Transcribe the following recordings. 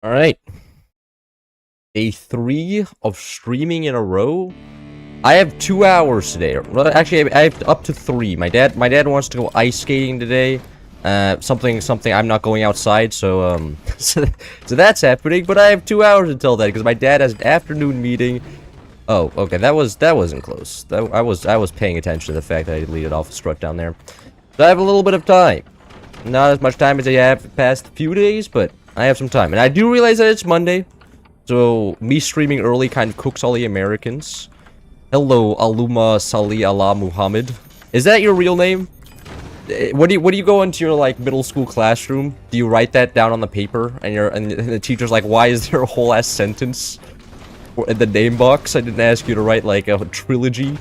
All right, day 3 of streaming in a row. I have 2 hours today. Well, actually, I have up to 3. My dad wants to go ice skating today. Something. I'm not going outside, so so that's happening. But I have 2 hours until then because my dad has an afternoon meeting. Oh, okay, that wasn't close. I was paying attention to the fact that I deleted off a strut down there. So I have a little bit of time. Not as much time as I have the past few days, but I have some time. And I do realize that it's Monday, so me streaming early kind of cooks all the Americans. Hello, Aluma Sali Allah Muhammad. Is that your real name? What do you go into your like middle school classroom? Do you write that down on the paper and the teacher's like, why is there a whole ass sentence in the name box? I didn't ask you to write like a trilogy.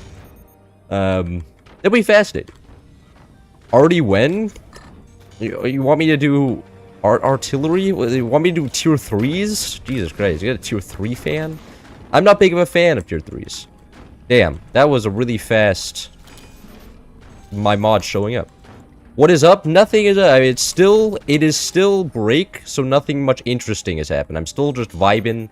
That'd be fascinating. Already when? You want me to do artillery? You want me to do tier 3s? Jesus Christ, you got a tier 3 fan? I'm not big of a fan of tier 3s. Damn, that was a really fast... my mod showing up. What is up? Nothing is up. I mean, it is still break, so nothing much interesting has happened. I'm still just vibing,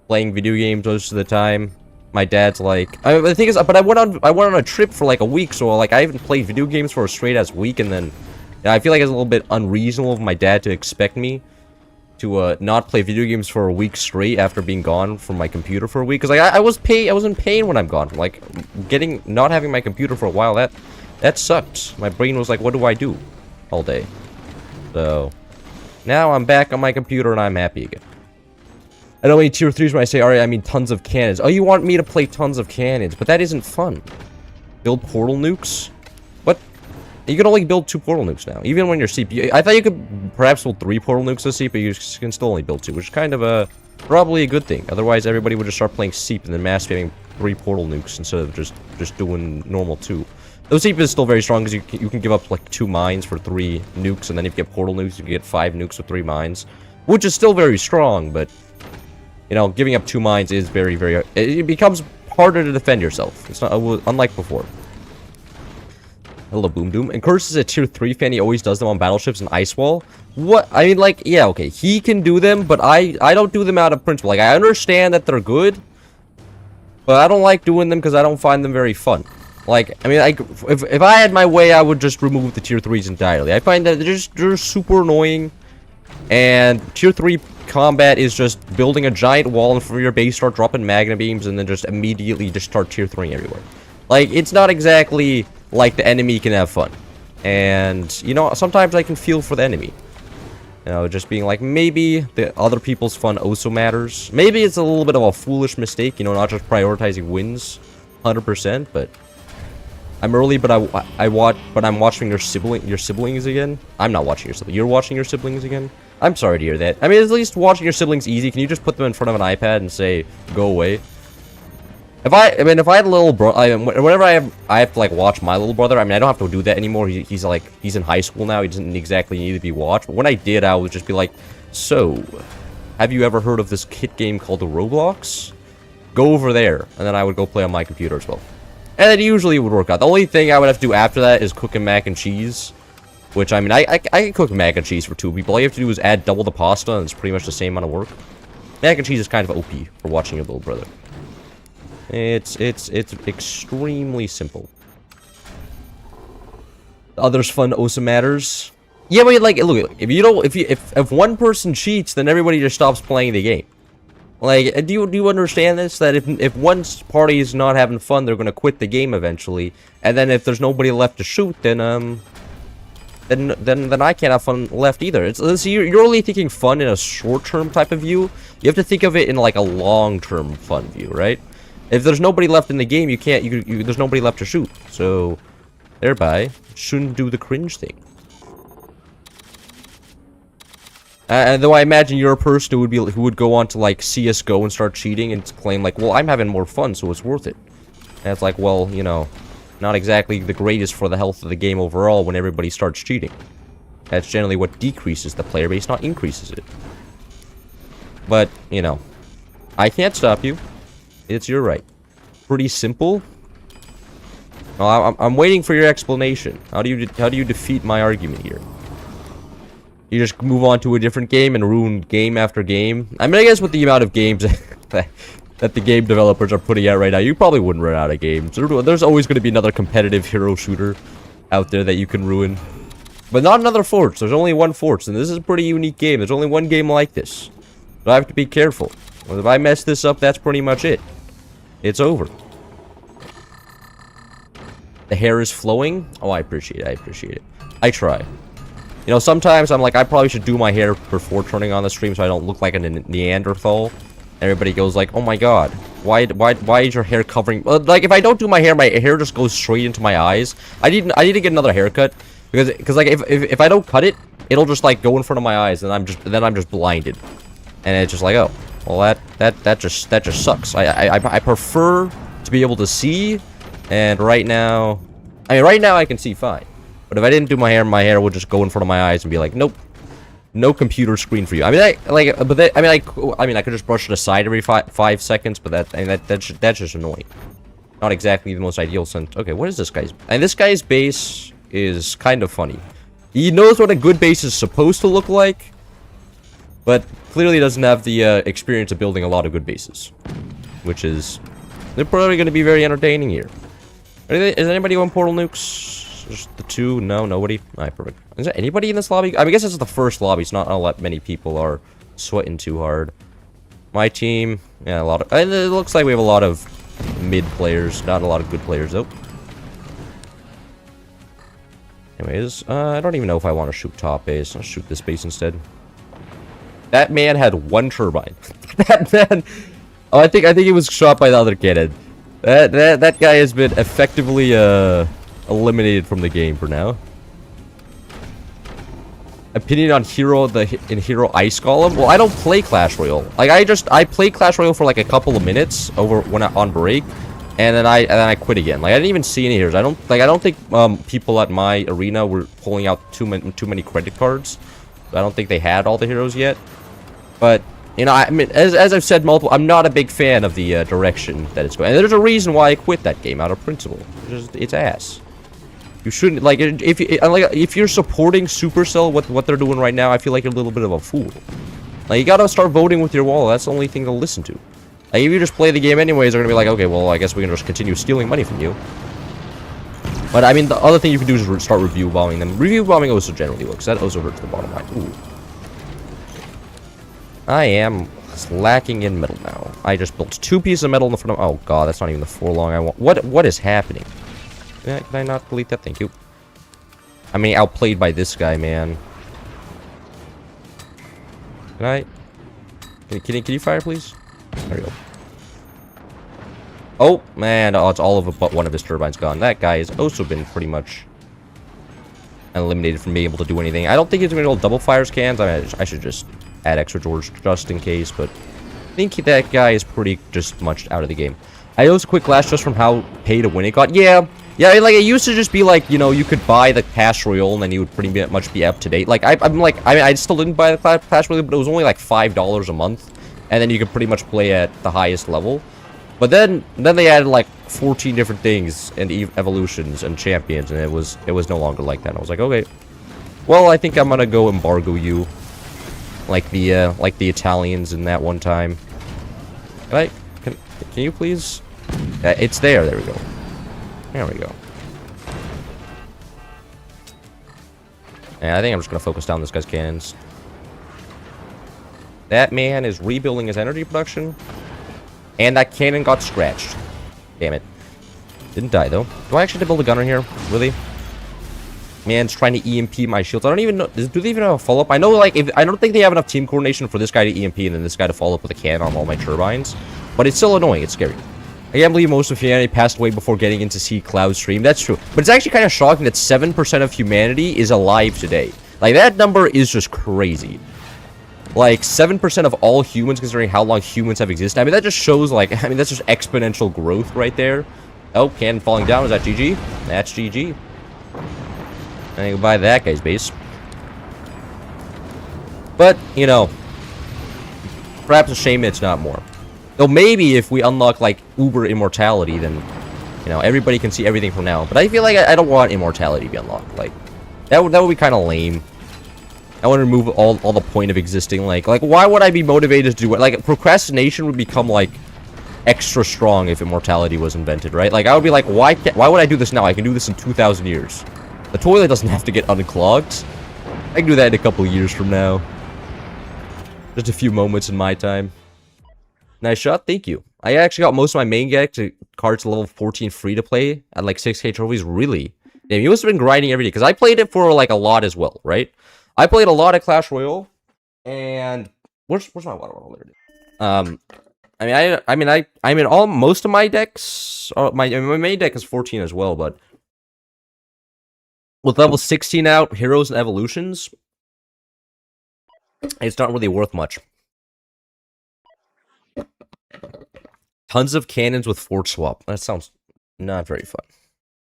playing video games most of the time. My dad's like... the thing is, but I went on a trip for like a week, so like I haven't played video games for a straight ass week, and then... I feel like it's a little bit unreasonable of my dad to expect me to not play video games for a week straight after being gone from my computer for a week. Because like I was in pain when I'm gone. Like not having my computer for a while, that sucked. My brain was like, what do I do all day? So now I'm back on my computer and I'm happy again. I don't mean tier 3s when I say alright, I mean tons of cannons. Oh, you want me to play tons of cannons, but that isn't fun. Build portal nukes? What? You can only build 2 portal nukes now, even when you're CPU. I thought you could perhaps build 3 portal nukes to Seep, but you can still only build 2, which is kind of probably a good thing. Otherwise, everybody would just start playing Seep and then mass spamming 3 portal nukes instead of just doing normal 2. Though Seep is still very strong because you can give up like 2 mines for 3 nukes, and then if you get portal nukes, you can get 5 nukes with 3 mines, which is still very strong. But you know, giving up 2 mines is very, very. It becomes harder to defend yourself. It's not unlike before. Hello, Boom Doom. And Curse is a tier 3 fan. He always does them on battleships and Ice Wall. What? I mean, like, yeah, okay. He can do them, but I don't do them out of principle. Like, I understand that they're good, but I don't like doing them because I don't find them very fun. Like, I mean, if I had my way, I would just remove the tier 3s entirely. I find that they're super annoying, and tier 3 combat is just building a giant wall in front of your base, start dropping magna beams, and then just immediately just start tier 3 everywhere. Like, it's not exactly... like the enemy can have fun. And, you know, sometimes I can feel for the enemy. You know, just being like, maybe the other people's fun also matters. Maybe it's a little bit of a foolish mistake, you know, not just prioritizing wins 100%, but I'm early, but I'm watching your siblings again. I'm not watching your siblings. You're watching your siblings again? I'm sorry to hear that. I mean, at least watching your siblings easy. Can you just put them in front of an iPad and say, go away? If I had a little bro, whenever I have to like watch my little brother. I mean, I don't have to do that anymore. He's in high school now. He doesn't exactly need to be watched. But when I did, I would just be like, so, have you ever heard of this kit game called the Roblox? Go over there, and then I would go play on my computer as well. And it usually would work out. The only thing I would have to do after that is cooking mac and cheese, which I mean, I can cook mac and cheese for 2 people. All you have to do is add double the pasta, and it's pretty much the same amount of work. Mac and cheese is kind of OP for watching your little brother. It's extremely simple. The others fun also matters. Yeah, but like, look, if one person cheats, then everybody just stops playing the game. Like, do you understand this? That if one party is not having fun, they're gonna quit the game eventually. And then if there's nobody left to shoot, then I can't have fun left either. You're only thinking fun in a short-term type of view. You have to think of it in like a long-term fun view, right? If there's nobody left in the game, there's nobody left to shoot. So, thereby, shouldn't do the cringe thing. Though I imagine you're a person who would go on to like CS:GO and start cheating and claim like, well, I'm having more fun, so it's worth it. And it's like, well, you know, not exactly the greatest for the health of the game overall when everybody starts cheating. That's generally what decreases the player base, not increases it. But, you know, I can't stop you. It's your right. Pretty simple. Well, I'm waiting for your explanation. How do you defeat my argument here? you just move on to a different game and ruin game after game. I mean, I guess with the amount of games that the game developers are putting out right now, you probably wouldn't run out of games. There's always going to be another competitive hero shooter out there that you can ruin. But not another Forge. There's only one Forge, and this is a pretty unique game. There's only one game like this. So I have to be careful. Well, if I mess this up, that's pretty much it. It's over. The hair is flowing. Oh, I appreciate it. I appreciate it. I try. You know, sometimes I'm like, I probably should do my hair before turning on the stream so I don't look like a Neanderthal. Everybody goes like, oh my god, why is your hair covering? Like, if I don't do my hair just goes straight into my eyes. I need to get another haircut because like if I don't cut it, it'll just like go in front of my eyes and then I'm just blinded. And it's just like, oh, well that just sucks. I prefer to be able to see, and right now I can see fine. But if I didn't do my hair would just go in front of my eyes and be like, nope. No computer screen for you. I mean, I could just brush it aside every 5 seconds, but that's just annoying. Not exactly the most ideal sense. Okay, what is this guy's? And this guy's base is kind of funny. He knows what a good base is supposed to look like, but clearly doesn't have the experience of building a lot of good bases, which is they're probably going to be very entertaining here. Is anybody on portal nukes? Just the two? No, nobody. Alright, perfect. Is there anybody in this lobby? I mean, I guess this is the first lobby, so not a lot many people are sweating too hard. My team, yeah, a lot of. It looks like we have a lot of mid players, not a lot of good players though. Anyways, I don't even know if I want to shoot top base. I'll shoot this base instead. That man had one turbine. That man. Oh, I think he was shot by the other cannon. That guy has been effectively eliminated from the game for now. Opinion on hero Ice Golem? Well, I don't play Clash Royale. Like I played Clash Royale for like a couple of minutes on break, and then I quit again. Like I didn't even see any heroes. I don't think people at my arena were pulling out too many credit cards. I don't think they had all the heroes yet. But you know, I mean, as I've said multiple, I'm not a big fan of the direction that it's going. And there's a reason why I quit that game out of principle. It's ass. You shouldn't, like, if you're supporting Supercell, what they're doing right now, I feel like you're a little bit of a fool. Like, you gotta start voting with your wallet. That's the only thing to listen to. Like, if you just play the game anyways, they're gonna be like, okay, well, I guess we can just continue stealing money from you. But, I mean, the other thing you can do is start review bombing them. Review bombing also generally works. That also hurts the bottom line. Ooh. I am lacking in metal now. I just built 2 pieces of metal in the front of... Oh, God, that's not even the furlong I want. What is happening? Yeah, can I not delete that? Thank you. I mean, outplayed by this guy, man. Can I... Can you fire, please? There we go. Oh, man. Oh, it's all of it but one of his turbines gone. That guy has also been pretty much eliminated from being able to do anything. I don't think he's going to be able to double fires cans. I mean, I should just add extra doors just in case, but I think that guy is pretty just much out of the game. I know it's a quick glass just from how pay to win it got. Yeah, like it used to just be like, you know, you could buy the Clash Royale and then you would pretty much be up to date. Like I mean, I still didn't buy the Clash Royale, but it was only like $5 a month, and then you could pretty much play at the highest level. But then they added like 14 different things and evolutions and champions, and it was no longer like that. And I was like, okay, well, I think I'm gonna go embargo you, like the Italians in that one time. Can you please? It's there. There we go. There we go. And I think I'm just gonna focus down this guy's cannons. That man is rebuilding his energy production, and that cannon got scratched. Damn it. Didn't die though. Do I actually have to build a gunner here? Really? Man's trying to EMP my shields. I don't even know. Do they even have a follow-up? I know, like, I don't think they have enough team coordination for this guy to EMP and then this guy to follow up with a cannon on all my turbines. But it's still annoying. It's scary. I can't believe most of humanity passed away before getting into see Cloud stream. That's true. But it's actually kind of shocking that 7% of humanity is alive today. Like, that number is just crazy. Like, 7% of all humans, considering how long humans have existed. I mean, that just shows, like, I mean, that's just exponential growth right there. Oh, cannon falling down. Is that GG? That's GG. I think we'll buy that guy's base. But, you know, perhaps a shame it's not more. Though maybe if we unlock, like, uber immortality, then, you know, everybody can see everything from now. But I feel like I don't want immortality to be unlocked. Like, that would be kind of lame. I want to remove all the point of existing. Like why would I be motivated to do it? Like, procrastination would become, like, extra strong if immortality was invented, right? Like, I would be like, why would I do this now? I can do this in 2,000 years. The toilet doesn't have to get unclogged. I can do that in a couple years from now. Just a few moments in my time. Nice shot, thank you. I actually got most of my main deck to cards to level 14 free to play at like 6k trophies. Really? Damn, you must have been grinding every day, because I played it for like a lot as well, right? I played a lot of Clash Royale, and where's my water bottle? I mean, most of my decks, my main deck is 14 as well, but with level 16 out, heroes and evolutions, it's not really worth much. Tons of cannons with fort swap. That sounds not very fun.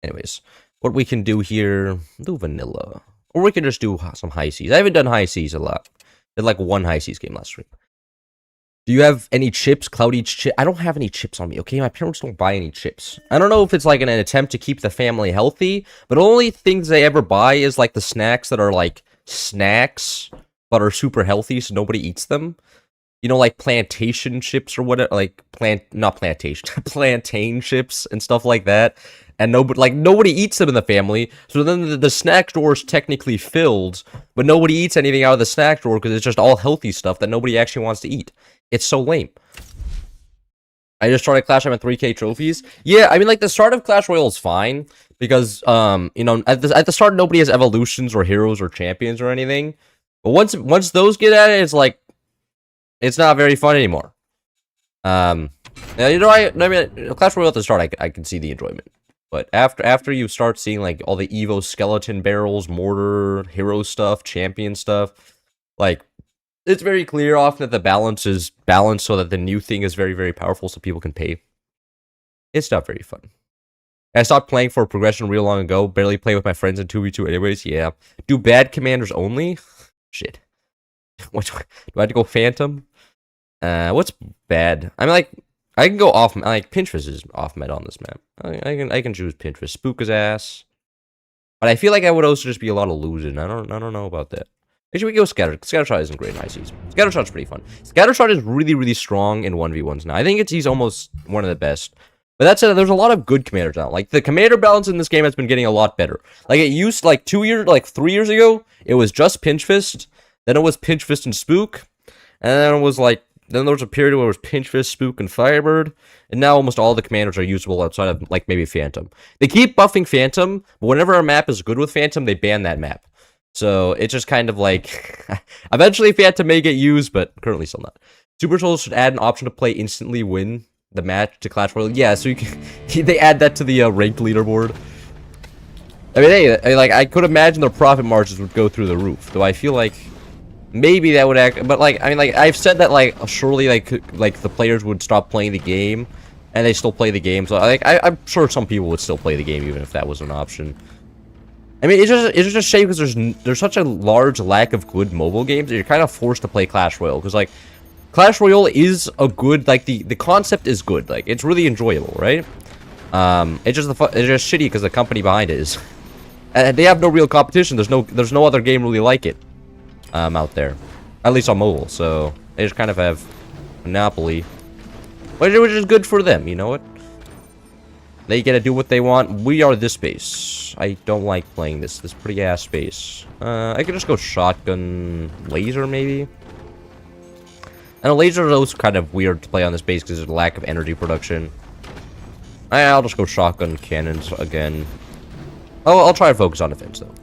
Anyways, what we can do here, do vanilla. Or we can just do some high seas. I haven't done high seas a lot. Did like one high seas game last stream. Do you have any chips? Cloudy chip? I don't have any chips on me, okay? My parents don't buy any chips. I don't know if it's like an attempt to keep the family healthy, but only things they ever buy is like the snacks that are like snacks, but are super healthy, so nobody eats them. You know, like plantation chips or whatever, like not plantation, plantain chips and stuff like that. And nobody eats them in the family. So then the snack drawer is technically filled, but nobody eats anything out of the snack drawer because it's just all healthy stuff that nobody actually wants to eat. It's so lame. I just started Clash. I'm at 3k trophies. Yeah, I mean, like, the start of Clash Royale is fine because, you know, at the start nobody has evolutions or heroes or champions or anything. But once those get at it, it's like, it's not very fun anymore. You know, I mean, Clash Royale at the start, I can see the enjoyment. But after you start seeing, like, all the Evo skeleton barrels, mortar, hero stuff, champion stuff, like, it's very clear often that the balance is balanced so that the new thing is very, very powerful so people can pay. It's not very fun. I stopped playing for progression real long ago. Barely play with my friends in 2v2 anyways, yeah. Do bad commanders only? Shit. What, do I have to go Phantom? What's bad? I mean, like, I can go off, like, Pinterest is off meta on this map. I can choose Pinterest. Spook his ass. But I feel like I would also just be a lot of losing. I don't know about that. Actually, we go Scatter. Scattershot isn't great in high seas. Scattershot's pretty fun. Scattershot is really, really strong in 1v1s now. I think he's almost one of the best. But that said, there's a lot of good commanders now. Like, the commander balance in this game has been getting a lot better. Like, it used, like, 3 years ago, it was just Pinch Fist. Then it was Pinch Fist and Spook. And then it was, like, then there was a period where it was Pinch Fist, Spook, and Firebird. And now almost all the commanders are usable outside of, like, maybe Phantom. They keep buffing Phantom, but whenever a map is good with Phantom, they ban that map. So it's just kind of like, eventually Phantom may get used, but currently still not. Super Souls should add an option to play instantly win the match to Clash Royale. Yeah, so you can, they add that to the ranked leaderboard. I mean, hey, like, I could imagine their profit margins would go through the roof, though I feel like maybe that would act, but like, I mean, like, I've said that, like, surely, like the players would stop playing the game, and they still play the game, so, like, I'm sure some people would still play the game even if that was an option. I mean, it's just a shame because there's such a large lack of good mobile games that you're kind of forced to play Clash Royale, because, like, Clash Royale is a good, like, the concept is good, like, it's really enjoyable, right? It's just shitty because the company behind it is, and they have no real competition. There's no other game really like it, out there, at least on mobile. So they just kind of have monopoly, which is good for them. You know what? They get to do what they want. We are this base. I don't like playing this pretty ass base. I could just go shotgun laser maybe. And a laser is also kind of weird to play on this base because there's a lack of energy production. I'll just go shotgun cannons again. Oh, I'll try to focus on defense though.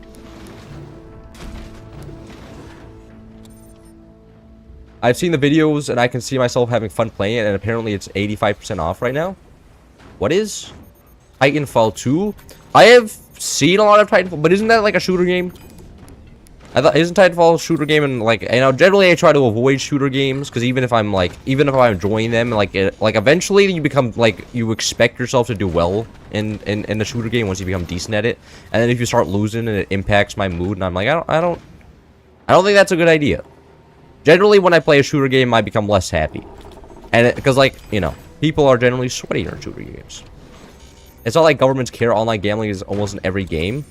I've seen the videos and I can see myself having fun playing it, and apparently it's 85% off right now. What is Titanfall 2? I have seen a lot of Titanfall, but isn't that like a shooter game? I thought, isn't Titanfall a shooter game? And like, you know, generally I try to avoid shooter games because even if I'm enjoying them, like eventually you become like, you expect yourself to do well in a shooter game once you become decent at it, and then if you start losing and it impacts my mood, and I'm like, I don't think that's a good idea. Generally, when I play a shooter game, I become less happy, and because like, you know, people are generally sweaty in shooter games. It's not like governments care. Online gambling is almost in every game.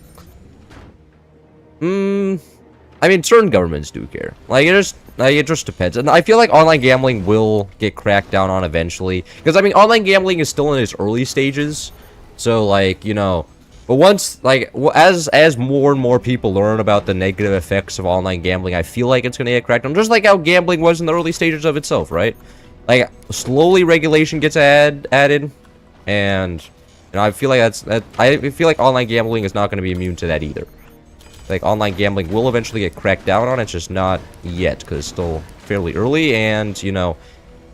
I mean, certain governments do care. Like, it just depends. And I feel like online gambling will get cracked down on eventually. Because, I mean, online gambling is still in its early stages. So, like, you know... But once, like, as more and more people learn about the negative effects of online gambling, I feel like it's going to get cracked down. Just like how gambling was in the early stages of itself, right? Like, slowly regulation gets added. And, you know, I feel like I feel like online gambling is not going to be immune to that either. Like, online gambling will eventually get cracked down on. It's just not yet, because it's still fairly early. And, you know,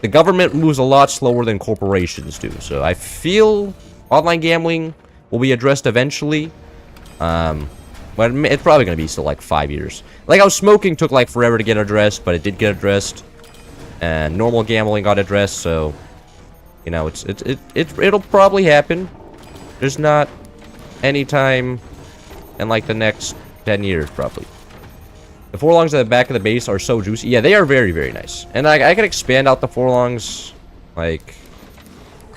the government moves a lot slower than corporations do. So I feel online gambling will be addressed eventually. But it's probably going to be still like 5 years. Like how smoking took like forever to get addressed, but it did get addressed. And normal gambling got addressed, so you know, it'll probably happen. There's not any time in like the next 10 years probably. The forlongs at the back of the base are so juicy. Yeah, they are very, very nice. And I can expand out the forlongs like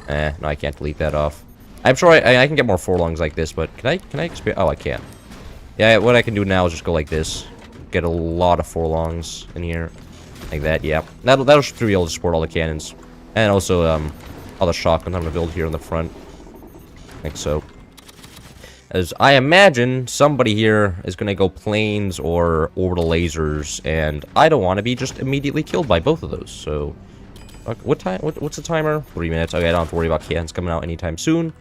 no, I can't delete that off. I'm sure I can get more forlongs like this, but can I expand? Oh, I can. Yeah, what I can do now is just go like this. Get a lot of forlongs in here. Like that, yeah. That'll should be able to support all the cannons. And also, all the shotguns I'm gonna build here in the front. Like so. As I imagine, somebody here is gonna go planes or orbital lasers, and I don't want to be just immediately killed by both of those, so... What time? What's the timer? 3 minutes. Okay, I don't have to worry about cannons coming out anytime soon.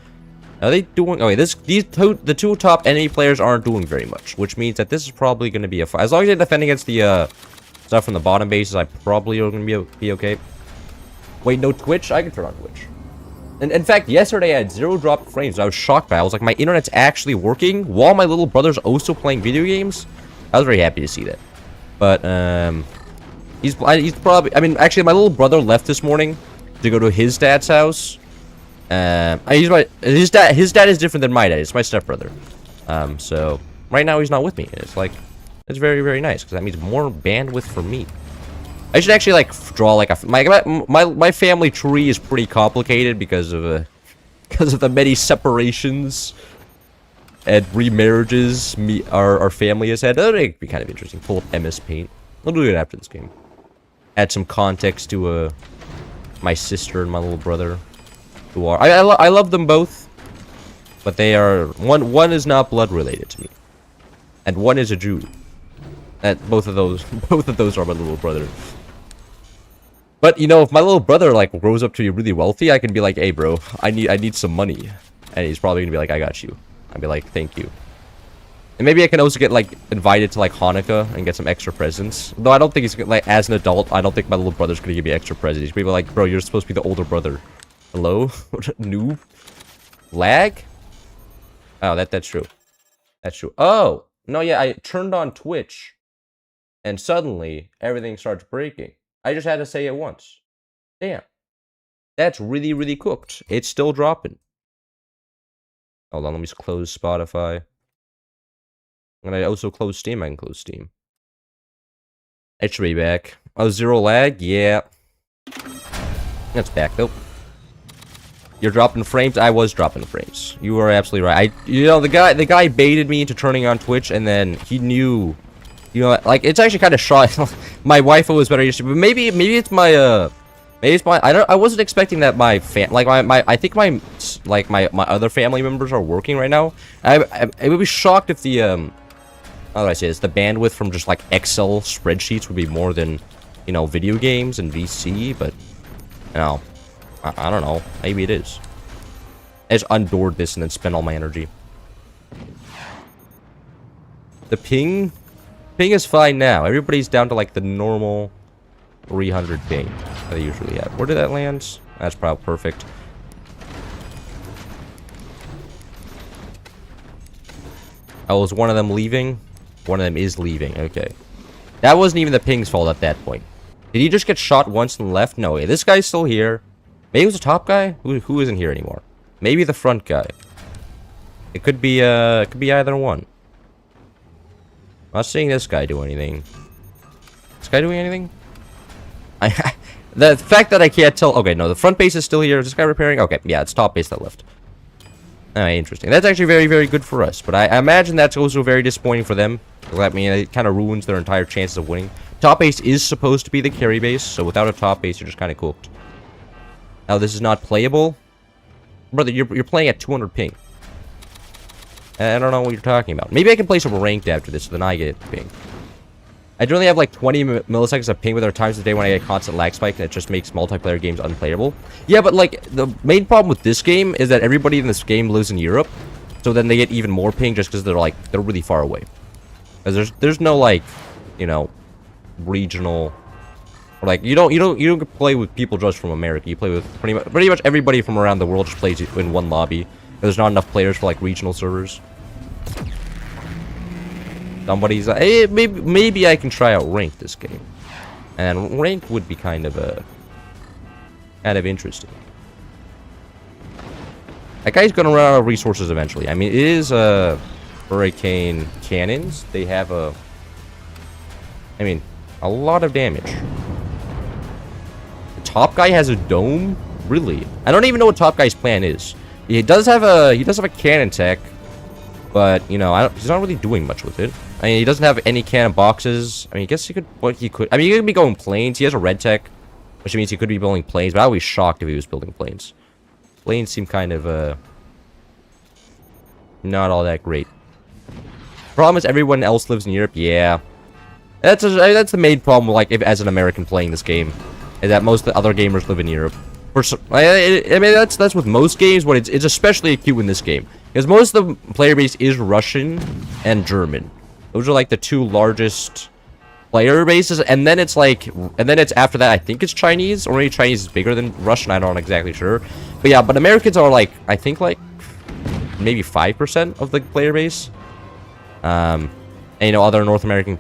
Are they doing... Okay, the two top enemy players aren't doing very much, which means that this is probably going to be a fight. As long as they defend against the stuff from the bottom bases, I probably are going to be okay. Wait, no Twitch? I can turn on Twitch. And in fact, yesterday I had 0 drop frames. I was shocked by it. I was like, my internet's actually working while my little brother's also playing video games. I was very happy to see that. But, he's probably... I mean, actually, my little brother left this morning to go to his dad's house. His dad is different than my dad. It's my stepbrother. So right now he's not with me. It's like, it's very, very nice because that means more bandwidth for me. I should actually like draw like my family tree is pretty complicated because of the many separations and remarriages our family has had. That would be kind of interesting. Pull up MS Paint. I'll do it after this game. Add some context to my sister and my little brother. Who are I love them both, but they are one is not blood related to me, and one is a Jew. Both of those are my little brother. But you know, if my little brother like grows up to be really wealthy, I can be like, hey bro, I need some money, and he's probably gonna be like, I got you. I'd be like, thank you. And maybe I can also get like invited to like Hanukkah and get some extra presents. Though I don't think he's like, as an adult, I don't think my little brother's gonna give me extra presents. He's gonna be like, bro, you're supposed to be the older brother. Hello? Noob? Lag? Oh, that's true. That's true. Oh! No, yeah, I turned on Twitch. And suddenly, everything starts breaking. I just had to say it once. Damn. That's really, really cooked. It's still dropping. Hold on, let me just close Spotify. And I also close Steam. I can close Steam. It should be back. Oh, 0 lag? Yeah. That's back, though. You're dropping frames? I was dropping frames. You are absolutely right. You know, the guy baited me into turning on Twitch, and then he knew, you know, like, it's actually kind of shot. My wife was better used to, but maybe it's my, I wasn't expecting that I think my other family members are working right now. I would be shocked if the, how do I say this, the bandwidth from just, like, Excel spreadsheets would be more than, you know, video games and VC, but, you know. I don't know. Maybe it is. I just undoored this and then spent all my energy. The ping is fine now. Everybody's down to like the normal 300 ping that they usually have. Where did that land? That's probably perfect. Oh, is one of them leaving? One of them is leaving. Okay. That wasn't even the ping's fault at that point. Did he just get shot once and left? No way. This guy's still here. Maybe it was the top guy? Who isn't here anymore? Maybe the front guy. It could be either one. I'm not seeing this guy do anything. This guy doing anything? The fact that I can't tell... Okay, no, the front base is still here. Is this guy repairing? Okay, yeah, it's top base that left. Interesting. That's actually very, very good for us. But I imagine that's also very disappointing for them. I mean, it kind of ruins their entire chances of winning. Top base is supposed to be the carry base, so without a top base, you're just kind of cooked. Now, this is not playable. Brother, you're playing at 200 ping. I don't know what you're talking about. Maybe I can play some ranked after this, so then I get ping. I generally have like 20 milliseconds of ping, but there are times of the day when I get constant lag spike, and it just makes multiplayer games unplayable. Yeah, but like, the main problem with this game is that everybody in this game lives in Europe, so then they get even more ping just because they're really far away. Because there's no like, you know, regional, or like you don't play with people just from America. You play with pretty much everybody from around the world just plays in one lobby. There's not enough players for like regional servers. Somebody's like, hey, maybe I can try out ranked this game, and ranked would be kind of interesting. That guy's gonna run out of resources eventually. I mean, it is hurricane cannons. They have a lot of damage. The top guy has a dome, really. I don't even know what top guy's plan is. He does have a cannon tech, but you know, he's not really doing much with it. I mean, he doesn't have any cannon boxes. I mean, I guess he could. I mean, he could be going planes. He has a red tech, which means he could be building planes. But I would be shocked if he was building planes. Planes seem kind of not all that great. Problem is, everyone else lives in Europe. Yeah, that's the main problem. Like, if as an American playing this game, is that most of the other gamers live in Europe. I mean, that's with most games, but it's especially acute in this game because most of the player base is Russian and German. Those are like the two largest player bases, and then it's after that I think it's Chinese, or maybe Chinese is bigger than Russian. I'm not exactly sure, but yeah, but Americans are like I think like maybe 5% of the player base. And you know, other North American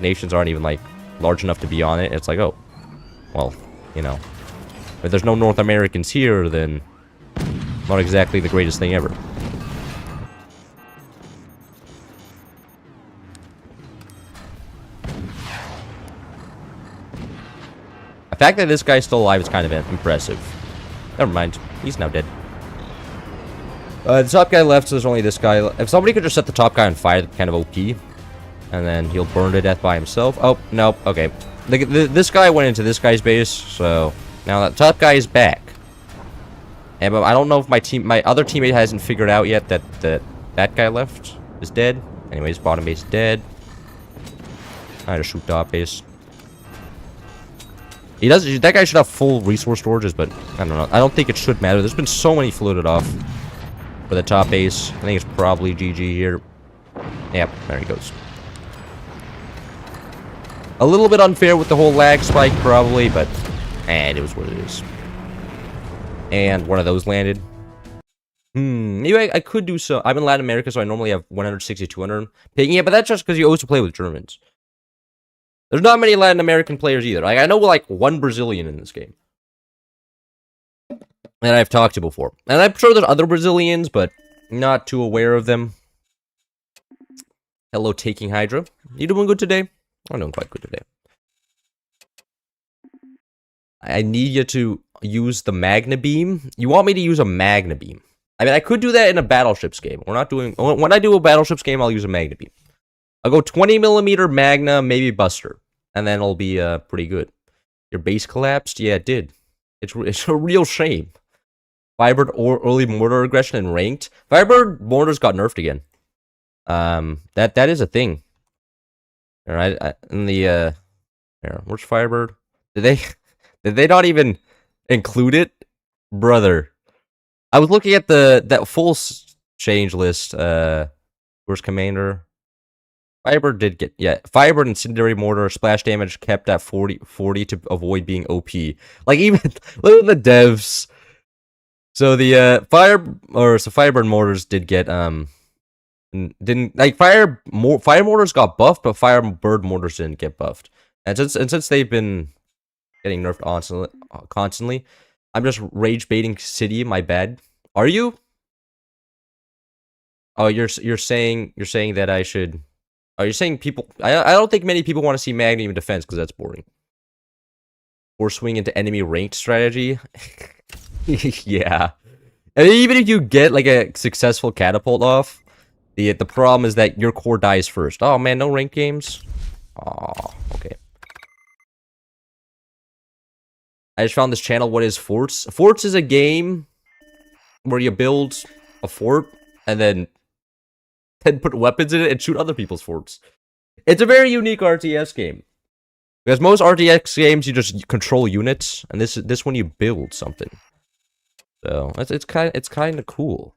nations aren't even like large enough to be on it. It's like, oh, well, you know. If there's no North Americans here, then not exactly the greatest thing ever. The fact that this guy's still alive is kind of impressive. Never mind. He's now dead. The top guy left, so there's only this guy. If somebody could just set the top guy on fire, that's kind of OP. And then he'll burn to death by himself. Oh, nope. Okay. This guy went into this guy's base, so... Now that top guy is back. And but I don't know if my other teammate hasn't figured out yet that that guy left is dead. Anyways, bottom base dead. I just shoot top base. That guy should have full resource storages, but I don't know. I don't think it should matter. There's been so many floated off for the top base. I think it's probably GG here. Yep, there he goes. A little bit unfair with the whole lag spike, probably, but it was what it is. And one of those landed. Maybe I could do so. I'm in Latin America, so I normally have 160, 200 ping. Yeah, but that's just because you also play with Germans. There's not many Latin American players either. Like, I know like one Brazilian in this game that I've talked to before. And I'm sure there's other Brazilians, but not too aware of them. Hello, Taking Hydra. You doing good today? I'm doing quite good today. I need you to use the Magna Beam. You want me to use a Magna Beam? I mean, I could do that in a Battleships game. We're not doing... When I do a Battleships game, I'll use a Magna Beam. I'll go 20mm Magna, maybe Buster. And then it'll be pretty good. Your base collapsed? Yeah, it did. It's a real shame. Firebird or early mortar aggression and ranked. Firebird mortars got nerfed again. That is a thing. Alright, in the here, where's Firebird? Did they not even include it? Brother. I was looking at that full change list. Where's Commander? Firebird did get, Firebird Incendiary Mortar, splash damage kept at 40 to avoid being OP. Like, even, look at the devs. So the, Firebird Mortars did get, didn't, like, Fire Mortars got buffed, but Firebird Mortars didn't get buffed. And since they've been getting nerfed constantly, I'm just rage baiting City, my bad. Are you? Oh, you're saying that I should... Oh, you're saying people... I don't think many people want to see Magnum defense, because that's boring. Or swing into enemy ranked strategy. Yeah. And even if you get like a successful catapult off, the problem is that your core dies first. Oh man, no rank games. Oh, okay. I just found this channel. What is Forts? Forts is a game where you build a fort and then put weapons in it and shoot other people's forts. It's a very unique RTS game. Because most RTS games you just control units, and this one you build something. So it's kind of cool.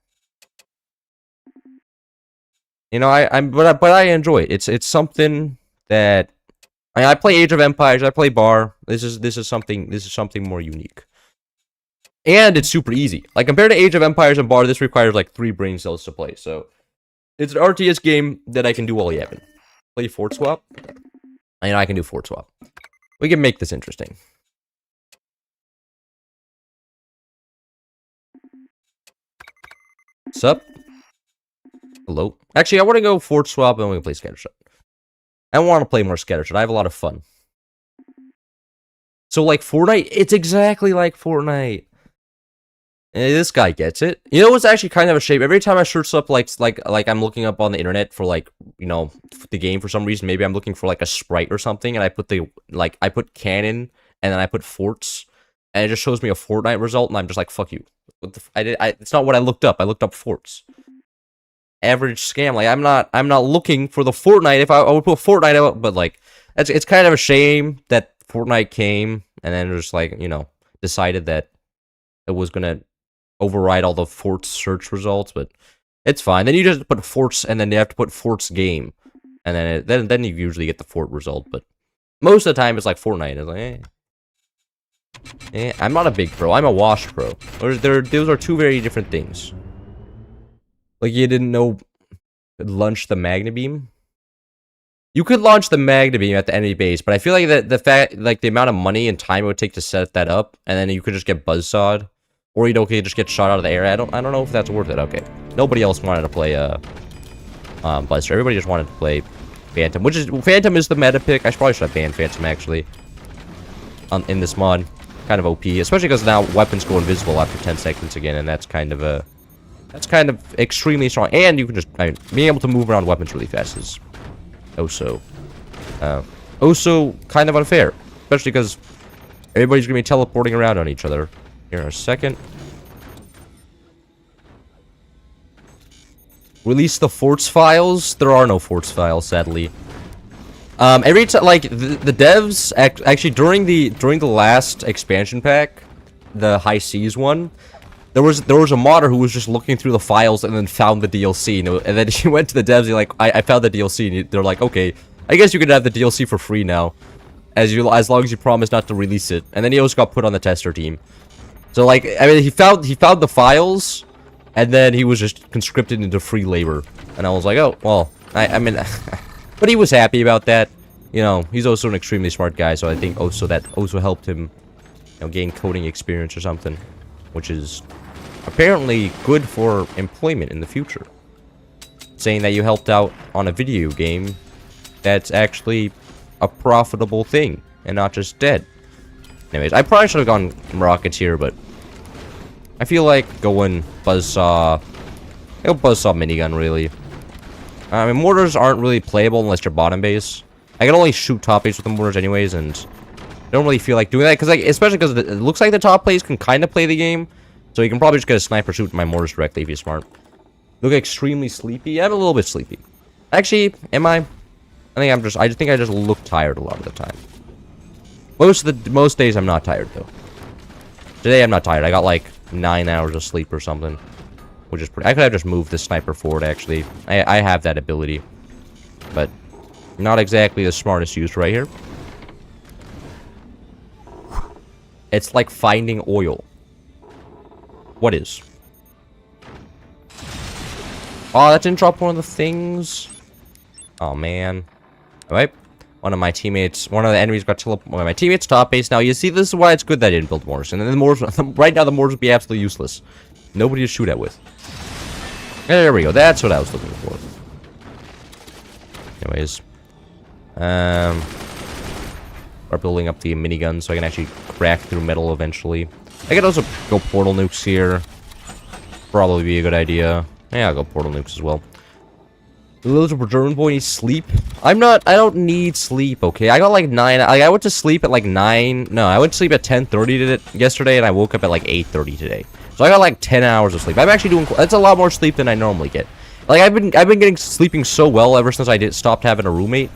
You know, but I enjoy it. It's something that I play Age of Empires, I play Bar. This is something more unique. And it's super easy. Like compared to Age of Empires and Bar, this requires like 3 brain cells to play. So it's an RTS game that I can do while yapping. Play Fort Swap. And I can do Fort Swap. We can make this interesting. Sup? Hello? Actually, I want to go Fort Swap and we can play Scattershot. I want to play more Scattershot. I have a lot of fun. So, like, Fortnite, it's exactly like Fortnite. This guy gets it. You know what's actually kind of a shame? Every time I search up, like I'm looking up on the internet for, like, you know, the game for some reason. Maybe I'm looking for, like, a sprite or something, and I put I put cannon, and then I put forts, and it just shows me a Fortnite result, and I'm just like, fuck you. What the it's not what I looked up. I looked up forts. Average scam. Like, I'm not looking for the Fortnite. If I would put Fortnite out, but, like, it's kind of a shame that Fortnite came, and then just, like, you know, decided that it was gonna override all the Forts search results, but it's fine. Then you just put Forts, and then you have to put Forts game, and then you usually get the Fort result. But most of the time, it's like Fortnite. It's like, I'm not a big pro. I'm a wash pro. Those are 2 very different things. Like you didn't know, launch the Magna Beam. You could launch the Magna Beam at the enemy base, but I feel like the fact, like the amount of money and time it would take to set that up, and then you could just get buzzsawed. Or you could just get shot out of the air. I don't know if that's worth it. Okay. Nobody else wanted to play Buster. Everybody just wanted to play Phantom. Phantom is the meta pick. I probably should have banned Phantom actually. In this mod. Kind of OP. Especially because now weapons go invisible after 10 seconds again, and that's kind of extremely strong. And you can just being able to move around weapons really fast is also kind of unfair. Especially because everybody's gonna be teleporting around on each other. Here in a second. Release the Forts files. There are no Forts files, sadly. Every time, like the devs actually during the last expansion pack, the High Seas one, there was a modder who was just looking through the files and then found the DLC, and then he went to the devs. He like, I found the DLC, and they're like, okay, I guess you can have the DLC for free now, as long as you promise not to release it. And then he also got put on the tester team. So, like, I mean, he found the files, and then he was just conscripted into free labor. And I was like, oh, well, I mean, but he was happy about that. You know, he's also an extremely smart guy, so I think also that also helped him, you know, gain coding experience or something, which is apparently good for employment in the future. Saying that you helped out on a video game that's actually a profitable thing, and not just dead. Anyways, I probably should have gone rockets here, but I feel like going buzzsaw. I go buzzsaw minigun, really. I mean, mortars aren't really playable unless you're bottom base. I can only shoot top base with the mortars anyways, and I don't really feel like doing that, because, like, especially because it looks like the top base can kind of play the game, so you can probably just get a sniper shoot my mortars directly if you're smart. Look extremely sleepy. I'm a little bit sleepy. Actually, am I? I think I just look tired a lot of the time. Most days I'm not tired though. Today I'm not tired. I got like 9 hours of sleep or something, which is pretty. I could have just moved the sniper forward actually. I have that ability, but not exactly the smartest use right here. It's like finding oil. What is? Oh, that didn't drop one of the things. Oh man. Alright. One of the enemies got teleported. My teammate's top base. Now, you see, this is why it's good that I didn't build mortars. And then the mortars, right now, the mortars would be absolutely useless. Nobody to shoot at with. There we go. That's what I was looking for. Anyways. We're building up the minigun so I can actually crack through metal eventually. I could also go portal nukes here. Probably be a good idea. Yeah, I'll go portal nukes as well. The little German boy needs sleep. I don't need sleep, okay? I got like 9, I went to sleep at like 9, no, I went to sleep at 10:30 yesterday, and I woke up at like 8:30 today. So I got like 10 hours of sleep. I'm actually doing, that's a lot more sleep than I normally get. Like, I've been sleeping so well ever since I stopped having a roommate.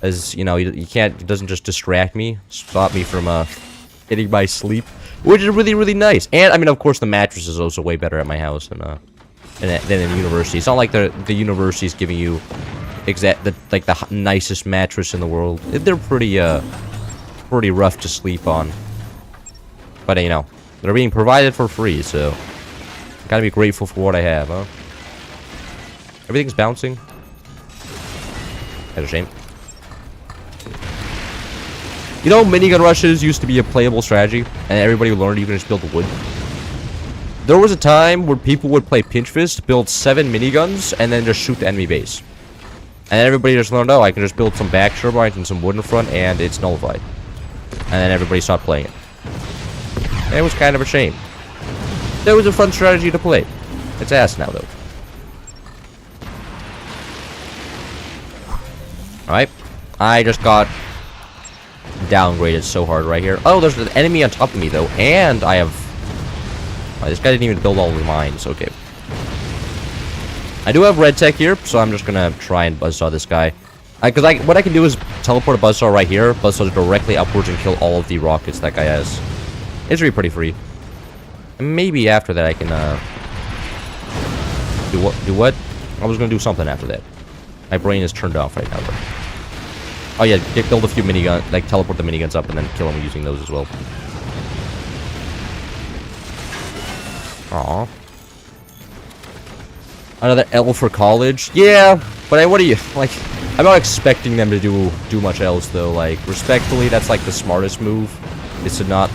As, you know, you can't, it doesn't just distract me, stop me from, getting my sleep. Which is really, really nice. And, I mean, of course, the mattress is also way better at my house than in university. It's not like the university is giving you the nicest mattress in the world. They're pretty rough to sleep on. But, you know, they're being provided for free, so gotta be grateful for what I have, huh? Everything's bouncing. That's a shame. You know, minigun rushes used to be a playable strategy, and everybody learned you can just build wood. There was a time where people would play pinch fist, build 7 miniguns, and then just shoot the enemy base. And everybody just learned, oh, I can just build some back turbines and some wood in front, and it's nullified. And then everybody stopped playing it. And it was kind of a shame. That was a fun strategy to play. It's ass now, though. Alright. I just got downgraded so hard right here. Oh, there's an enemy on top of me, though. And I have... Oh, this guy didn't even build all the mines. Okay. I do have red tech here, so I'm just gonna try and buzzsaw this guy. Because what I can do is teleport a buzzsaw right here, buzzsaw directly upwards and kill all of the rockets that guy has. It's really pretty free. And maybe after that I can, do what? I was gonna do something after that. My brain is turned off right now, though. Oh yeah, build a few miniguns, like teleport the miniguns up and then kill them using those as well. Aww. Another L for college? Yeah, but what are you, like, I'm not expecting them to do much else, though. Like, respectfully, that's like the smartest move, is to not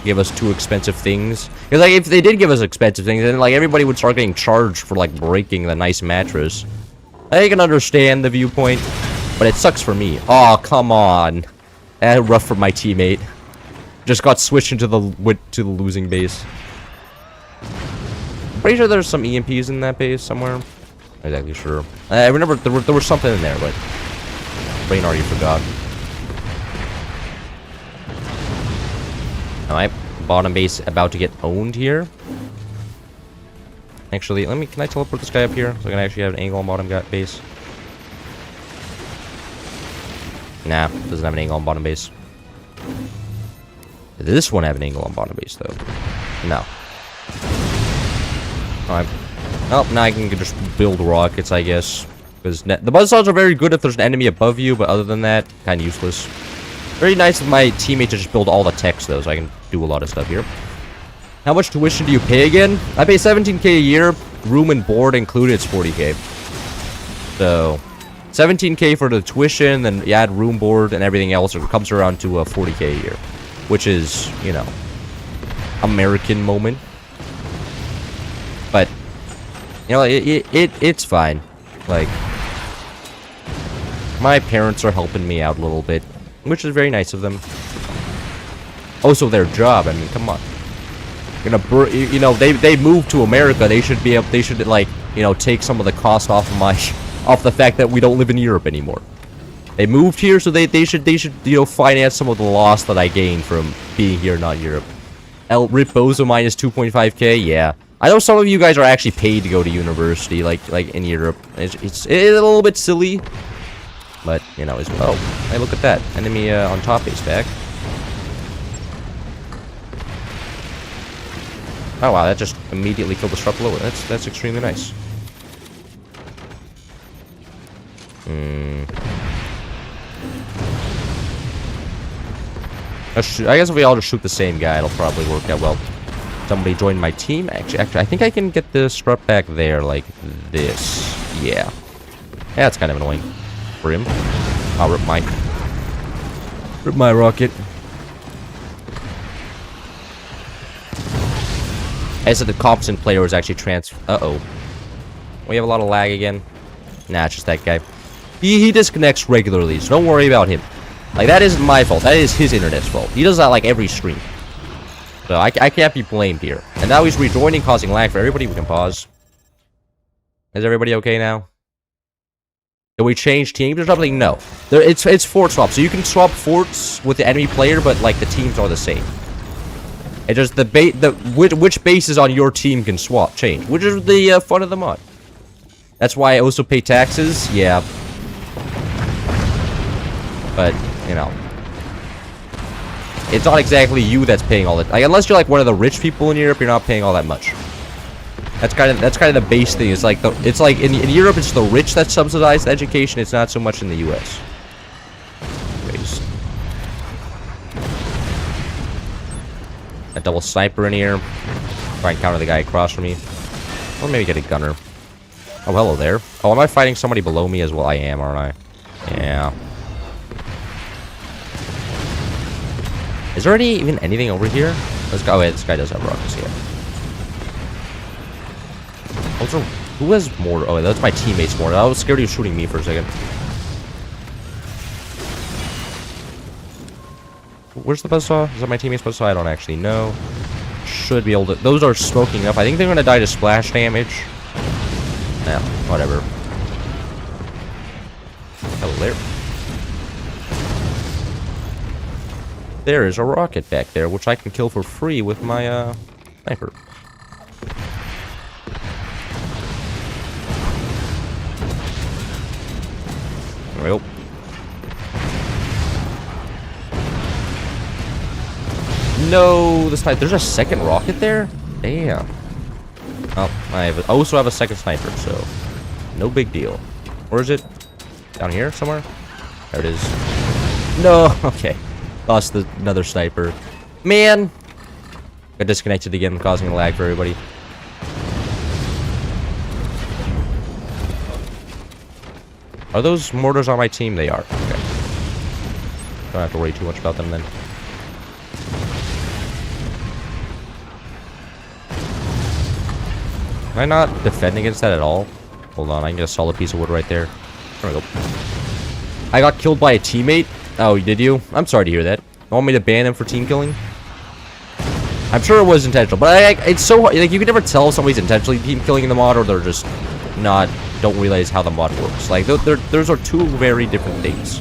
give us too expensive things. Because, like, if they did give us expensive things, then, like, everybody would start getting charged for, like, breaking the nice mattress. I can understand the viewpoint, but it sucks for me. Oh, come on. Rough for my teammate. Just got switched into the losing base. Pretty sure there's some EMPs in that base somewhere. Not exactly sure. I remember there was something in there, but brain already forgot. Alright, bottom base about to get owned here. Actually, can I teleport this guy up here so I can actually have an angle on bottom base? Nah, doesn't have an angle on bottom base. Did this one have an angle on bottom base though? No. Alright. Oh, now I can just build rockets, I guess. Because the buzzsaws are very good if there's an enemy above you, but other than that, kind of useless. Very nice of my teammate to just build all the techs, though, so I can do a lot of stuff here. How much tuition do you pay again? I pay 17k a year. Room and board included, it's 40k. So, 17k for the tuition, then you add room, board, and everything else, it comes around to 40k a year. Which is, you know, American moment. But, you know, it's fine. Like, my parents are helping me out a little bit, which is very nice of them. Also, their job. I mean, come on. You know, they moved to America. They should be able. They should, like, you know, take some of the cost off of off the fact that we don't live in Europe anymore. They moved here, so they should you know, finance some of the loss that I gained from being here, not Europe. Rip Bozo minus 2.5k. Yeah. I know some of you guys are actually paid to go to university, like in Europe. It's a little bit silly, but you know, oh, hey, look at that enemy on top base back. Oh wow, that just immediately killed the struck lower. That's extremely nice. I guess if we all just shoot the same guy, it'll probably work out well. Somebody joined my team. Actually, I think I can get the strut back there like this. Yeah. Yeah, it's kind of annoying for him. I'll rip my rocket. I said the competent player was actually Uh-oh. We have a lot of lag again. Nah, it's just that guy. He disconnects regularly, so don't worry about him. Like, that isn't my fault. That is his internet's fault. He does that like every stream. So I can't be blamed here. And now he's rejoining, causing lag for everybody. We can pause. Is everybody okay now? Did we change teams or something? No. It's fort swap. So you can swap forts with the enemy player, but like the teams are the same. It just which bases on your team can change, which is the fun of the mod. That's why I also pay taxes. Yeah. But you know, it's not exactly you that's paying all it. Like, unless you're like one of the rich people in Europe, you're not paying all that much. That's kind of the base thing. It's like in Europe, it's the rich that subsidize education. It's not so much in the U.S. Anyways. A double sniper in here. Try and counter the guy across from me. Or maybe get a gunner. Oh, hello there. Oh, am I fighting somebody below me as well? I am, aren't I? Yeah. Is there even anything over here? Let's go. Oh, wait, this guy does have rockets here. Who has mortar? Oh, that's my teammate's mortar. I was scared he was shooting me for a second. Where's the buzzsaw? Is that my teammate's buzzsaw? I don't actually know. Should be able to... Those are smoking up. I think they're going to die to splash damage. Nah, whatever. Hello there. There is a rocket back there, which I can kill for free with my, sniper. There we go. No, the sniper. There's a second rocket there? Damn. Oh, I also have a second sniper, so no big deal. Where is it? Down here somewhere? There it is. No, okay. Lost another sniper. Man! Got disconnected again, causing a lag for everybody. Are those mortars on my team? They are. Okay. Don't have to worry too much about them then. Am I not defending against that at all? Hold on, I can get a solid piece of wood right there. There we go. I got killed by a teammate. Oh, did you? I'm sorry to hear that. You want me to ban him for team killing? I'm sure it was intentional, but it's so hard. Like, you can never tell if somebody's intentionally team killing in the mod or they're just don't realize how the mod works. Like, those are two very different things.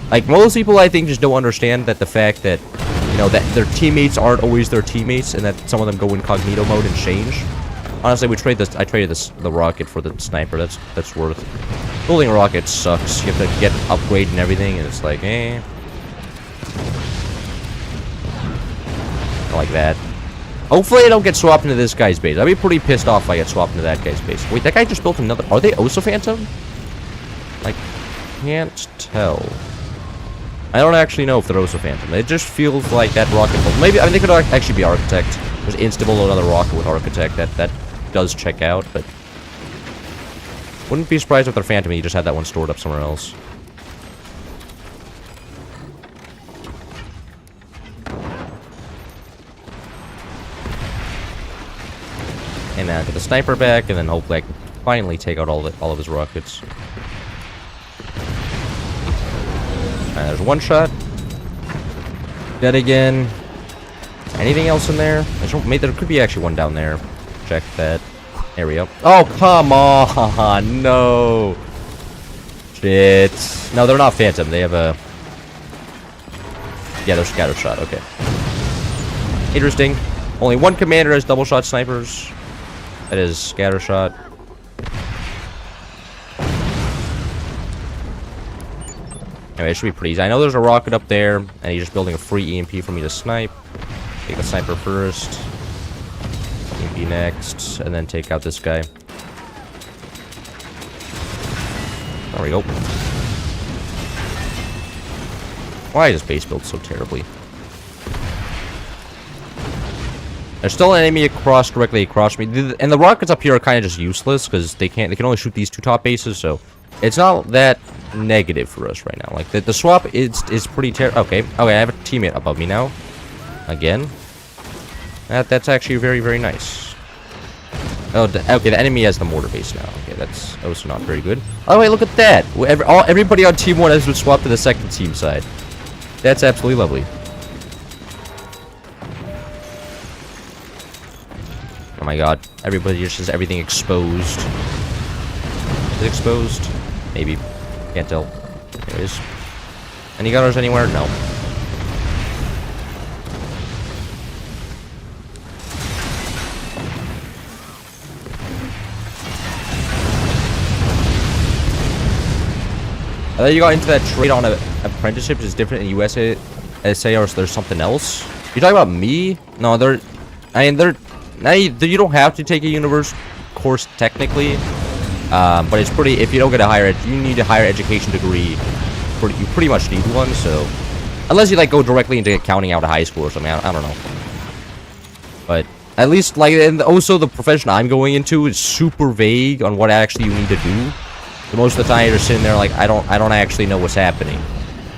Like, most people, I think, just don't understand that the fact that, you know, that their teammates aren't always their teammates and that some of them go incognito mode and change. Honestly, I traded the rocket for the sniper. That's worth it. Building a rocket sucks. You have to get upgrade and everything, and it's like, eh. Like that. Hopefully I don't get swapped into this guy's base. I'd be pretty pissed off if I get swapped into that guy's base. Wait, that guy just built another... Are they also Phantom? Like, can't tell. I don't actually know if they're also Phantom. It just feels like that rocket... Maybe, I mean, they could actually be Architect. There's instable another rocket with Architect. That does check out, but... Wouldn't be surprised if they're Phantom and you just had that one stored up somewhere else. And now get the sniper back, and then hopefully I can finally take out all of his rockets. Alright, there's one shot. Dead again. Anything else in there? There could be actually one down there. Check that. There we go. Oh, come on! No! Shit. No, they're not Phantom. They have a... Yeah, they're scatter shot. Okay. Interesting. Only one commander has double shot snipers. That is scatter shot. Anyway, it should be pretty easy. I know there's a rocket up there, and he's just building a free EMP for me to snipe. Take the sniper first. EMP next, and then take out this guy. There we go. Why is this base built so terribly? There's still an enemy directly across me, and the rockets up here are kind of just useless because they can only shoot these two top bases, so it's not that negative for us right now. Like the swap is pretty terrible. Okay, I have a teammate above me now. Again, that's actually very, very nice. Oh, okay, the enemy has the mortar base now. Okay, that's also not very good. Oh wait, look at that! Everybody on team 1 has been swapped to the second team side. That's absolutely lovely. Oh my god. Everybody just has everything exposed. Is it exposed? Maybe. Can't tell. There it is. Any gunners anywhere? No. I thought you got into that trade on apprenticeship is different in USA, or there's something else. You talking about me? No, you don't have to take a universe course technically, but it's pretty. If you don't get a you need a higher education degree. You pretty much need one. So, unless you like go directly into accounting out of high school or something, I don't know. But at least like, and also the profession I'm going into is super vague on what actually you need to do. So most of the time you're just sitting there like I don't actually know what's happening.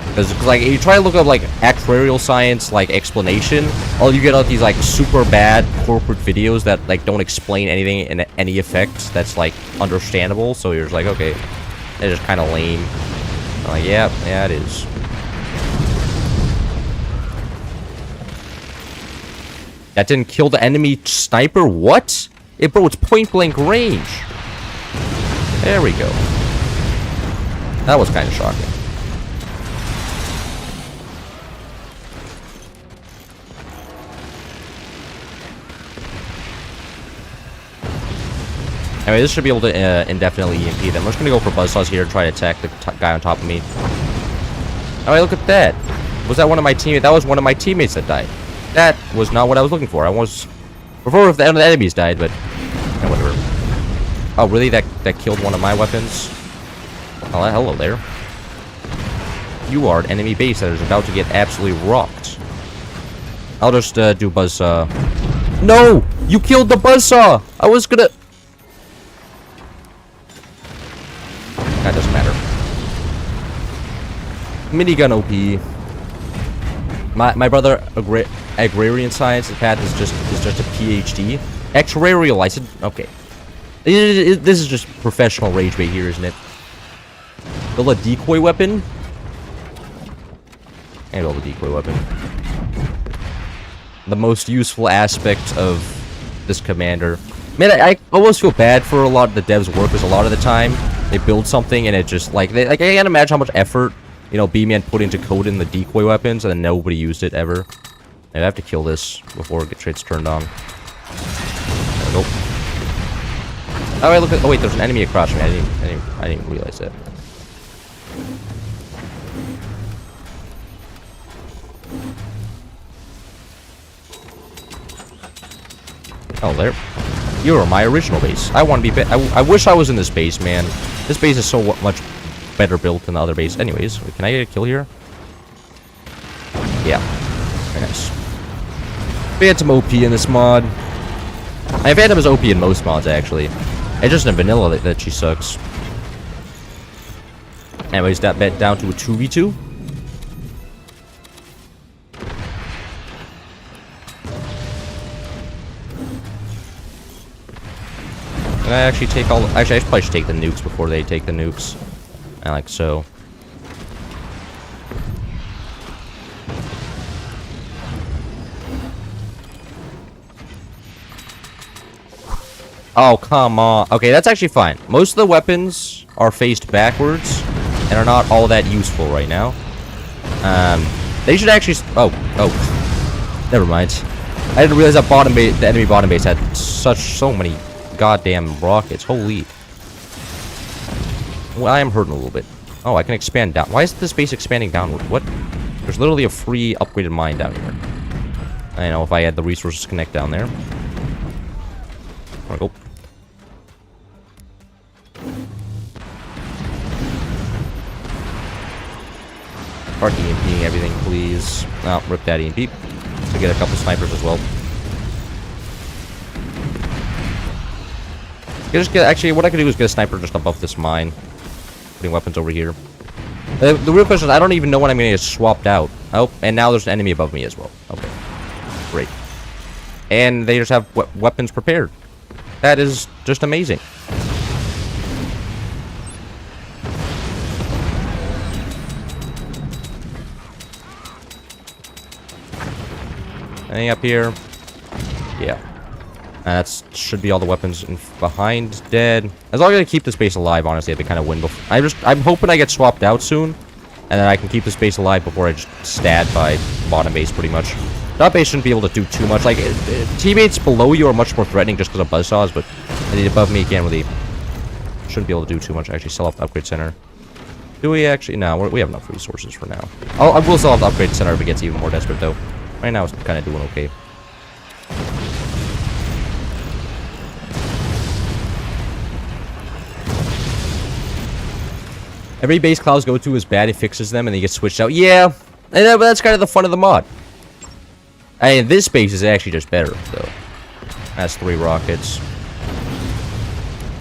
Because like you try to look up like actuarial science like explanation, all you get are these like super bad corporate videos that like don't explain anything in any effect that's like understandable. So you're just like, okay, it's just kind of lame. I'm like, yeah, it is. That didn't kill the enemy sniper? What? Bro, it's point blank range. There we go. That was kind of shocking. Anyway, this should be able to indefinitely EMP them. I'm just going to go for buzzsaws here and try to attack the guy on top of me. Oh, wait, look at that. Was that one of my teammates? That was one of my teammates that died. That was not what I was looking for. I was... Before if the enemies died, but... Yeah, whatever. Oh, really? That killed one of my weapons? Oh, hello there. You are an enemy base that is about to get absolutely rocked. I'll just do buzzsaw. No! You killed the buzzsaw! I was gonna... That doesn't matter. Minigun OP. My brother agrarian science path is just a PhD. Actuarial, I said okay. This is just professional rage bait here, isn't it? Build a decoy weapon. And build a decoy weapon. The most useful aspect of this commander. Man, I almost feel bad for a lot of the devs' work, because a lot of the time they build something and it just like I can't imagine how much effort, you know, B-Man put into coding the decoy weapons and then nobody used it ever. I have to kill this before it gets turned on. There we go. Oh wait, look at, oh wait, there's an enemy across me. I didn't even realize that. Oh, there. You are my original base. I want to be... I wish I was in this base, man. This base is so much better built than the other base. Anyways, can I get a kill here? Yeah. Very nice. Phantom OP in this mod. Phantom is OP in most mods, actually. It's just in vanilla that she sucks. Anyways, that bet down to a 2v2. Can I actually take all... Actually, I probably should take the nukes before they take the nukes. And like so. Oh, come on. Okay, that's actually fine. Most of the weapons are faced backwards and are not all that useful right now. They should actually... Oh. Never mind. I didn't realize that the enemy bottom base had so many goddamn rockets. Holy. Well, I am hurting a little bit. Oh, I can expand down. Why is this base expanding downward? What? There's literally a free upgraded mine down here. I know if I had the resources to connect down there. There we go. Start EMPing everything, please. Oh, rip that EMP. To get a couple snipers as well. Actually, what I could do is get a sniper just above this mine. Putting weapons over here. The real question is, I don't even know when I'm going to get swapped out. Oh, and now there's an enemy above me as well. Okay. Great. And they just have weapons prepared. That is just amazing. Anything up here? Yeah. That should be all the weapons behind dead. As long as I keep this base alive, honestly, I have to kind of win before. I'm hoping I get swapped out soon. And then I can keep this base alive before I just stab by bottom base, pretty much. Top base shouldn't be able to do too much. Like, teammates below you are much more threatening just because of buzzsaws, but above me can't really... Shouldn't be able to do too much. Actually, sell off the upgrade center. Do we actually? No, we have enough resources for now. I will sell off the upgrade center if it gets even more desperate, though. Right now, it's kind of doing okay. Every base clouds go to is bad. It fixes them, and they get switched out. Yeah, and that's kind of the fun of the mod. And this base is actually just better, though. That's 3 rockets.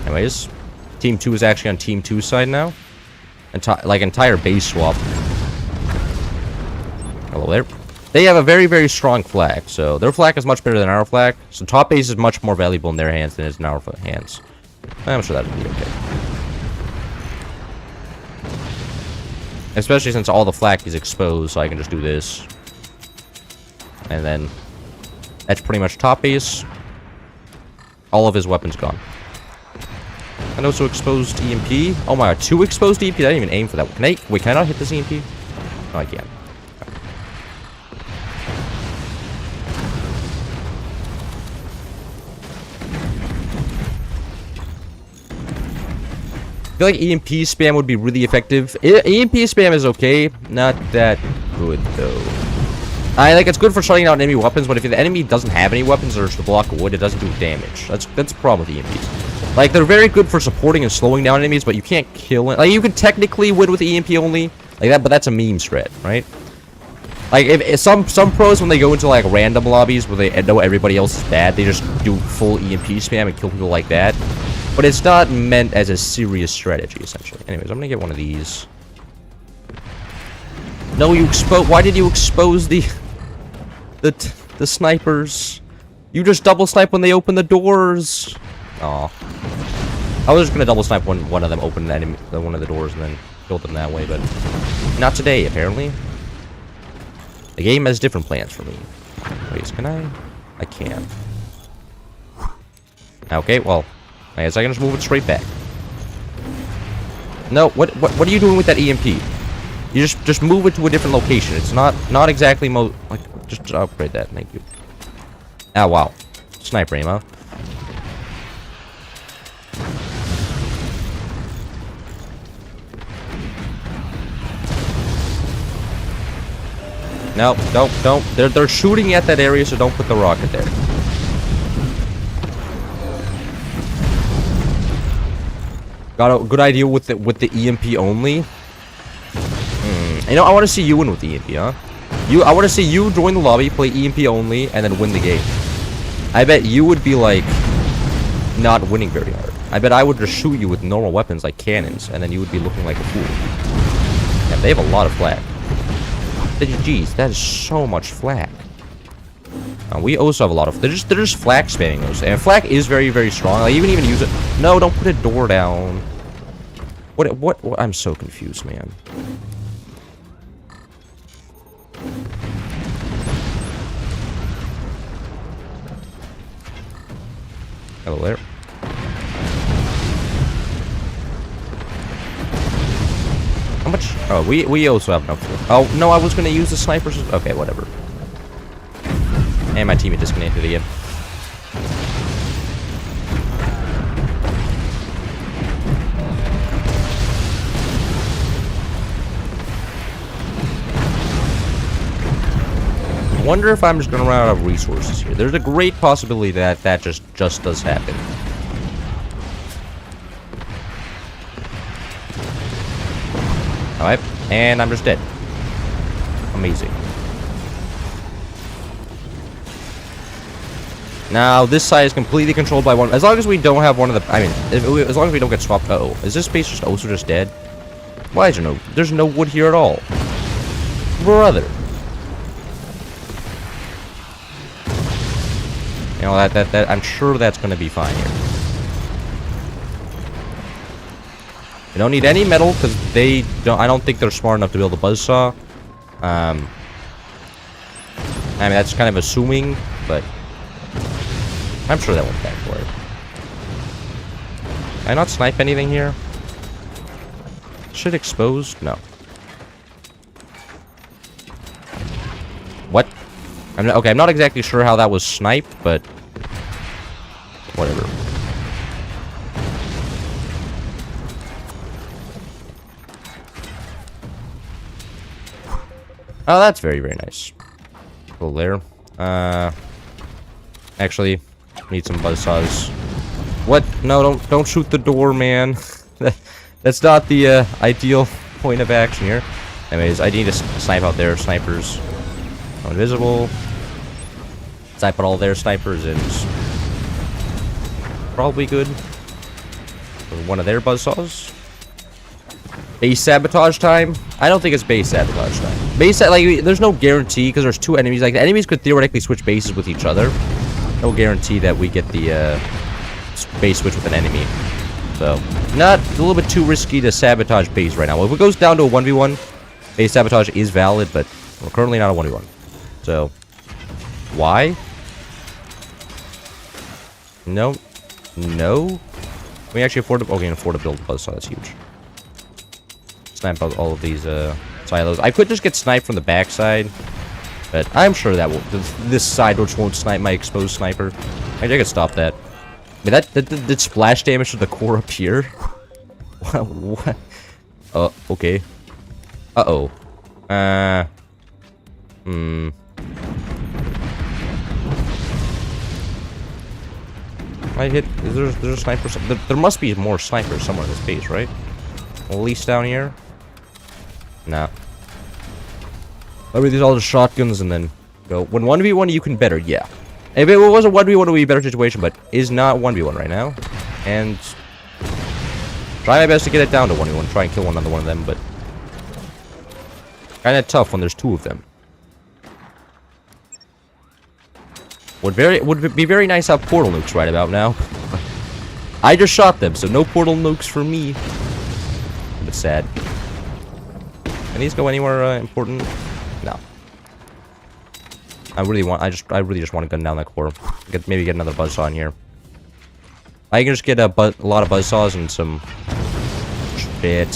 Anyways, Team 2 is actually on Team 2's side now. Like, entire base swap. Hello there. They have a very, very strong flag, so their flag is much better than our flag. So top base is much more valuable in their hands than it is in our hands. I'm sure that would be okay. Especially since all the flak is exposed, so I can just do this. And then, that's pretty much top base. All of his weapons gone. And also exposed EMP. Oh my god, 2 exposed EMP? I didn't even aim for that. Wait, can I not hit this EMP? No, I can't. I feel like EMP spam would be really effective. EMP spam is okay. Not that good, though. It's good for shutting down enemy weapons, but if the enemy doesn't have any weapons or just a block of wood, it doesn't do damage. That's the problem with EMPs. Like, they're very good for supporting and slowing down enemies, but you can't kill it. Like, you could technically win with EMP only, like that, but that's a meme strat, right? Like, if some pros, when they go into, like, random lobbies where they know everybody else is bad, they just do full EMP spam and kill people like that. But it's not meant as a serious strategy, essentially. Anyways, I'm gonna get one of these. No, you expose. Why did you expose the snipers? You just double snipe when they open the doors. Aw. I was just gonna double snipe when one of them opened one of the doors and then killed them that way, but not today, apparently. The game has different plans for me. Wait, can I? I can. Okay, well, I guess I can just move it straight back. No, what are you doing with that EMP? You just move it to a different location. It's not exactly like, just upgrade that. Thank you. Ah, wow. Sniper aim, huh? No, don't. They're shooting at that area, so don't put the rocket there. Got a good idea with the EMP only. You know, I want to see you win with the EMP, huh? I want to see you join the lobby, play EMP only, and then win the game. I bet you would be like not winning very hard. I bet I would just shoot you with normal weapons like cannons, and then you would be looking like a fool. Yeah, they have a lot of flak. Jeez, that is so much flak. We also have a lot of... They're just flak spamming those. And flak is very, very strong. Like, you can even use it... No, don't put a door down. What? I'm so confused, man. Hello there. How much? Oh, we also have enough. Oh, no, I was going to use the snipers. Okay, whatever. And my teammate disconnected again. I wonder if I'm just going to run out of resources here. There's a great possibility that that just does happen. Alright, and I'm just dead. Amazing. Now, this side is completely controlled by one. As long as we don't have one of the... I mean, as long as we don't get swapped... Uh-oh. Is this space just also just dead? Why is there no... There's no wood here at all. Brother. You know, that I'm sure that's going to be fine here. We don't need any metal, because they don't... I don't think they're smart enough to build a buzzsaw. I mean, that's kind of assuming, but... I'm sure that went backboard. Can I not snipe anything here? Shit exposed? No. What? Okay, I'm not exactly sure how that was sniped, but whatever. Oh, that's very, very nice. Cool there. Actually, need some buzzsaws. What? No, don't shoot the door, man. That's not the ideal point of action here. Anyways, I need to snipe out there. Snipers are invisible. Snipe out all their snipers is probably good. For one of their buzzsaws. Base sabotage time? I don't think it's base sabotage time. Like, there's no guarantee because there's two enemies. Like, the enemies could theoretically switch bases with each other. No guarantee that we get the base switch with an enemy. So, not a little bit too risky to sabotage base right now. If it goes down to a 1v1, base sabotage is valid, but we're currently not a 1v1. So, why? No. No. We actually afford to... Okay, afford to build a buzzsaw. That's huge. Snipe out all of these silos. I could just get sniped from the backside, but I'm sure that this side which won't snipe my exposed sniper. I could stop that. I mean, that did splash damage to the core up here. What? Okay. Uh-oh. I hit... Is there a sniper? There must be more snipers somewhere in this base, right? At least down here? Nah. Maybe these all just shotguns and then go. When 1v1 you can better, yeah. If it was a 1v1 it would be a better situation, but is not 1v1 right now. And try my best to get it down to 1v1. Try and kill another one of them, but kinda tough when there's two of them. Would be very nice to have portal nukes right about now. I just shot them, so no portal nukes for me. A bit sad. Can these go anywhere important? No. I really just want to gun down that core. Maybe get another buzzsaw in here. I can just get a lot of buzzsaws and some shit.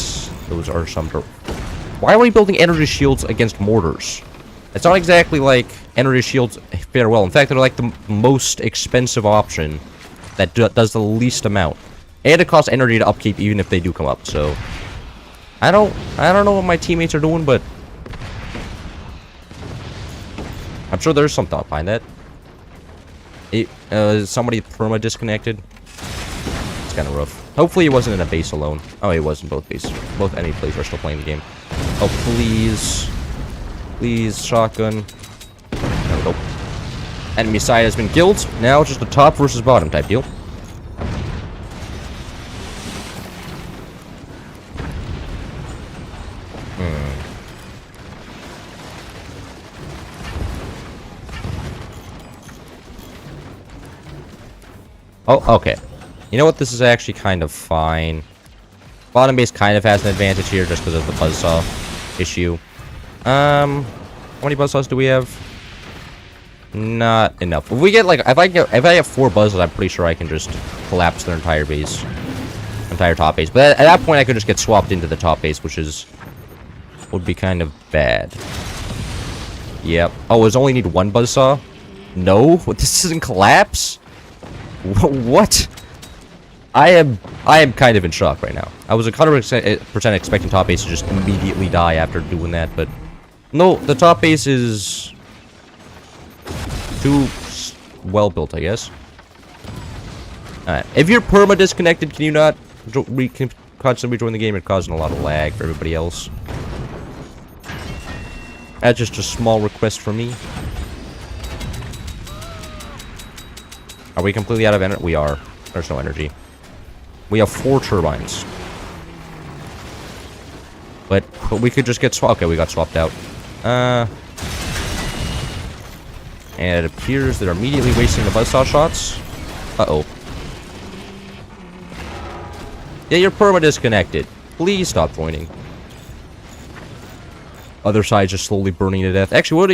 Those are some. Why are we building energy shields against mortars? It's not exactly like energy shields fare well. In fact, they're like the most expensive option that does the least amount, and it costs energy to upkeep even if they do come up. So I don't know what my teammates are doing, but I'm sure there's some thought behind that. Is somebody perma disconnected? It's kind of rough. Hopefully it wasn't in a base alone. Oh, it was in both bases. Both enemy players are still playing the game. Oh, please. Please, shotgun. There we go. Enemy side has been killed. Now it's just a top versus bottom type deal. Oh, okay. You know what? This is actually kind of fine. Bottom base kind of has an advantage here just because of the buzzsaw issue. How many buzzsaws do we have? Not enough. If we get like, if I have 4 buzzsaws, I'm pretty sure I can just collapse their entire base, entire top base. But at that point, I could just get swapped into the top base, which would be kind of bad. Yep. Oh, does only need 1 buzzsaw? No, this doesn't collapse. What? I am kind of in shock right now. I was 100% expecting top base to just immediately die after doing that, but no, the top base is too well built, I guess. Alright, if you're perma disconnected, can you not constantly rejoin the game? It's causing a lot of lag for everybody else. That's just a small request from me. Are we completely out of energy? We are. There's no energy. We have 4 turbines. But we could just get swapped. Okay, we got swapped out. And it appears they're immediately wasting the buzzsaw shots. Uh-oh. Yeah, you're perma disconnected. Please stop joining. Other side just slowly burning to death. Actually, what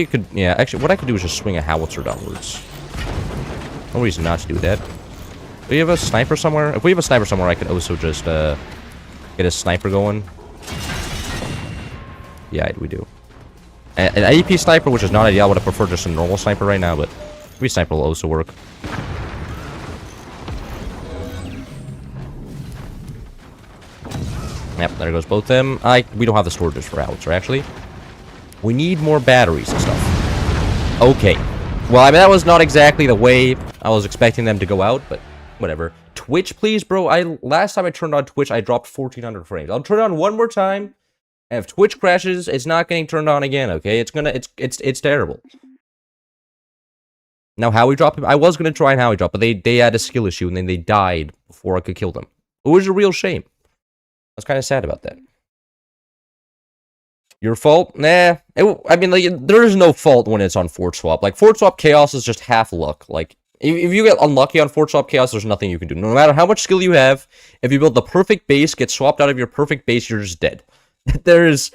I could do is just swing a howitzer downwards. No reason not to do that. Do we have a sniper somewhere? If we have a sniper somewhere, I could also just, get a sniper going. Yeah, we do. An AEP sniper, which is not ideal. I would have preferred just a normal sniper right now, but maybe sniper will also work. Yep, there goes both of them. We don't have the storages for outs, actually. We need more batteries and stuff. Okay. Well, I mean, that was not exactly the way I was expecting them to go out, but whatever. Twitch, please, bro. Last time I turned on Twitch, I dropped 1,400 frames. I'll turn it on one more time, and if Twitch crashes, it's not getting turned on again, okay? It's terrible. Now, Howie dropped him. I was gonna try and Howie drop, but they had a skill issue, and then they died before I could kill them. It was a real shame. I was kind of sad about that. Your fault? Nah. I mean, like, there is no fault when it's on Fort Swap. Like, Fort Swap Chaos is just half luck. Like, if you get unlucky on Fort Swap Chaos, there's nothing you can do. No matter how much skill you have, if you build the perfect base, get swapped out of your perfect base, you're just dead. There's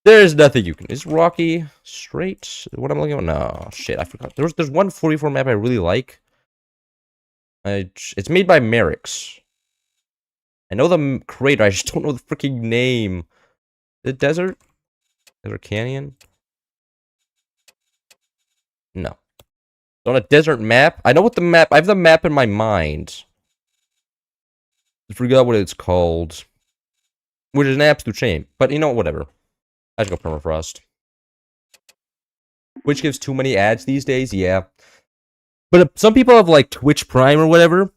nothing you can do. Is Rocky straight? What am I looking at? No, shit, I forgot. There's one 44 map I really like. It's made by Merrick's. I know the creator, I just don't know the freaking name. The Desert? Desert Canyon? No. It's on a desert map? I know what the map... I have the map in my mind. I forgot what it's called. Which is an absolute shame. But, you know, whatever. I should go permafrost. Which gives too many ads these days? Yeah. But some people have, like, Twitch Prime or whatever.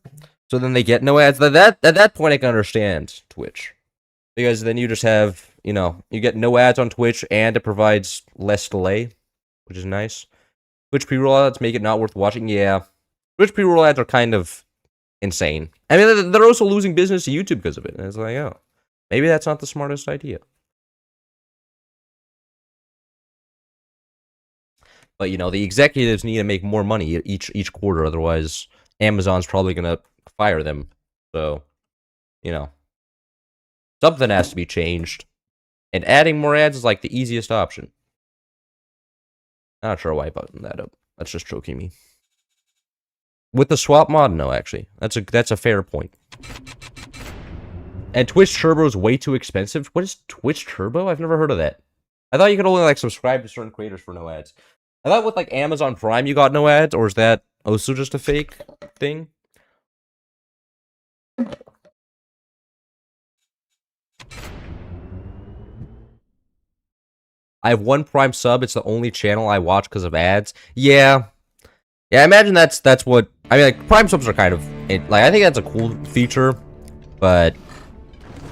So then they get no ads. At that point, I can understand Twitch. Because then you just have, you know, you get no ads on Twitch, and it provides less delay, which is nice. Twitch pre-roll ads make it not worth watching. Yeah. Twitch pre-roll ads are kind of insane. I mean, they're also losing business to YouTube because of it. And it's like, oh, maybe that's not the smartest idea. But, you know, the executives need to make more money each quarter. Otherwise, Amazon's probably going to fire them. So, you know, something has to be changed. And adding more ads is like the easiest option. Not sure why I buttoned that up. That's just choking me. With the swap mod, no, actually. That's a fair point. And Twitch Turbo is way too expensive. What is Twitch Turbo? I've never heard of that. I thought you could only, like, subscribe to certain creators for no ads. I thought with, like, Amazon Prime you got no ads, or is that also just a fake thing? I have one Prime sub. It's the only channel I watch because of ads. Yeah. Yeah, I imagine that's what... I mean, like, Prime subs are kind of... like, I think that's a cool feature, but...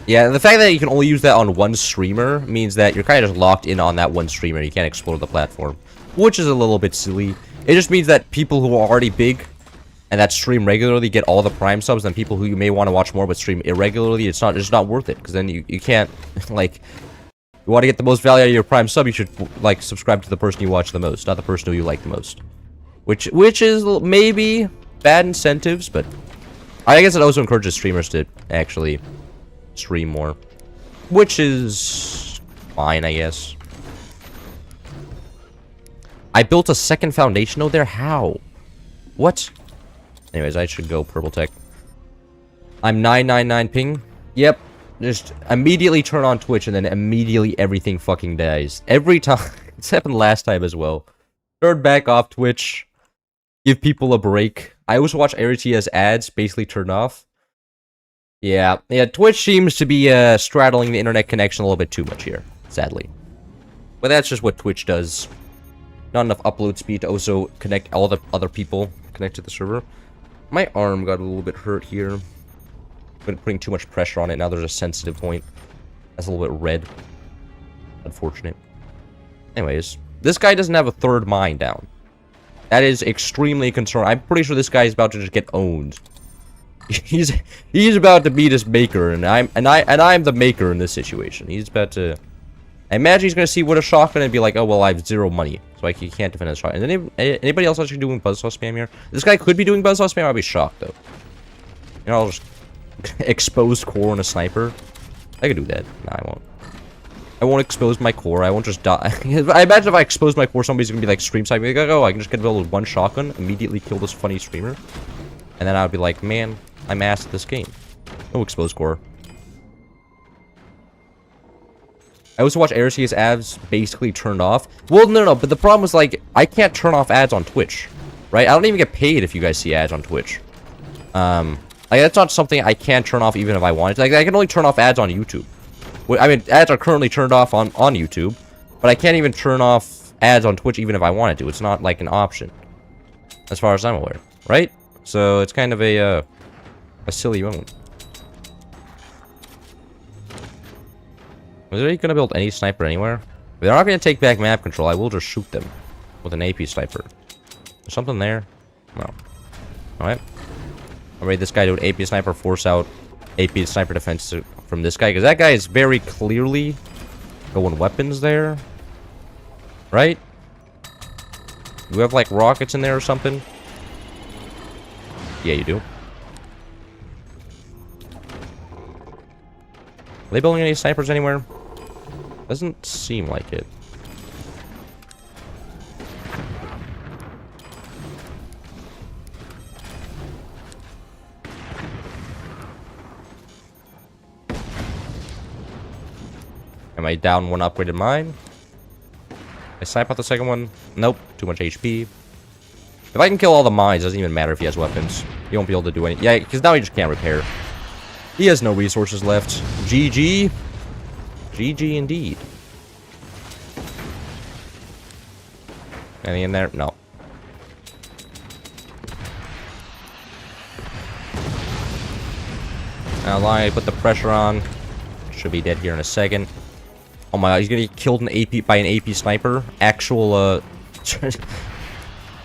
yeah, the fact that you can only use that on one streamer means that you're kind of just locked in on that one streamer. You can't explore the platform, which is a little bit silly. It just means that people who are already big and that stream regularly get all the Prime subs, and people who you may want to watch more but stream irregularly, it's just not worth it, because then you can't, like... you want to get the most value out of your Prime sub, you should, like, subscribe to the person you watch the most, not the person who you like the most. Which is maybe bad incentives, but I guess it also encourages streamers to actually stream more, which is fine, I guess. I built a second foundation node there? How? What? Anyways, I should go purple tech. I'm 999 ping. Yep. Just immediately turn on Twitch and then immediately everything fucking dies. Every time. It's happened last time as well. Turn back off Twitch. Give people a break. I also watch Aritia's ads basically turn off. Yeah, Twitch seems to be straddling the internet connection a little bit too much here, sadly. But that's just what Twitch does. Not enough upload speed to also connect all the other people connect to the server. My arm got a little bit hurt here. Been putting too much pressure on it. Now there's a sensitive point. That's a little bit red. Unfortunate. Anyways, this guy doesn't have a third mine down. That is extremely concerning. I'm pretty sure this guy is about to just get owned. He's about to beat his maker, and I'm the maker in this situation. He's about to... I imagine he's gonna see what a shotgun and be like, oh well, I have 0 money, so he can't defend his shotgun. Is anybody else actually doing buzzsaw spam here? This guy could be doing buzzsaw spam. I'll be shocked though. You know, I'll just exposed core and a sniper. I could do that. Nah, I won't. I won't expose my core. I won't just die. I imagine if I expose my core, somebody's gonna be like stream sniping. Like, oh, I can just get build with one shotgun, immediately kill this funny streamer, and then I would be like, man, I'm ass at this game. No exposed core. I also watch Airsea's ads basically turned off. Well, no, but the problem is, like, I can't turn off ads on Twitch, right? I don't even get paid if you guys see ads on Twitch. Like, that's not something I can turn off even if I wanted to. Like, I can only turn off ads on YouTube. I mean, ads are currently turned off on YouTube, but I can't even turn off ads on Twitch even if I wanted to. It's not, like, an option, as far as I'm aware, right? So, it's kind of a silly moment. Was they gonna build any sniper anywhere? If they're not gonna take back map control, I will just shoot them with an AP sniper. There's something there? No. Alright. I'll raid this guy to an AP sniper, force out AP sniper defense from this guy, because that guy is very clearly going weapons there. Right? Do we have, like, rockets in there or something? Yeah, you do. Are they building any snipers anywhere? Doesn't seem like it. Am I down one upgraded mine? I snipe out the second one? Nope. Too much HP. If I can kill all the mines, it doesn't even matter if he has weapons. He won't be able to do anything. Yeah, because now he just can't repair. He has no resources left. GG. GG indeed. Anything in there? No. Now, I put the pressure on. Should be dead here in a second. Oh my god, he's gonna get killed by an AP sniper. Actual,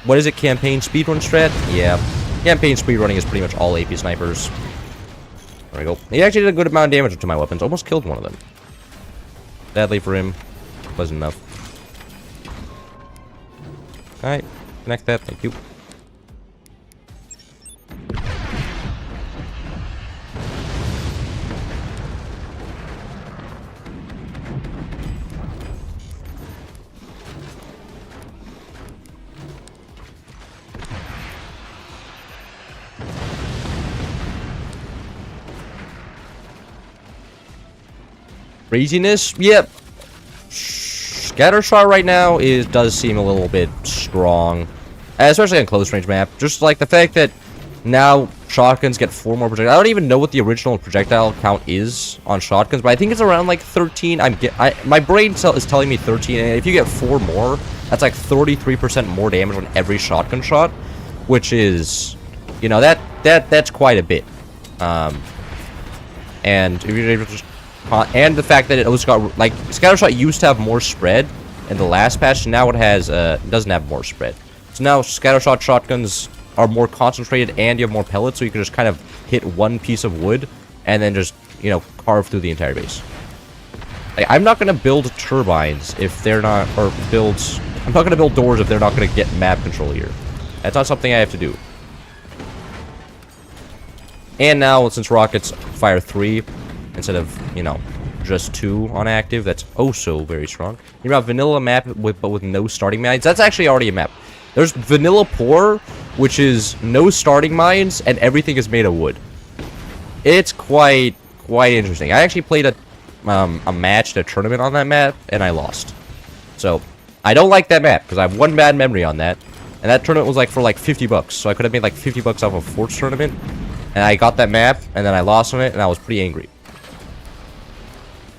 what is it? Campaign speedrun strat? Yeah. Campaign speedrunning is pretty much all AP snipers. There we go. He actually did a good amount of damage to my weapons. Almost killed one of them. Sadly for him, wasn't enough. Alright, connect that, thank you. Craziness? Yep. Scattershot right now does seem a little bit strong. Especially on close range map. Just like the fact that now shotguns get 4 more projectiles. I don't even know what the original projectile count is on shotguns, but I think it's around like 13. My brain is telling me 13, and if you get 4 more, that's like 33% more damage on every shotgun shot, which is, you know, that's quite a bit. And if you're able to just and the fact that it also got, like, Scattershot used to have more spread in the last patch, now it has, doesn't have more spread. So now Scattershot shotguns are more concentrated and you have more pellets, so you can just kind of hit one piece of wood and then just, you know, carve through the entire base. Like, I'm not going to build turbines if they're not, I'm not going to build doors if they're not going to get map control here. That's not something I have to do. And now, since rockets fire 3, instead of, you know, just 2 on active, that's oh so very strong. You have vanilla map but with no starting mines. That's actually already a map. There's vanilla poor, which is no starting mines and everything is made of wood. It's quite interesting. I actually played a match, a tournament on that map, and I lost. So I don't like that map because I have one bad memory on that, and that tournament was like for like 50 bucks. So I could have made like 50 bucks off a Forts tournament, and I got that map, and then I lost on it, and I was pretty angry.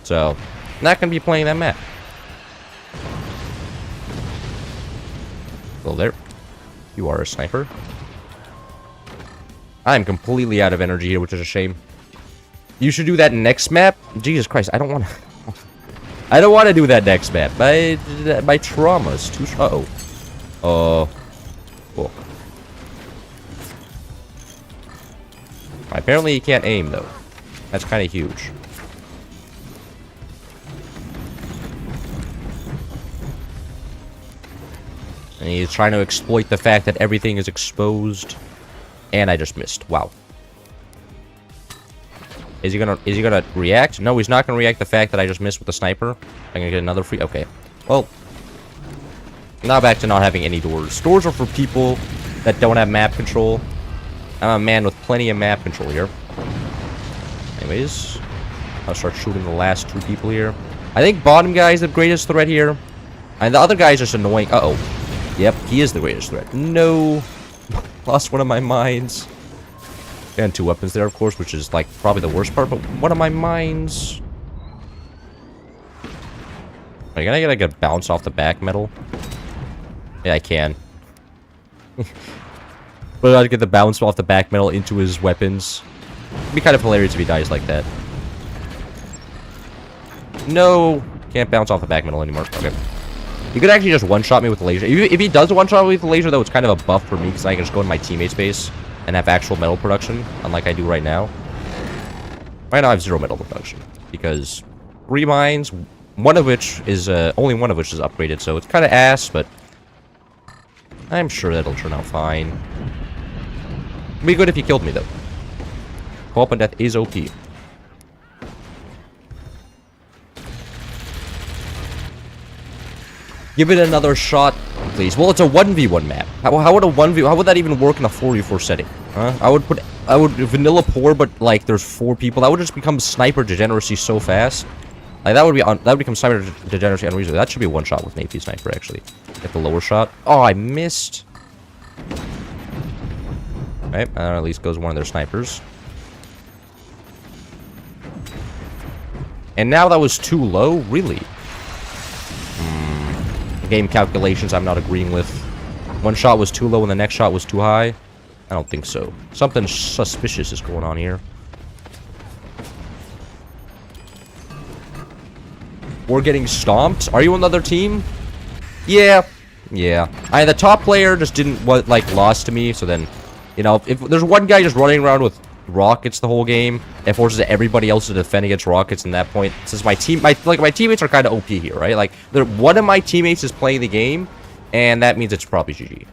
So, not gonna be playing that map. Hello there. You are a sniper. I'm completely out of energy here, which is a shame. You should do that next map? Jesus Christ, I don't want to... I don't want to do that next map. My trauma's too... Uh-oh. Cool. Apparently he can't aim, though. That's kind of huge. And he's trying to exploit the fact that everything is exposed. And I just missed. Wow. Is he gonna react? No, he's not gonna react the fact that I just missed with the sniper. I'm gonna get another free. Okay. Well, now back to not having any doors. Doors are for people that don't have map control. I'm a man with plenty of map control here. Anyways, I'll start shooting the last 2 people here. I think bottom guy is the greatest threat here. And the other guy is just annoying. Uh-oh. Yep, he is the greatest threat. No. Lost one of my mines. And 2 weapons there, of course, which is, like, probably the worst part. But one of my mines... Can I get a bounce off the back metal? Yeah, I can. But I'd get the bounce off the back metal into his weapons. It'd be kind of hilarious if he dies like that. No! Can't bounce off the back metal anymore. Okay. He could actually just one-shot me with the laser. If he does one-shot me with the laser, though, it's kind of a buff for me, because I can just go in my teammate's base and have actual metal production, unlike I do right now. Right now, I have 0 metal production, because 3 mines, one of which is, only one of which is upgraded, so it's kind of ass, but I'm sure that'll turn out fine. It'd be good if you killed me, though. Co-op on death is OP. Give it another shot, please. Well, it's a 1v1 map. How would a 1v... How would that even work in a 4v4 setting? Huh? I would vanilla poor, but, like, there's 4 people. That would just become sniper degeneracy so fast. Like, that would become sniper degeneracy unreasonable. That should be a one-shot with an AP sniper, actually. Get the lower shot. Oh, I missed. Right, and at least goes one of their snipers. And now that was too low? Really? Game calculations I'm not agreeing with. One shot was too low and the next shot was too high? I don't think so. Something suspicious is going on here. We're getting stomped? Are you on the other team? Yeah. Yeah. The top player just didn't, lost to me, so then, you know, if there's one guy just running around with rockets the whole game, it forces everybody else to defend against rockets. And that point, since my teammates are kind of OP here, right? Like, one of my teammates is playing the game, and that means it's probably GG.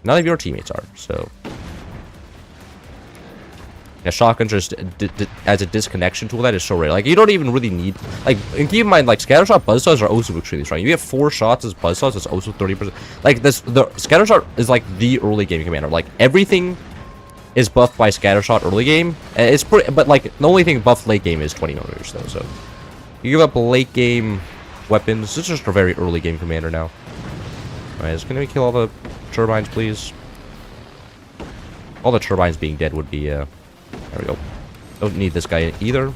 None of your teammates are, so yeah, shotguns just as a disconnection tool, that is so rare. Like, you don't even really need, like, and keep in mind, like, scattershot buzzsaws are also extremely strong. You have 4 shots as buzzsaws, that's also 30%. Like, the scattershot is like the early game commander. Like, everything is buffed by scattershot early game. It's pretty, but like the only thing buffed late game is 20mm though. So you give up late game weapons. It's just a very early game commander now. All right, just gonna kill all the turbines, please. All the turbines being dead would be. There we go. Don't need this guy either.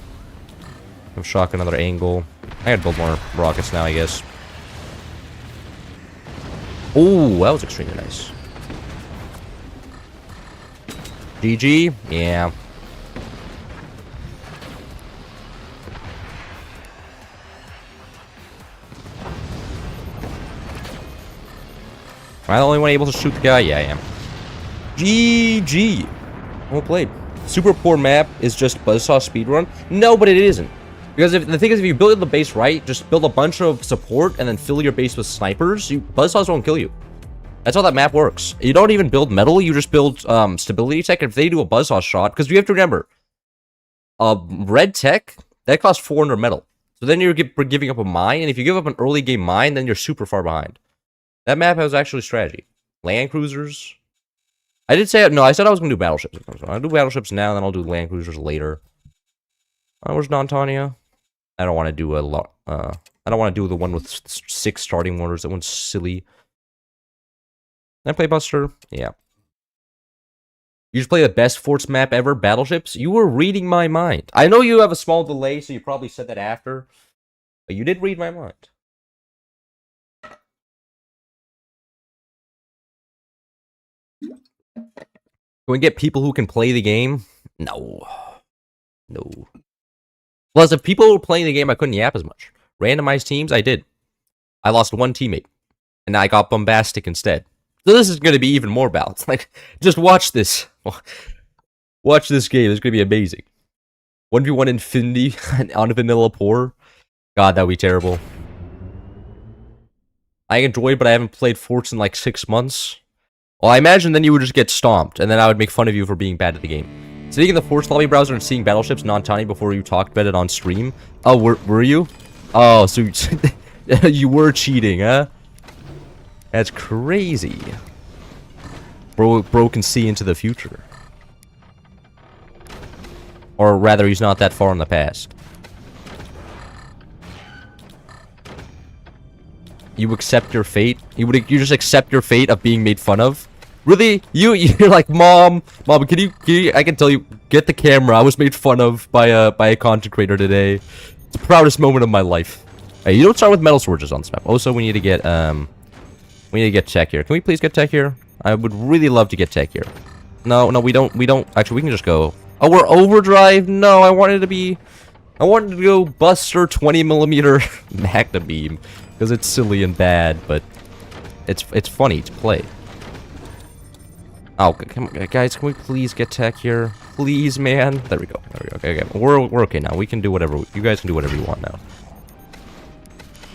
Have shock another angle. I gotta build more rockets now, I guess. Oh, that was extremely nice. GG? Yeah. Am I the only one able to shoot the guy? Yeah, I am. GG. Well played. Super poor map is just buzzsaw speedrun? No, but it isn't. Because the thing is, if you build the base right, just build a bunch of support and then fill your base with snipers, buzzsaws won't kill you. That's how that map works. You don't even build metal, you just build stability tech. If they do a buzzsaw shot, because you have to remember, red tech, that costs 400 metal. So then you're giving up a mine, and if you give up an early game mine, then you're super far behind. That map has actually strategy. Land cruisers. I did say, no, I said I was going to do battleships. I'll do battleships now, then I'll do land cruisers later. Where's Nontania? I don't want to do a lot. I don't want to do the one with 6 starting mortars. That one's silly. Can I play Buster? Yeah. You just play the best forts map ever, battleships? You were reading my mind. I know you have a small delay, so you probably said that after. But you did read my mind. Can we get people who can play the game? No. No. Plus, if people were playing the game, I couldn't yap as much. Randomized teams, I did. I lost 1 teammate. And I got bombastic instead. So this is going to be even more balanced. Like, just watch this. Watch this game. It's going to be amazing. 1v1 Infinity on vanilla poor. God, that would be terrible. I enjoyed, but I haven't played Forts in like 6 months. Well, I imagine then you would just get stomped, and then I would make fun of you for being bad at the game. Sitting in the Force lobby browser and seeing battleships non-tiny before you talked about it on stream. Oh, were you? Oh, so you were cheating, huh? That's crazy. Bro can see into the future. Or rather, he's not that far in the past. You accept your fate? You just accept your fate of being made fun of? Really? You're like, Mom, can you, I can tell you, get the camera. I was made fun of by a content creator today. It's the proudest moment of my life. Hey, you don't start with metal swords on this map. Also, we need to get tech here. Can we please get tech here? I would really love to get tech here. No, we don't. Actually, we can just go. Oh, we're overdrive? No, I wanted to go Buster 20mm Magna Beam. Because it's silly and bad, but it's funny to play. Oh, come on, guys, can we please get tech here? Please, man. There we go. Okay. We're okay now. We can do whatever. You guys can do whatever you want now.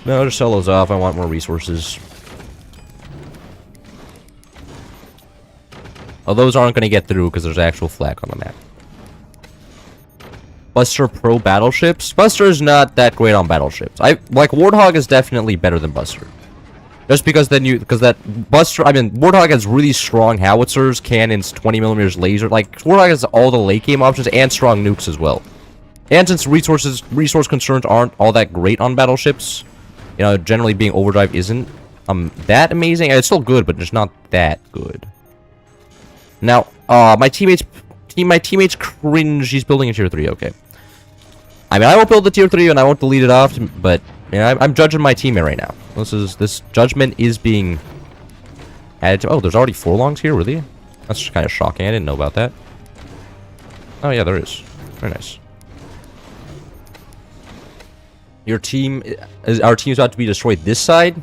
No, just sell those off. I want more resources. Oh, those aren't going to get through because there's actual flak on the map. Buster Pro battleships? Buster is not that great on battleships. Warthog is definitely better than Buster. Just because Warthog has really strong howitzers, cannons, 20mm laser. Like, Warthog has all the late game options and strong nukes as well. And since resource concerns aren't all that great on battleships, you know, generally being overdrive isn't that amazing. It's still good, but just not that good. Now, my teammates cringe. He's building a tier 3. Okay. I mean, I won't build the tier 3 and I won't delete it off, but you know, I'm judging my teammate right now. This judgment is being added to. Oh, there's already 4 longs here, really? That's just kind of shocking. I didn't know about that. Oh yeah, there is. Very nice. Our team's about to be destroyed this side?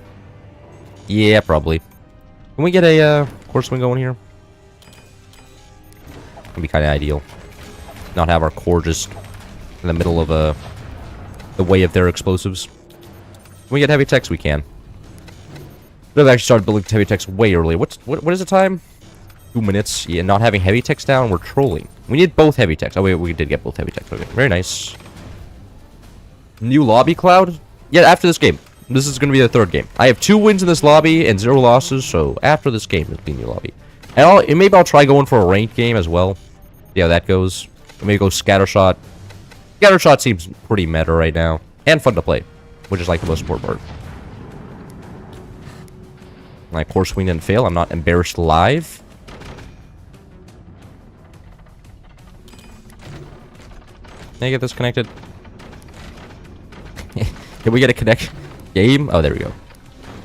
Yeah, probably. Can we get a core swing going here? That'd be kind of ideal. Not have our core just in the middle of the way of their explosives. When we get heavy techs, we can. I've actually started building heavy techs way earlier. What is the time? 2 minutes. Yeah, not having heavy techs down, we're trolling. We need both heavy techs. Oh wait, we did get both heavy techs. Okay, very nice. New lobby cloud? Yeah, after this game. This is going to be the 3rd game. I have 2 wins in this lobby and 0 losses, so after this game, it'll be new lobby. And maybe I'll try going for a ranked game as well. See how that goes. Maybe go scattershot. Scattershot seems pretty meta right now. And fun to play. Which is like the most important part. My core swing didn't fail. I'm not embarrassed live. Can I get this connected? Can we get a connect game? Oh, there we go.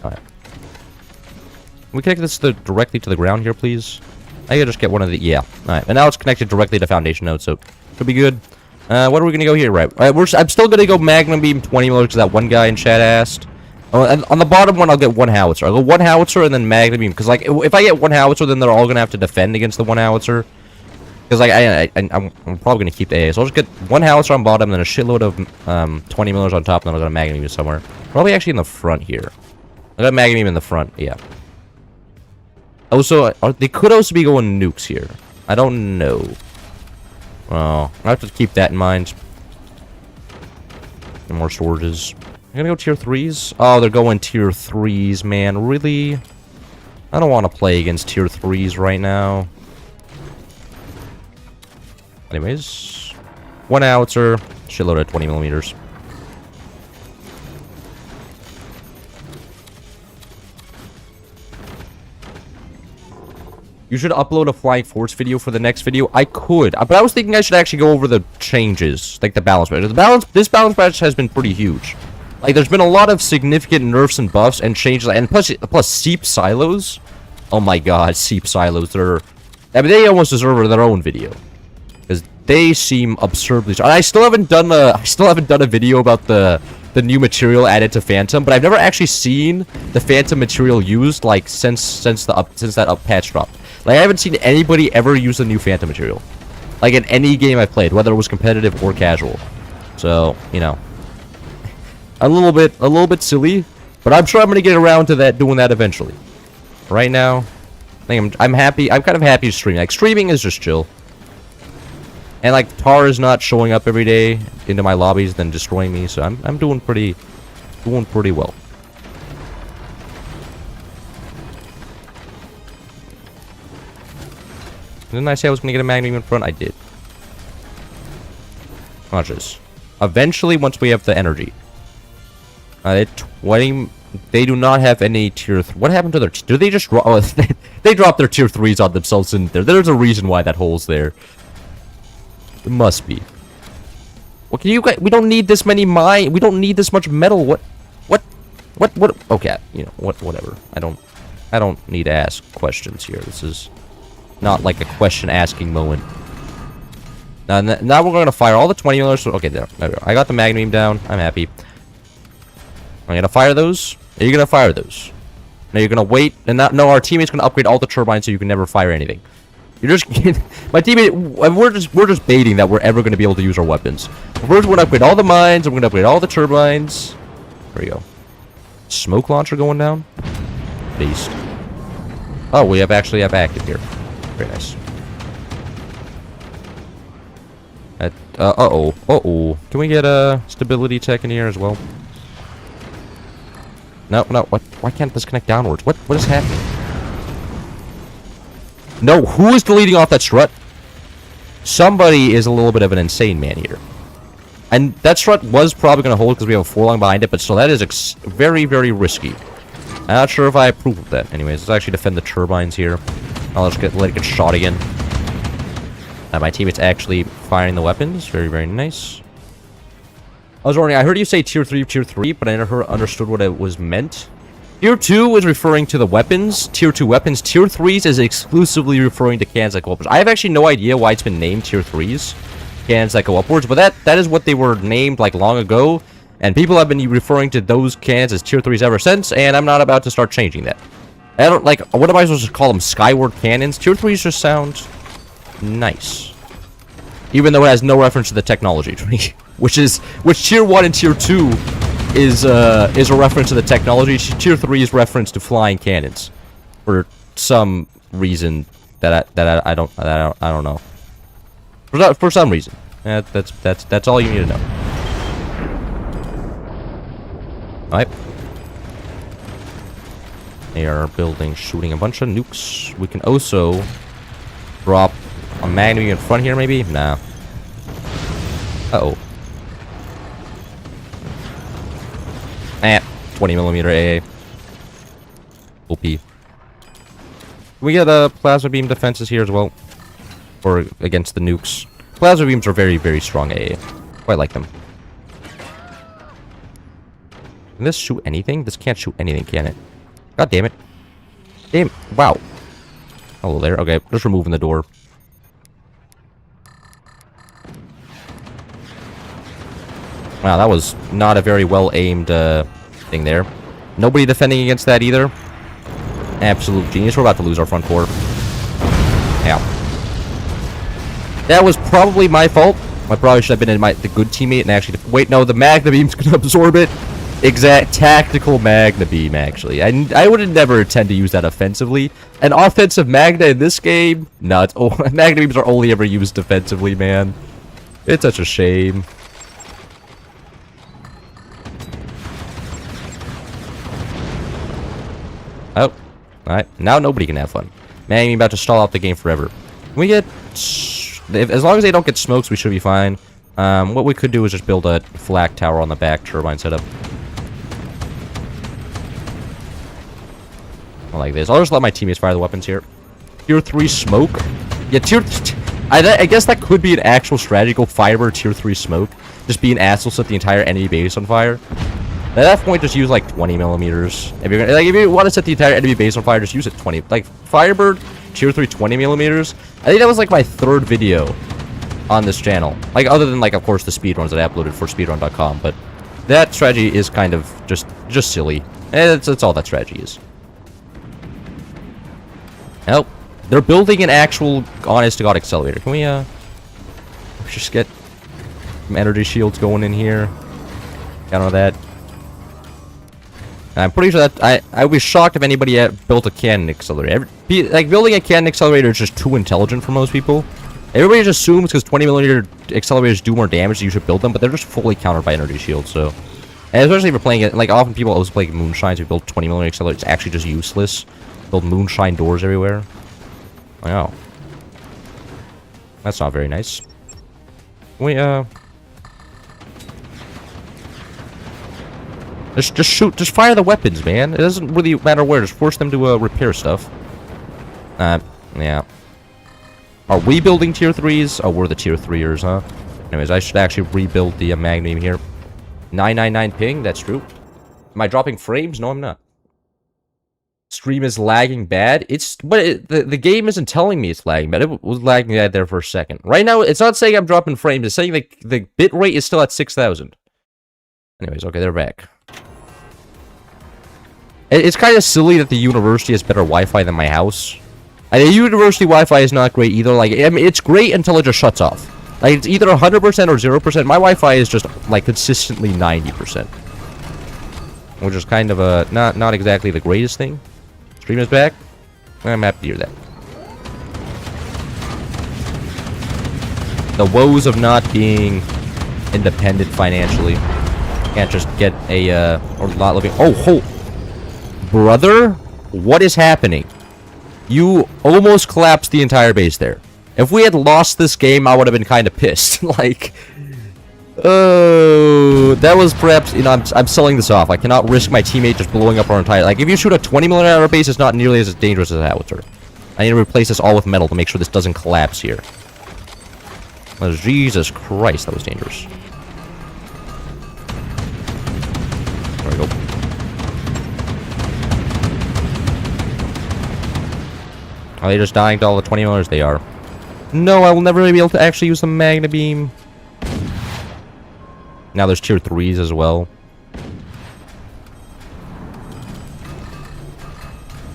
Alright. Can we connect this directly to the ground here, please? I gotta just get one of the... Yeah. Alright. And now it's connected directly to foundation node, so should be good. What are we gonna go here? Right. I'm still gonna go Magnum Beam 20mm because that one guy in chat asked. Oh, and on the bottom one, I'll get 1 howitzer. I'll go 1 howitzer and then Magnum Beam. Because, like, if I get 1 howitzer, then they're all gonna have to defend against the 1 howitzer. Because, like, I'm probably gonna keep the A. So I'll just get 1 howitzer on bottom, then a shitload of 20mm on top, and then I'll go Magnum Beam somewhere. Probably actually in the front here. I got Magnum Beam in the front, yeah. Also, they could also be going nukes here. I don't know. Oh, I have to keep that in mind. And more storages. I'm gonna go tier 3s. Oh, they're going tier 3s, man. Really? I don't want to play against tier 3s right now. Anyways. 1 howitzer. Shitload of 20mm. You should upload a Flying Force video for the next video. I could, but I was thinking I should actually go over the changes, like the balance patch. This balance patch has been pretty huge. Like, there's been a lot of significant nerfs and buffs and changes, and plus seep silos. Oh my god, seep silos. I mean, they almost deserve their own video because they seem absurdly. I still haven't done a video about the new material added to Phantom, but I've never actually seen the Phantom material used like since that patch dropped. Like, I haven't seen anybody ever use the new Phantom material, like in any game I've played, whether it was competitive or casual. So, you know, a little bit silly, but I'm sure I'm gonna get around to doing that eventually. Right now, I think I'm happy. I'm kind of happy streaming. Like, streaming is just chill. And like tar is not showing up every day into my lobbies, then destroying me. So I'm doing pretty well. Didn't I say I was gonna get a magnum in front? I did. Watch this. Eventually, once we have the energy. 20. They do not have any tier 3. What happened to their... Do they just... Oh, they dropped their tier 3s on themselves in there. There's a reason why that hole's there. It must be. What can you guys... We don't need this many mine... We don't need this much metal. What? Okay, you know, whatever. I don't need to ask questions here. This is not like a question-asking moment. Now we're going to fire all the 20 millers. Okay, there we go. I got the magnum down. I'm happy. I'm going to fire those. Are you going to fire those? Now you're going to wait. And no, our teammate's going to upgrade all the turbines so you can never fire anything. You're just... My teammate... We're just baiting that we're ever going to be able to use our weapons. We're going to upgrade all the mines. And we're going to upgrade all the turbines. There we go. Smoke launcher going down. Beast. Oh, we actually have active here. Very nice. Uh-oh. Can we get a stability tech in here as well? No. Why can't this connect downwards? What is happening? No, who is deleting off that strut? Somebody is a little bit of an insane man here. And that strut was probably going to hold because we have a 4-long behind it, but still, that is very, very risky. I'm not sure if I approve of that. Anyways, let's actually defend the turbines here. I'll just let it get shot again. My teammate's actually firing the weapons. Very, very nice. I was wondering, I heard you say tier 3, but I never understood what it was meant. Tier 2 is referring to the weapons. Tier 2 weapons. Tier 3s is exclusively referring to cannons that go upwards. I have actually no idea why it's been named tier 3s. Cannons that go upwards, but that is what they were named like long ago. And people have been referring to those cannons as tier 3s ever since, and I'm not about to start changing that. I don't, like, what am I supposed to call them? Skyward cannons? Tier 3s just sound nice. Even though it has no reference to the technology tree. which tier 1 and tier 2 is a reference to the technology. Tier 3 is reference to flying cannons. For some reason that I don't know. For some reason. That's all you need to know. Alright. They are shooting a bunch of nukes. We can also drop a magnum in front here, maybe? Nah. Uh-oh. 20mm AA. OP. We get plasma beam defenses here as well. Or against the nukes. Plasma beams are very, very strong AA. Quite like them. Can this shoot anything? This can't shoot anything, can it? God damn it. Damn. Wow. Hello there. Okay, just removing the door. Wow, that was not a very well-aimed thing there. Nobody defending against that either. Absolute genius. We're about to lose our front core. Ow. That was probably my fault. I probably should have been the good teammate and actually... Wait, no, the Magna Beam's gonna absorb it. Exact tactical Magna Beam, actually. I would never intend to use that offensively. An offensive Magna in this game? No, Magna Beams are only ever used defensively, man. It's such a shame. Oh. Alright. Now nobody can have fun. Man, I'm about to stall out the game forever. We get... As long as they don't get smokes, we should be fine. What we could do is just build a flak tower on the back turbine setup. Like this. I'll just let my teammates fire the weapons here. Tier 3 smoke? Yeah, I guess that could be an actual strategy. Go Firebird tier 3 smoke. Just be an asshole, set the entire enemy base on fire. At that point, just use like 20mm. If you want to set the entire enemy base on fire, just use it 20. Like Firebird tier 3 20mm. I think that was like my 3rd video on this channel. Like other than like of course the speedruns that I uploaded for speedrun.com, but that strategy is kind of just silly. And that's all that strategy is. Nope. They're building an actual honest-to-God accelerator. Can we, just get some energy shields going in here? Count on that. I'm pretty sure that... I would be shocked if anybody built a cannon accelerator. Like, building a cannon accelerator is just too intelligent for most people. Everybody just assumes because 20mm accelerators do more damage, you should build them, but they're just fully countered by energy shields, so... And especially if you're playing it, like, often people always play moonshines who build 20mm accelerators. It's actually just useless. Build moonshine doors everywhere. Like, oh. That's not very nice. Just shoot, just fire the weapons, man. It doesn't really matter where, just force them to, repair stuff. Yeah. Are we building tier 3s? Oh, we're the tier 3ers, huh? Anyways, I should actually rebuild the, Magnum here. 999 ping, that's true. Am I dropping frames? No, I'm not. Stream is lagging bad. The game isn't telling me it's lagging bad. It was lagging bad there for a second. Right now, it's not saying I'm dropping frames. It's saying the bit rate is still at 6,000. Anyways, okay, they're back. It's kind of silly that the university has better Wi-Fi than my house. And the university Wi-Fi is not great either. Like, I mean, it's great until it just shuts off. Like, it's either 100% or 0%. My Wi-Fi is just, like, consistently 90%. Which is kind of, not exactly the greatest thing. Stream is back. I'm happy to hear that. The woes of not being independent financially. Can't just get a, or not living... Oh, brother? What is happening? You almost collapsed the entire base there. If we had lost this game, I would have been kind of pissed. Like, oh, that was perhaps, you know, I'm selling this off. I cannot risk my teammate just blowing up our entire, like, if you shoot a 20mm at our base, it's not nearly as dangerous as a howitzer. I need to replace this all with metal to make sure this doesn't collapse here. Oh, Jesus Christ, that was dangerous. There we go. Are they just dying to all the 20mm? They are. No, I will never be able to actually use the Magna Beam. Now there's tier 3s as well.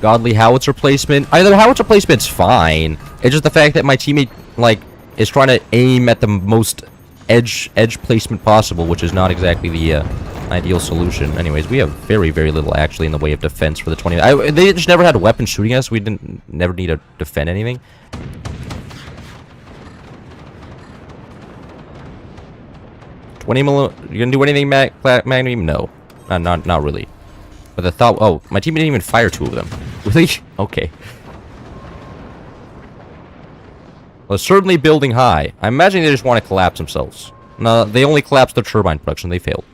Godly howitzer placement. Either the howitzer placement's fine. It's just the fact that my teammate, like, is trying to aim at the most edge placement possible, which is not exactly the ideal solution. Anyways, we have very, very little actually in the way of defense for the 20. They just never had weapons shooting us. We never need to defend anything. You gonna do anything, Magnum? No, not really. But the thought. Oh, my team didn't even fire 2 of them. Really? Okay. Well, certainly building high. I imagine they just want to collapse themselves. No, they only collapsed their turbine production. They failed.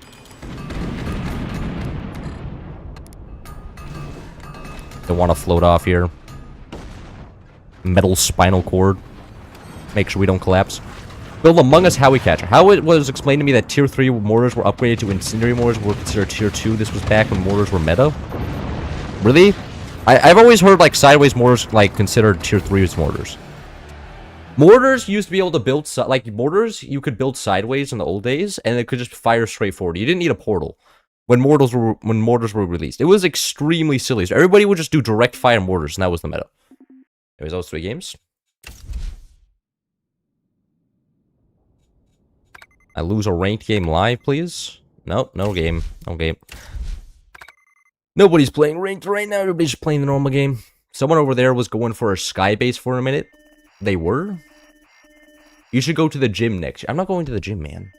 They want to float off here. Metal spinal cord. Make sure we don't collapse. Build Among Us Howie Catcher. How it was explained to me that tier 3 mortars were upgraded to incendiary mortars were considered tier 2. This was back when mortars were meta. Really? I've always heard like sideways mortars like considered tier 3 mortars. Mortars used to be able to build like mortars you could build sideways in the old days and it could just fire straight forward. You didn't need a portal when mortars were released. It was extremely silly. So everybody would just do direct fire mortars and that was the meta. Anyways, those 3 games. I lose a ranked game live, please? Nope, no game. No game. Nobody's playing ranked right now. Everybody's just playing the normal game. Someone over there was going for a sky base for a minute. They were? You should go to the gym next year. I'm not going to the gym, man.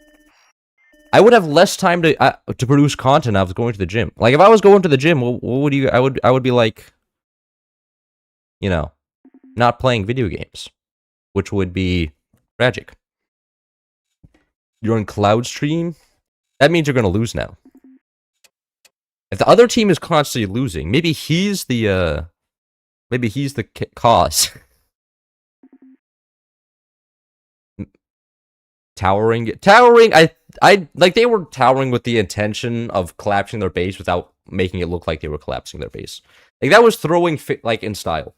I would have less time to produce content if I was going to the gym. Like, if I was going to the gym, what would you... I would be like... You know... Not playing video games. Which would be... tragic. You're in cloud stream? That means you're going to lose now. If the other team is constantly losing, maybe he's the, cause. Towering, I like they were towering with the intention of collapsing their base without making it look like they were collapsing their base. Like that was throwing like in style.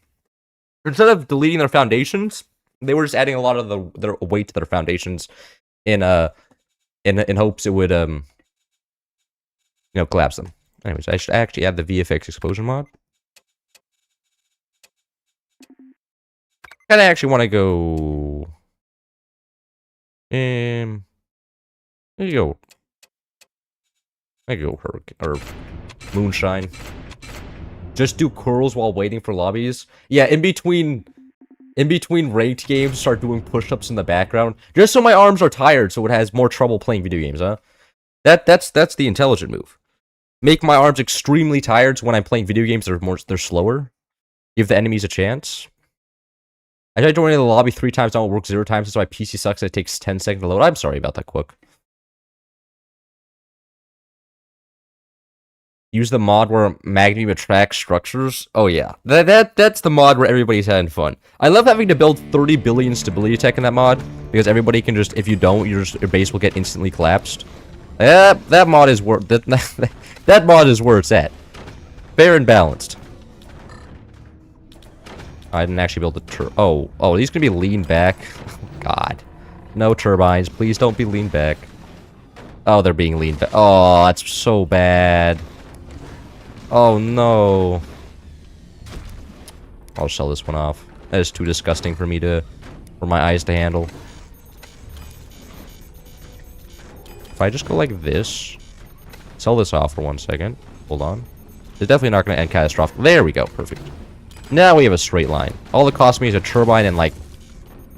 Instead of deleting their foundations, they were just adding a lot of their weight to their foundations in hopes it would you know, collapse them. Anyways, I should actually add the VFX explosion mod. I actually want to go. There you go. There you go, or moonshine. Just do curls while waiting for lobbies. Yeah, in between in between ranked games, start doing push-ups in the background, just so my arms are tired, so it has more trouble playing video games, huh? That's the intelligent move. Make my arms extremely tired, so when I'm playing video games, they're slower. Give the enemies a chance. I tried joining the lobby 3 times, now it works 0 times, so my PC sucks, it takes 10 seconds to load. I'm sorry about that, Quick. Use the mod where Magnum attracts structures. Oh yeah, that's the mod where everybody's having fun. I love having to build 30 billion stability tech in that mod because everybody can just, if you don't, your base will get instantly collapsed. That mod is where that mod is where it's at. Fair and balanced. I didn't actually build the oh, these gonna be leaned back. Oh, God, no turbines. Please don't be leaned back. Oh, they're being leaned back. Oh, that's so bad. Oh no. I'll sell this one off. That is too disgusting for my eyes to handle. If I just go like this, sell this off for 1 second. Hold on. It's definitely not going to end catastrophic. There we go. Perfect. Now we have a straight line. All it cost me is a turbine and like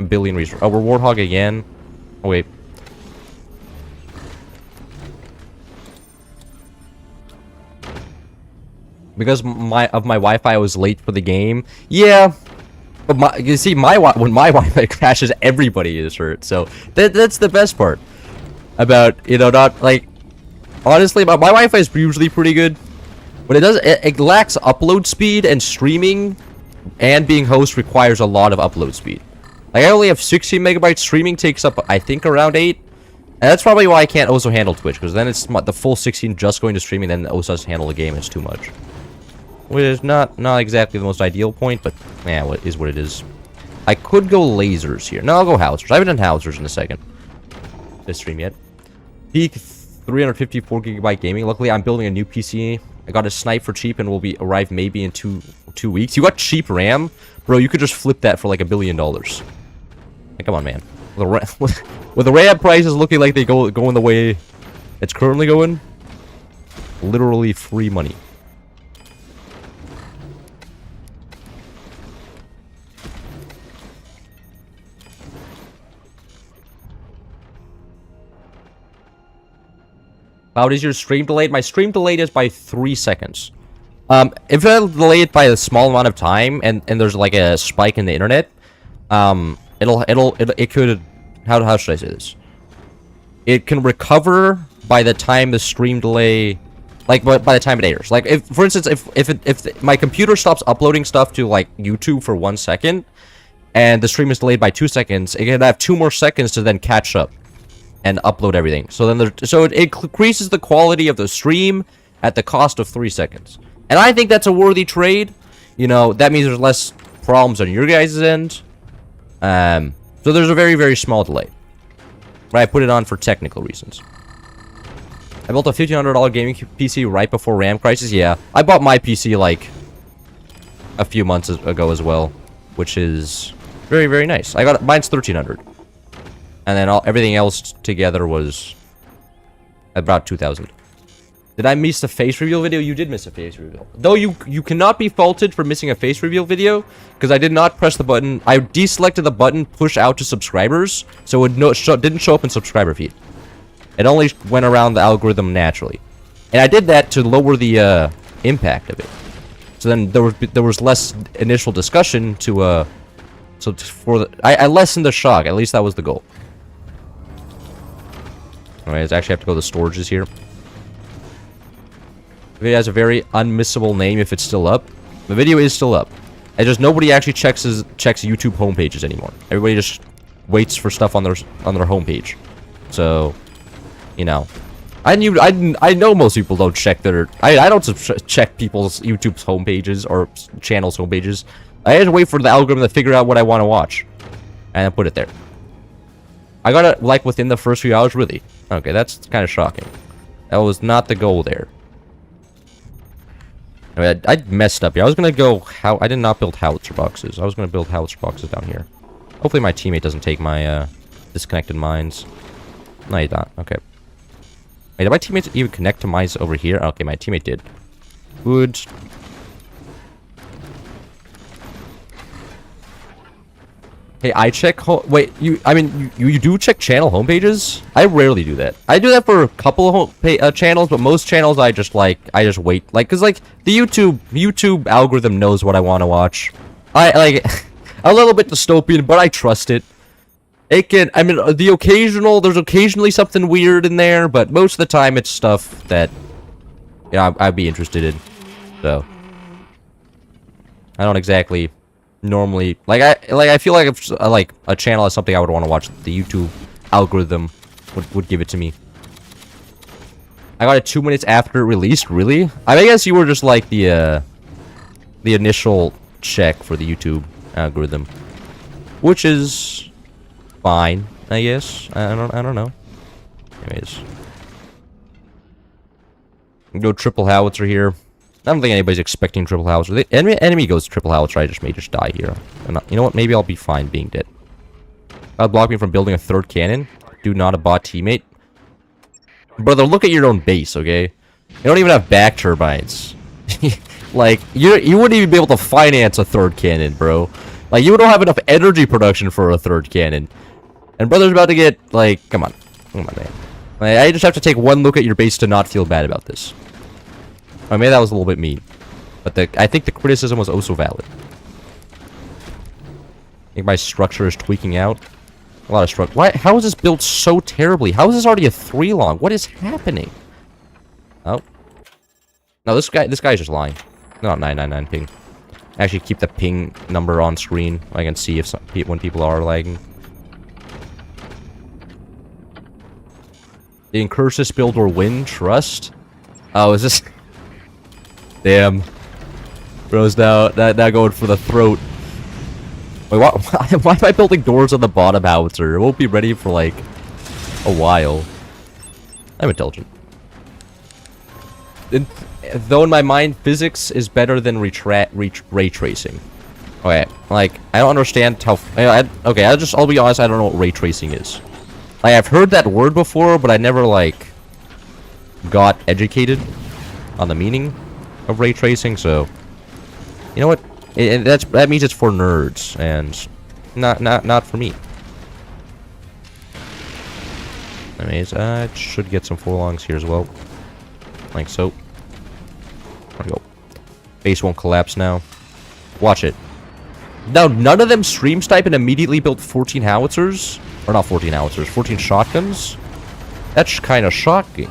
a billion resources. Oh, we're Warthog again. Oh wait. Because my Wi-Fi was late for the game. Yeah, but you see, when my Wi-Fi crashes, everybody is hurt. So that's the best part about, you know, not like, honestly, my Wi-Fi is usually pretty good, but it lacks upload speed, and streaming and being host requires a lot of upload speed. Like I only have 16 megabytes. Streaming takes up, I think, around 8. And that's probably why I can't also handle Twitch, because then it's the full 16 just going to streaming, then also has to handle the game. It's too much. Which is not exactly the most ideal point, but yeah, what is what it is. I could go lasers here. No, I'll go howitzers. I haven't done howitzers in a second. This stream yet. Peak 354 gigabyte gaming. Luckily, I'm building a new PC. I got a snipe for cheap and will arrive maybe in two weeks. You got cheap RAM, bro. You could just flip that for like $1 billion. Like, come on, man. With the RAM prices looking like they going the way it's currently going, literally free money. How is your stream delayed? My stream delayed is by 3 seconds. If I delay it by a small amount of time and there's like a spike in the internet, it could, how should I say this? It can recover by the time the stream delay, like by the time it airs. Like if, for instance, if my computer stops uploading stuff to like YouTube for 1 second, and the stream is delayed by 2 seconds, it can have 2 more seconds to then catch up and upload everything. So then it increases the quality of the stream at the cost of 3 seconds. And I think that's a worthy trade. You know, that means there's less problems on your guys' end. So there's a very, very small delay. But I put it on for technical reasons. I built a $1,500 gaming PC right before RAM crisis. Yeah, I bought my PC like a few months ago as well, which is very, very nice. Mine's $1,300. And then everything else together was about 2,000. Did I miss the face reveal video? You did miss a face reveal. Though you cannot be faulted for missing a face reveal video, because I did not press the button. I deselected the button, push out to subscribers, so it didn't show up in subscriber feed. It only went around the algorithm naturally. And I did that to lower the impact of it. So then there was less initial discussion I lessened the shock. At least that was the goal. Alright, I actually have to go to the storages here. The video has a very unmissable name if it's still up. The video is still up. And just nobody actually checks YouTube homepages anymore. Everybody just waits for stuff on their homepage. So, you know, I know most people don't check their. I don't check people's YouTube's homepages or channels homepages. I had to wait for the algorithm to figure out what I want to watch, and I put it there. I got it like within the first few hours, really. Okay, that's kind of shocking. That was not the goal there. I messed up here. I was gonna go. I did not build howitzer boxes. I was gonna build howitzer boxes down here. Hopefully my teammate doesn't take my disconnected mines. No, he not. Okay. Wait, did my teammate even connect to mines over here? Okay, my teammate did. Good. Hey, I check wait, I mean, you do check channel homepages? I rarely do that. I do that for a couple of channels, but most channels I just wait. Like, cause like, the YouTube algorithm knows what I want to watch. I, like, a little bit dystopian, but I trust it. It can, I mean, there's occasionally something weird in there, but most of the time it's stuff that, yeah, I'd be interested in. So, I don't exactly normally I feel like if a channel is something I would want to watch, the YouTube algorithm would give it to me. I got it 2 minutes after it released. Really? I guess you were just like the initial check for the YouTube algorithm, which is fine, I guess. I don't know. Anyways, go triple howitzer here. I don't think anybody's expecting triple howitzer. The enemy goes triple howitzer, I may just die here. You know what? Maybe I'll be fine being dead. That'll block me from building a third cannon. Do not a bot teammate. Brother, look at your own base, okay? You don't even have back turbines. Like, you wouldn't even be able to finance a third cannon, bro. Like, you don't have enough energy production for a third cannon. And brother's about to get, like, come on. Come on, man. Like, I just have to take one look at your base to not feel bad about this. I mean, that was a little bit mean. But I think the criticism was also valid. I think my structure is tweaking out. A lot of structure. Why? How is this built so terribly? How is this already a 3 long? What is happening? Oh. No, this guy's just lying. No, 999 ping. Actually, keep the ping number on screen. I can see if when people are lagging. The encourage this build or win. Trust. Oh, is this... Damn. Bro's now going for the throat. Wait, why am I building doors on the bottom howitzer? It won't be ready for, like, a while. I'm intelligent. Though in my mind, physics is better than ray tracing. Okay, like, I don't understand how... Okay, I'll be honest, I don't know what ray tracing is. Like, I've heard that word before, but I never, like, got educated on the meaning of ray tracing, so you know what? That means it's for nerds and not for me. Anyways, I should get some 4-longs here as well, like so. There we go. Base won't collapse now. Watch it. Now none of them stream snipe and immediately built 14 howitzers, or not 14 howitzers, 14 shotguns. That's kind of shocking.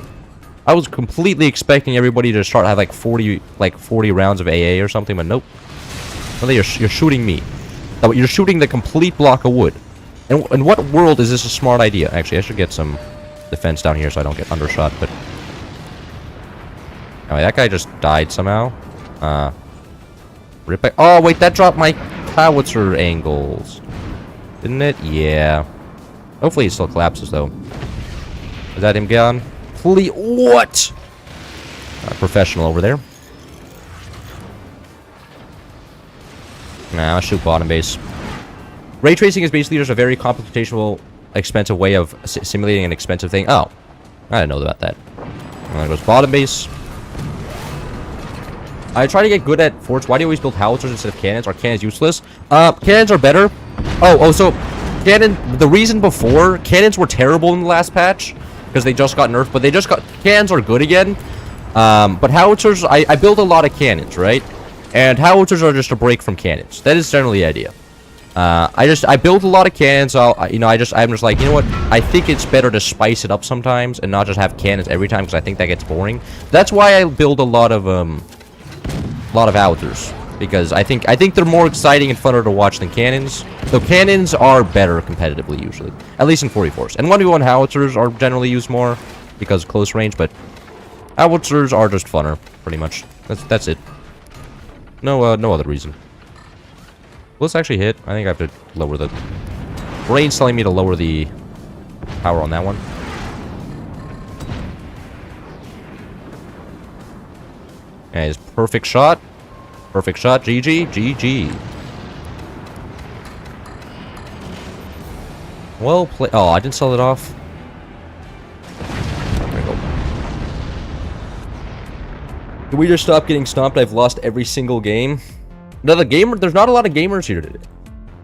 I was completely expecting everybody to start have like 40 rounds of AA or something, but nope. Well, you're shooting me. No, you're shooting the complete block of wood. And in what world is this a smart idea? Actually, I should get some defense down here so I don't get undershot. But anyway, that guy just died somehow. Rip back. Oh wait, that dropped my howitzer angles, didn't it? Yeah. Hopefully, it still collapses though. Is that him gone? What? Professional over there. Nah, I'll shoot bottom base. Ray tracing is basically just a very computational, expensive way of simulating an expensive thing. Oh, I didn't know about that. And there goes bottom base. I try to get good at forts. Why do you always build howitzers instead of cannons? Are cannons useless? Cannons are better. So cannon. The reason before cannons were terrible in the last patch because they just got nerfed, but cannons are good again. But howitzers, I build a lot of cannons, right? And howitzers are just a break from cannons. That is generally the idea. I build a lot of cannons. I'm just like, you know what? I think it's better to spice it up sometimes and not just have cannons every time because I think that gets boring. That's why I build a lot of howitzers, because I think they're more exciting and funner to watch than cannons. Though cannons are better competitively usually, at least in 44s. And 1v1 howitzers are generally used more because of close range, but howitzers are just funner, pretty much. That's it. No other reason. Will this actually hit? I think I have to lower the... Brain's telling me to lower the power on that one. And his perfect shot. Perfect shot. GG. GG. Well played. Oh, I didn't sell it off. There we go. Can we just stop getting stomped? I've lost every single game. No, there's not a lot of gamers here today.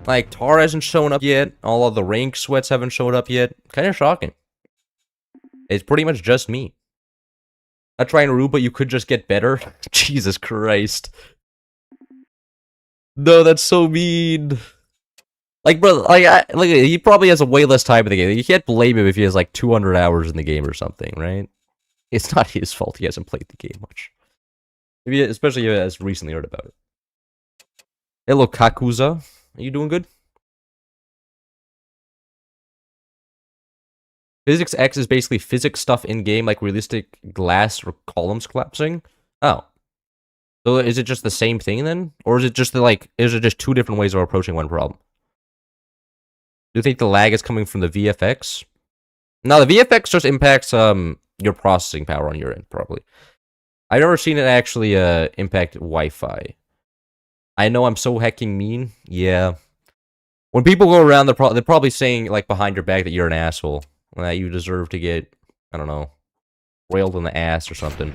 Like, tar hasn't shown up yet. All of the rank sweats haven't showed up yet. Kind of shocking. It's pretty much just me. Not trying to rude, but you could just get better. Jesus Christ. No, that's so mean. Like, bro, like, he probably has a way less time in the game. You can't blame him if he has like 200 hours in the game or something, right? It's not his fault he hasn't played the game much. Maybe, especially if he has recently heard about it. Hello, Kakuza. Are you doing good? Physics X is basically physics stuff in-game, like realistic glass or columns collapsing. Oh. So is it just the same thing then? Or is it just is it just two different ways of approaching one problem? Do you think the lag is coming from the VFX? No, the VFX just impacts your processing power on your end, probably. I've never seen it actually impact Wi-Fi. I know I'm so hecking mean. Yeah. When people go around, they're probably saying, like, behind your back that you're an asshole. That you deserve to get, I don't know, railed in the ass or something.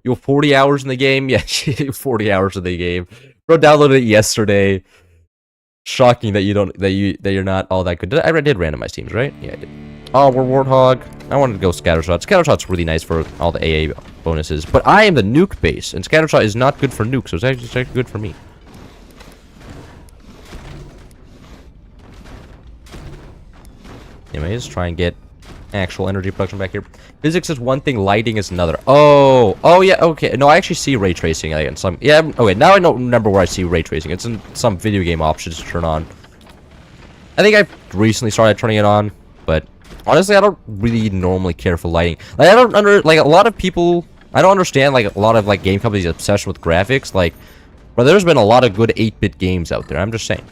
You have 40 hours in the game? Yeah, 40 hours in the game. Bro, downloaded it yesterday. Shocking that you're not all that good. I did randomize teams, right? Yeah, I did. Oh, we're Warthog. I wanted to go Scattershot. Scattershot's really nice for all the AA bonuses. But I am the nuke base, and Scattershot is not good for nukes, so it's actually good for me. Anyways, try and get actual energy production back here. Physics is one thing, lighting is another. Oh yeah, okay. No, I actually see ray tracing in some. Yeah, okay. Now I don't remember where I see ray tracing. It's in some video game options to turn on. I think I recently started turning it on, but honestly, I don't really normally care for lighting. Like, I don't a lot of people. I don't understand like a lot of like game companies' obsession with graphics. Like, but there's been a lot of good 8-bit games out there. I'm just saying,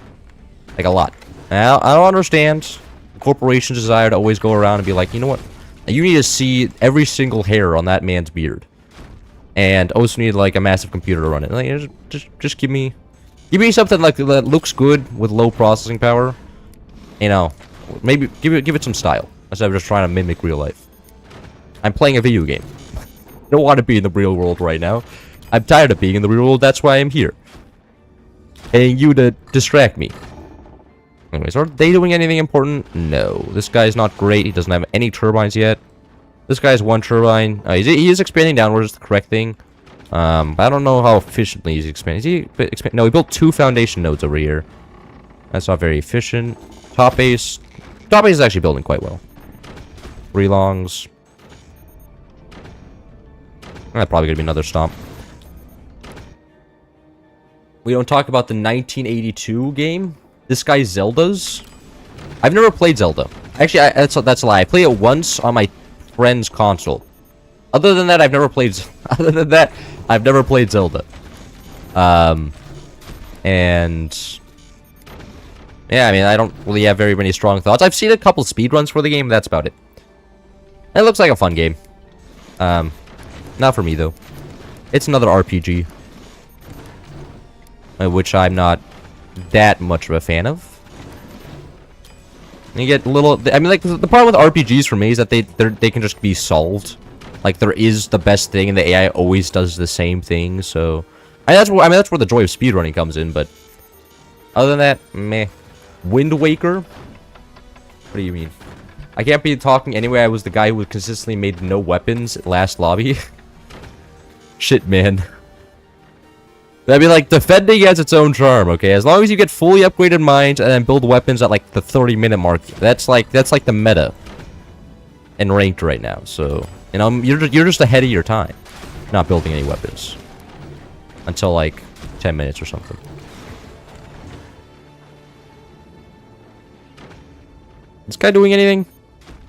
like a lot. Now I don't understand corporations' desire to always go around and be like, you know what? You need to see every single hair on that man's beard, and also need like a massive computer to run it. Like, just give me something like that looks good with low processing power. You know, maybe give it some style instead of just trying to mimic real life. I'm playing a video game. I don't want to be in the real world right now. I'm tired of being in the real world. That's why I'm here, paying you to distract me. Anyways, are they doing anything important? No. This guy's not great. He doesn't have any turbines yet. This guy's one turbine. He is expanding downwards, the correct thing. But I don't know how efficiently he's expanding. No, he built 2 foundation nodes over here. That's not very efficient. Top base. Top base is actually building quite well. 3 longs. That's probably going to be another stomp. We don't talk about the 1982 game. This guy's Zelda's. I've never played Zelda. Actually, that's a lie. I played it once on my friend's console. Other than that, I've never played. Other than that, I've never played Zelda. And yeah, I mean, I don't really have very many strong thoughts. I've seen a couple speedruns for the game. That's about it. It looks like a fun game. Not for me though. It's another RPG, which I'm not that much of a fan of. You get little. I mean, like the problem with RPGs for me is that they can just be solved. Like there is the best thing, and the AI always does the same thing. So, that's where the joy of speedrunning comes in. But other than that, meh. Wind Waker. What do you mean? I can't be talking anyway. I was the guy who consistently made no weapons at last lobby. Shit, man. I mean, like, defending has its own charm, okay? As long as you get fully upgraded mines and then build weapons at, like, the 30-minute mark, that's like the meta in ranked right now. So, you know, you're just ahead of your time, not building any weapons until, like, 10 minutes or something. This guy doing anything?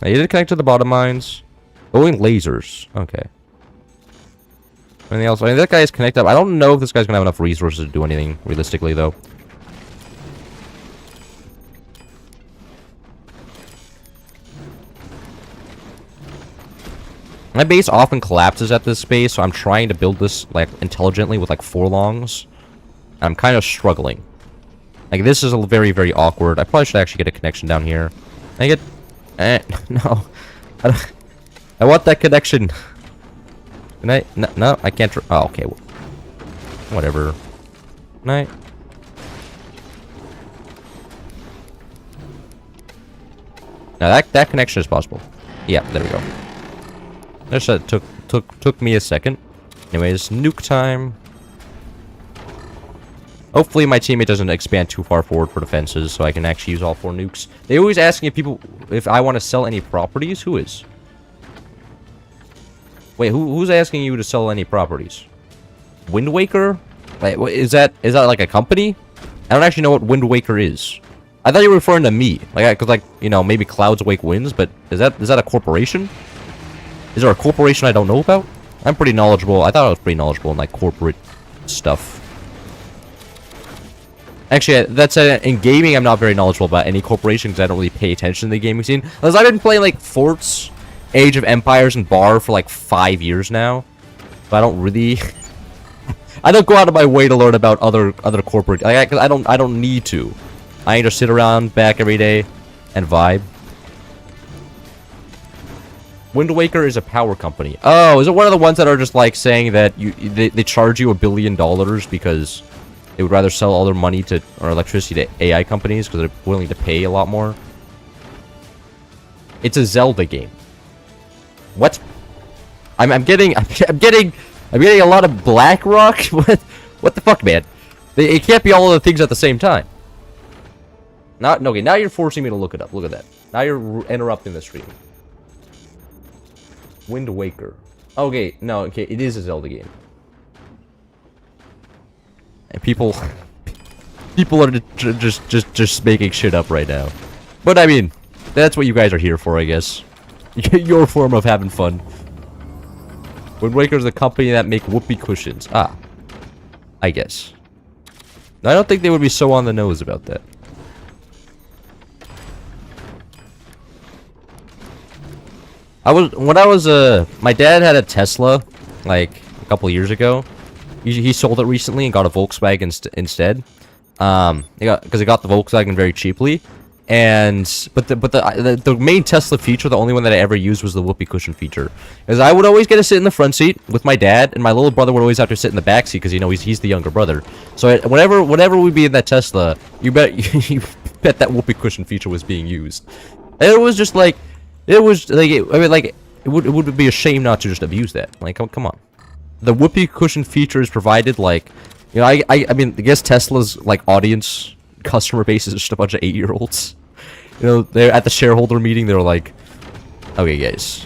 He didn't connect to the bottom mines. Going lasers. Okay. Anything else? I mean, that guy is connected up. I don't know if this guy's gonna have enough resources to do anything realistically, though. My base often collapses at this space, so I'm trying to build this like intelligently with like 4 longs. I'm kind of struggling. Like this is a very, very awkward. I probably should actually get a connection down here. I get no. I want that connection. Can I? No, I can't. Oh, okay. Whatever. Can I? Now that connection is possible. Yeah, there we go. That took me a second. Anyways, nuke time. Hopefully my teammate doesn't expand too far forward for defenses, so I can actually use all 4 nukes. They always ask me if I want to sell any properties. Who is? Wait, who's asking you to sell any properties? Wind Waker? Wait, is that like a company? I don't actually know what Wind Waker is. I thought you were referring to me, because you know, maybe Clouds Wake Winds, but is that a corporation? Is there a corporation I don't know about? I'm pretty knowledgeable. I thought I was pretty knowledgeable in like corporate stuff. Actually, that's in gaming. I'm not very knowledgeable about any corporations. I don't really pay attention to the gaming scene. Because I've been playing like Forts, Age of Empires, and Bar for like 5 years now. But I don't really. I don't go out of my way to learn about other corporate. I don't need to. I need to sit around back every day and vibe. Wind Waker is a power company. Oh, is it one of the ones that are just like saying that they charge you $1 billion because they would rather sell all their money or electricity to AI companies because they're willing to pay a lot more? It's a Zelda game. What? I'm getting a lot of BlackRock. What the fuck, man? It can't be all of the things at the same time. Okay, now you're forcing me to look it up. Look at that. Now you're interrupting the stream. Wind Waker. Okay, no, okay, it is a Zelda game. And people are just making shit up right now. But I mean, that's what you guys are here for, I guess. Your form of having fun. Wind Waker is a company that make whoopee cushions. Ah, I guess. I don't think they would be so on the nose about that. My dad had a Tesla, like, a couple years ago. He sold it recently and got a Volkswagen instead. Because he got the Volkswagen very cheaply. But the main Tesla feature, the only one that I ever used, was the whoopee cushion feature. Because I would always get to sit in the front seat with my dad, and my little brother would always have to sit in the back seat because, you know, he's the younger brother. So whenever we'd be in that Tesla, you bet that whoopee cushion feature was being used. And it was just like, it would be a shame not to just abuse that. Like, come on. The whoopee cushion feature is provided, like, you know, I mean, I guess Tesla's, like, audience, customer base is just a bunch of 8-year-olds. You know, they're at the shareholder meeting, they're like, okay, guys,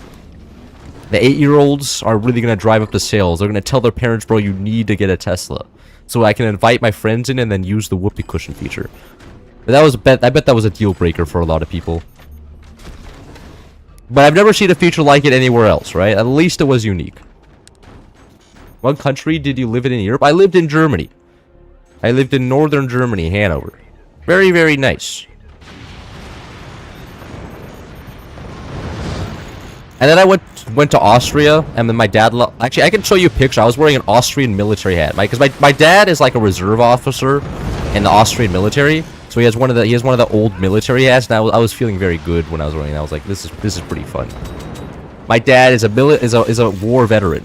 the 8-year-olds are really gonna drive up the sales. They're gonna tell their parents, bro, you need to get a Tesla. So I can invite my friends in and then use the whoopee cushion feature. But I bet that was a deal breaker for a lot of people. But I've never seen a feature like it anywhere else, right? At least it was unique. What country did you live in Europe? I lived in Germany. I lived in northern Germany, Hanover. Very, very nice. And then I went to Austria, and then my dad... Actually, I can show you a picture. I was wearing an Austrian military hat. Because my dad is like a reserve officer in the Austrian military. So he has one of the old military hats, and I was feeling very good when I was wearing it. I was like, this is pretty fun. My dad is a war veteran.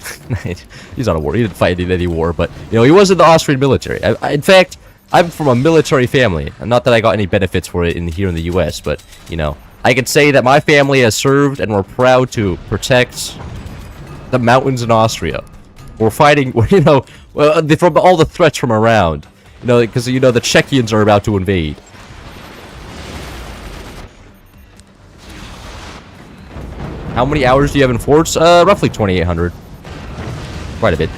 He's not a war. He didn't fight in any war, but you know, he was in the Austrian military. In fact, I'm from a military family. Not that I got any benefits for it here in the U.S., but you know, I can say that my family has served, and we're proud to protect the mountains in Austria. We're fighting, you know, from all the threats from around. You know, because, you know, the Czechians are about to invade. How many hours do you have in Forts? Roughly 2,800. Quite a bit.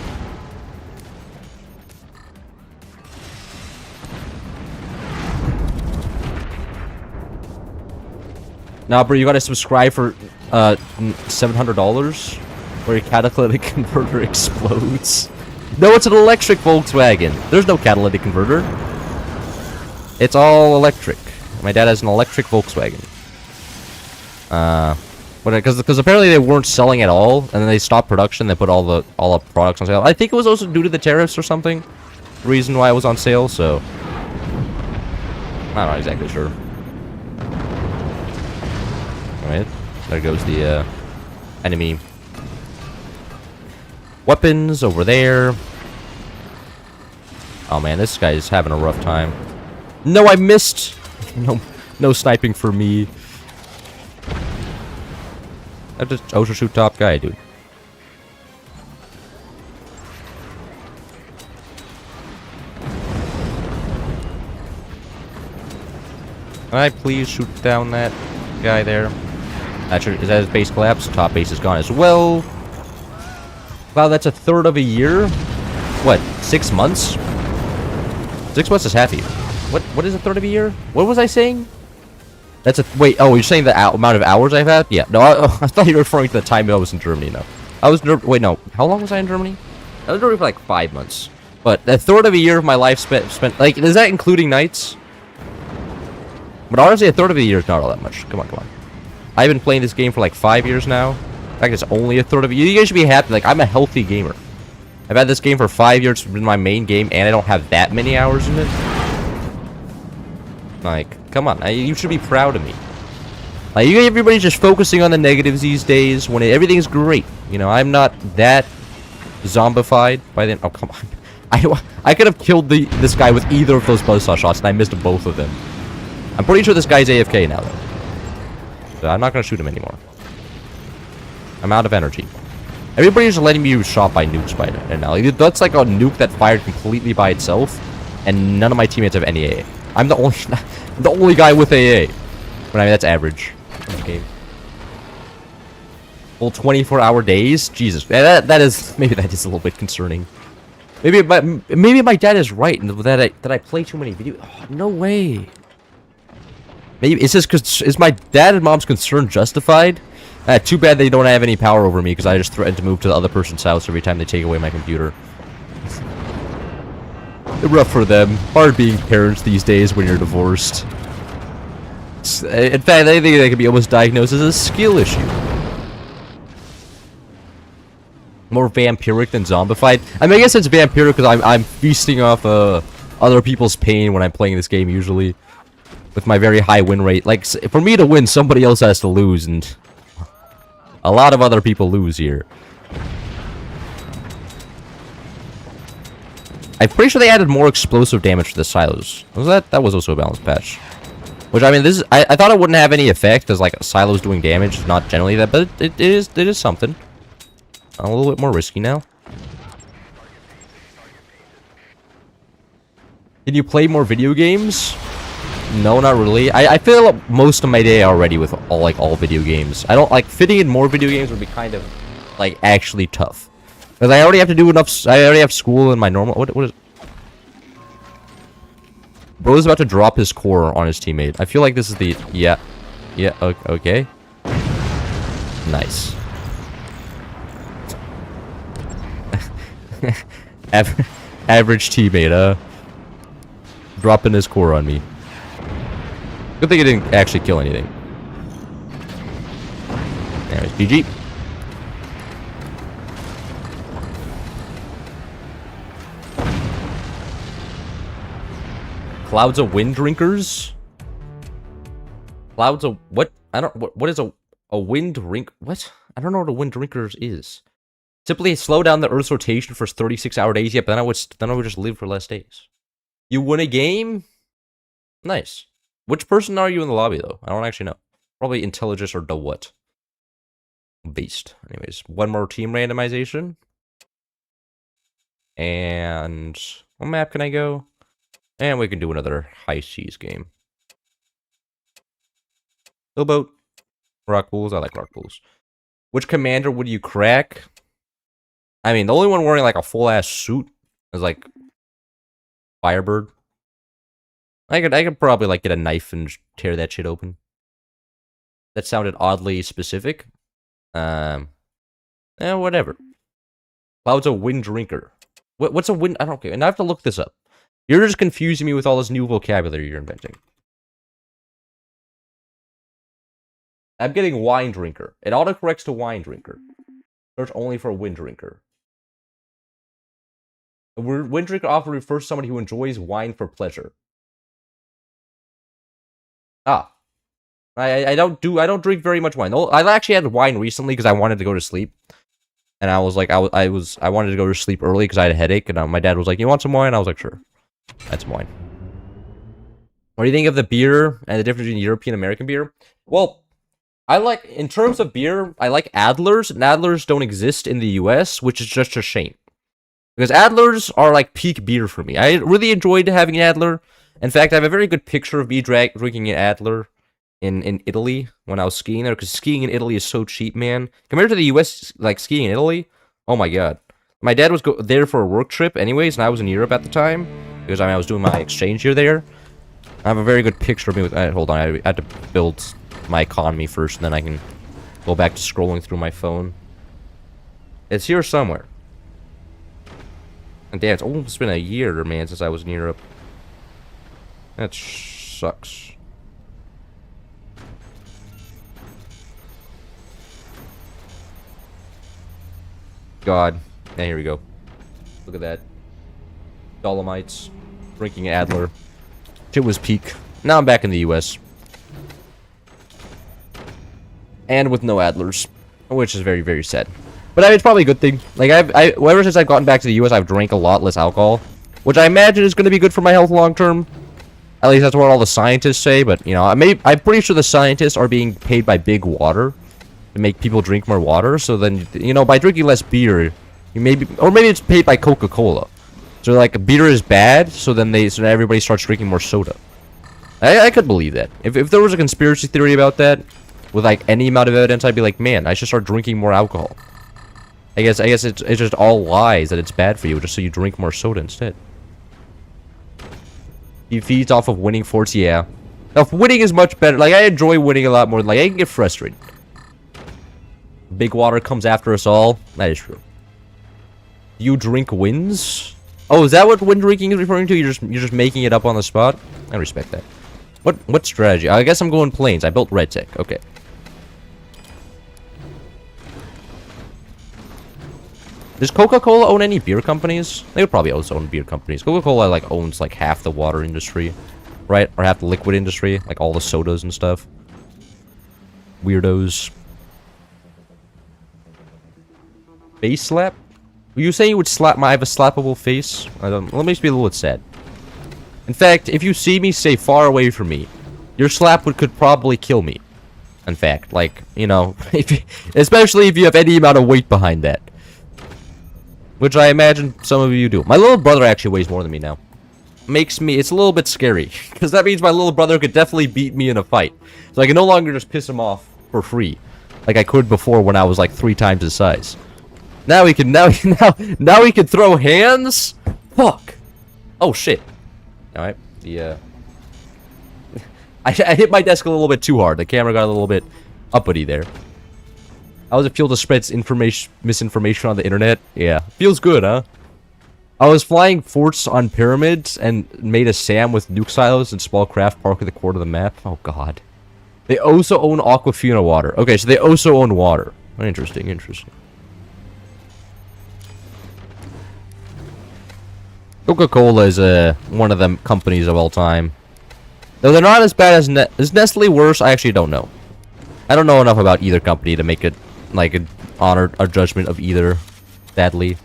Nah, bro, you gotta subscribe for, $700? Where your catalytic converter explodes. No, it's an electric Volkswagen. There's no catalytic converter. It's all electric. My dad has an electric Volkswagen. Because apparently they weren't selling at all, and then they stopped production. They put all the products on sale. I think it was also due to the tariffs or something. The reason why it was on sale. So I'm not exactly sure. All right, there goes the enemy. Weapons over there. Oh man, this guy's having a rough time. No, I missed. No sniping for me. I'm just Ocean Shoot top guy, dude. Can I please shoot down that guy there? Actually, is that his base collapse? Top base is gone as well. Wow, that's a third of a year? What, 6 months? 6 months is half a year. What is a third of a year? What was I saying? That's a... Wait, oh, you're saying the amount of hours I've had? Yeah, no, I thought you were referring to the time I was in Germany, no. I was... Wait, no. How long was I in Germany? I was in Germany for like 5 months. But a third of a year of my life spent... Like, is that including nights? But honestly, a third of a year is not all that much. Come on, come on. I've been playing this game for like 5 years now. In fact, it's only a third of a year. You guys should be happy. Like, I'm a healthy gamer. I've had this game for 5 years. It's been my main game, and I don't have that many hours in it. Like, come on. You should be proud of me. Like, everybody's just focusing on the negatives these days when everything's great. You know, I'm not that zombified by then. Oh, come on. I could have killed this guy with either of those buzzsaw shots, and I missed both of them. I'm pretty sure this guy's AFK now, though. So I'm not going to shoot him anymore. I'm out of energy. Everybody's letting me be shot by nukes by now. Like, that's like a nuke that fired completely by itself, and none of my teammates have any AA. I'm the only guy with AA. But I mean, that's average in the game. Full 24-hour days? Jesus. That is... Maybe that is a little bit concerning. Maybe my dad is right in that I play too many video... Oh, no way. Maybe it's just because... Is my dad and mom's concern justified? Too bad they don't have any power over me because I just threatened to move to the other person's house every time they take away my computer. Rough for them. Hard being parents these days when you're divorced. In fact, I think they could be almost diagnosed as a skill issue. More vampiric than zombified. I mean, I guess it's vampiric because I'm feasting off other people's pain when I'm playing this game usually. With my very high win rate. Like, for me to win, somebody else has to lose, and a lot of other people lose here. I'm pretty sure they added more explosive damage to the silos. Was that? That was also a balanced patch. Which, I mean, this is... I thought it wouldn't have any effect, as, like, silos doing damage. Not generally that, but it is something. A little bit more risky now. Did you play more video games? No, not really. I fill up most of my day already with all video games. I don't like fitting in more video games would be kind of like actually tough. Because I already have to do enough. I already have school and my normal. What is? Bro's about to drop his core on his teammate. I feel like this is the yeah. Okay. Nice. Average teammate, dropping his core on me. Good thing it didn't actually kill anything. Anyways, GG. Clouds of wind drinkers? Clouds of what? I don't what is a wind drink? What? I don't know what a wind drinkers is. Simply slow down the Earth's rotation for 36-hour days. Yep, then I would just live for less days. You win a game? Nice. Which person are you in the lobby, though? I don't actually know. Probably Intelligence or the what? Beast. Anyways, one more team randomization. And what map can I go? And we can do another high seas game. Sailboat. Rock pools. I like rock pools. Which commander would you crack? I mean, the only one wearing like a full-ass suit is like Firebird. I could probably like get a knife and tear that shit open. That sounded oddly specific. Whatever. Cloud's a wind drinker. What's a wind? I don't care. And I have to look this up. You're just confusing me with all this new vocabulary you're inventing. I'm getting wine drinker. It autocorrects to wine drinker. Search only for wind drinker. The word wind drinker often refers to somebody who enjoys wine for pleasure. Ah. I don't drink very much wine. I actually had wine recently because I wanted to go to sleep. And I was like, I wanted to go to sleep early because I had a headache. And my dad was like, "You want some wine?" I was like, "Sure." That's some wine. What do you think of the beer and the difference between European and American beer? Well, I like, in terms of beer, I like Adlers, and Adlers don't exist in the US, which is just a shame. Because Adlers are like peak beer for me. I really enjoyed having an Adler. In fact, I have a very good picture of me drinking an Adler in Italy when I was skiing there, because skiing in Italy is so cheap, man. Compared to the US, like skiing in Italy, oh my god. My dad was there for a work trip anyways, and I was in Europe at the time, because I was doing my exchange year there. I have a very good picture of me with... hold on, I had to build my economy first, and then I can go back to scrolling through my phone. It's here somewhere. And damn, it's almost been a year, man, since I was in Europe. That sucks. God. Yeah, here we go. Look at that. Dolomites. Drinking Adler. Shit was peak. Now I'm back in the US. And with no Adlers. Which is very, very sad. But it's probably a good thing. Like, ever since I've gotten back to the US, I've drank a lot less alcohol. Which I imagine is going to be good for my health long term. At least that's what all the scientists say. But, you know, I'm pretty sure the scientists are being paid by Big Water to make people drink more water. So then, you know, by drinking less beer, you maybe... Or maybe it's paid by Coca-Cola. So, like, beer is bad, so then everybody starts drinking more soda. I could believe that. If there was a conspiracy theory about that, with, like, any amount of evidence, I'd be like, man, I should start drinking more alcohol. I guess it's just all lies that it's bad for you, just so you drink more soda instead. He feeds off of winning forts, yeah. Now, winning is much better. Like, I enjoy winning a lot more. Like, I can get frustrated. Big Water comes after us all. That is true. You drink wins? Oh, is that what win drinking is referring to? You're just making it up on the spot? I respect that. What strategy? I guess I'm going planes. I built red tech. Okay. Does Coca-Cola own any beer companies? They would probably also own beer companies. Coca-Cola, like, owns, like, half the water industry. Right? Or half the liquid industry. Like, all the sodas and stuff. Weirdos. Face slap? Were you saying you would slap I have a slappable face? Let me just be a little bit sad. In fact, if you see me stay far away from me, your slap could probably kill me. In fact, like, you know, especially if you have any amount of weight behind that. Which I imagine some of you do. My little brother actually weighs more than me now. It's a little bit scary. Because that means my little brother could definitely beat me in a fight. So I can no longer just piss him off for free. Like I could before when I was like 3 times his size. Now he can, now he can throw hands? Fuck. Oh shit. Alright, I hit my desk a little bit too hard. The camera got a little bit uppity there. How does it feel to spread misinformation on the internet? Yeah. Feels good, huh? I was flying forts on pyramids and made a SAM with nuke silos and small craft park at the corner of the map. Oh god. They also own Aquafina water. Okay, so they also own water. Interesting, interesting. Coca-Cola is one of the companies of all time. Though they're not as bad as is Nestle worse? I actually don't know. I don't know enough about either company to make it like an honor or judgment of either. Sadly,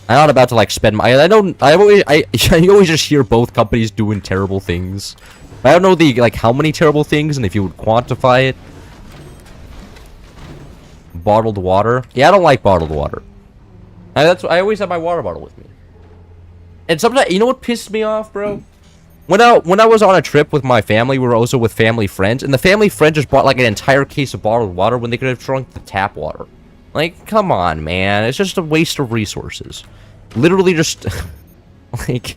I'm not about to like spend my. I always just hear both companies doing terrible things. I don't know like how many terrible things and if you would quantify it. Bottled water. Yeah, I don't like bottled water. I always have my water bottle with me. And sometimes, you know what pissed me off, bro? When I was on a trip with my family, we were also with family friends, and the family friend just bought like an entire case of bottled water when they could have drunk the tap water. Like, come on, man. It's just a waste of resources. Literally just, like,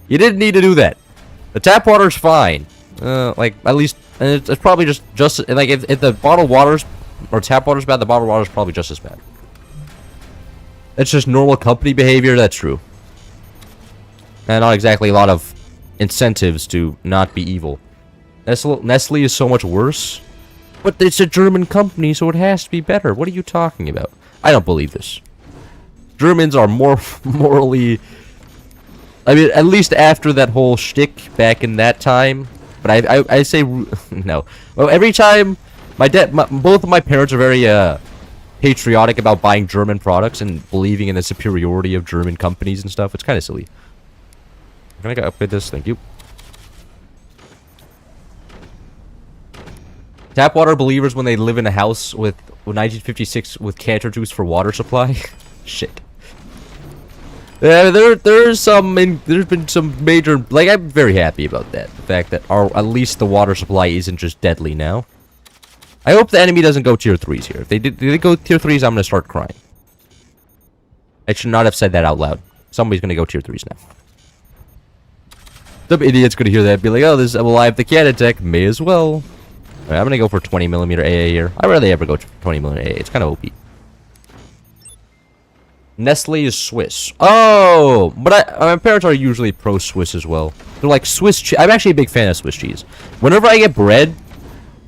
you didn't need to do that. The tap water's fine. Like, at least, and it's probably just like, if the bottled water's, or tap water's bad, the bottled water's probably just as bad. It's just normal company behavior, that's true. And not exactly a lot of incentives to not be evil. Nestle is so much worse. But it's a German company, so it has to be better. What are you talking about? I don't believe this. Germans are more morally... I mean, at least after that whole shtick back in that time. But I say... no. Well, every time... both of my parents are very patriotic about buying German products and believing in the superiority of German companies and stuff. It's kind of silly. Can I upgrade this? Thank you. Tap water believers when they live in a house with 1956 with cancer juice for water supply. Shit. Yeah, there's been some major, like, I'm very happy about that. The fact that at least the water supply isn't just deadly now. I hope the enemy doesn't go tier 3s here. If they go tier 3s, I'm gonna start crying. I should not have said that out loud. Somebody's gonna go tier 3s now. Some idiot's gonna hear that and be like, oh, well, I have the cannon tech, may as well. Alright, I'm gonna go for 20mm AA here. I rarely ever go 20mm AA. It's kind of OP. Nestle is Swiss. Oh, but my parents are usually pro-Swiss as well. They're like Swiss cheese. I'm actually a big fan of Swiss cheese. Whenever I get bread,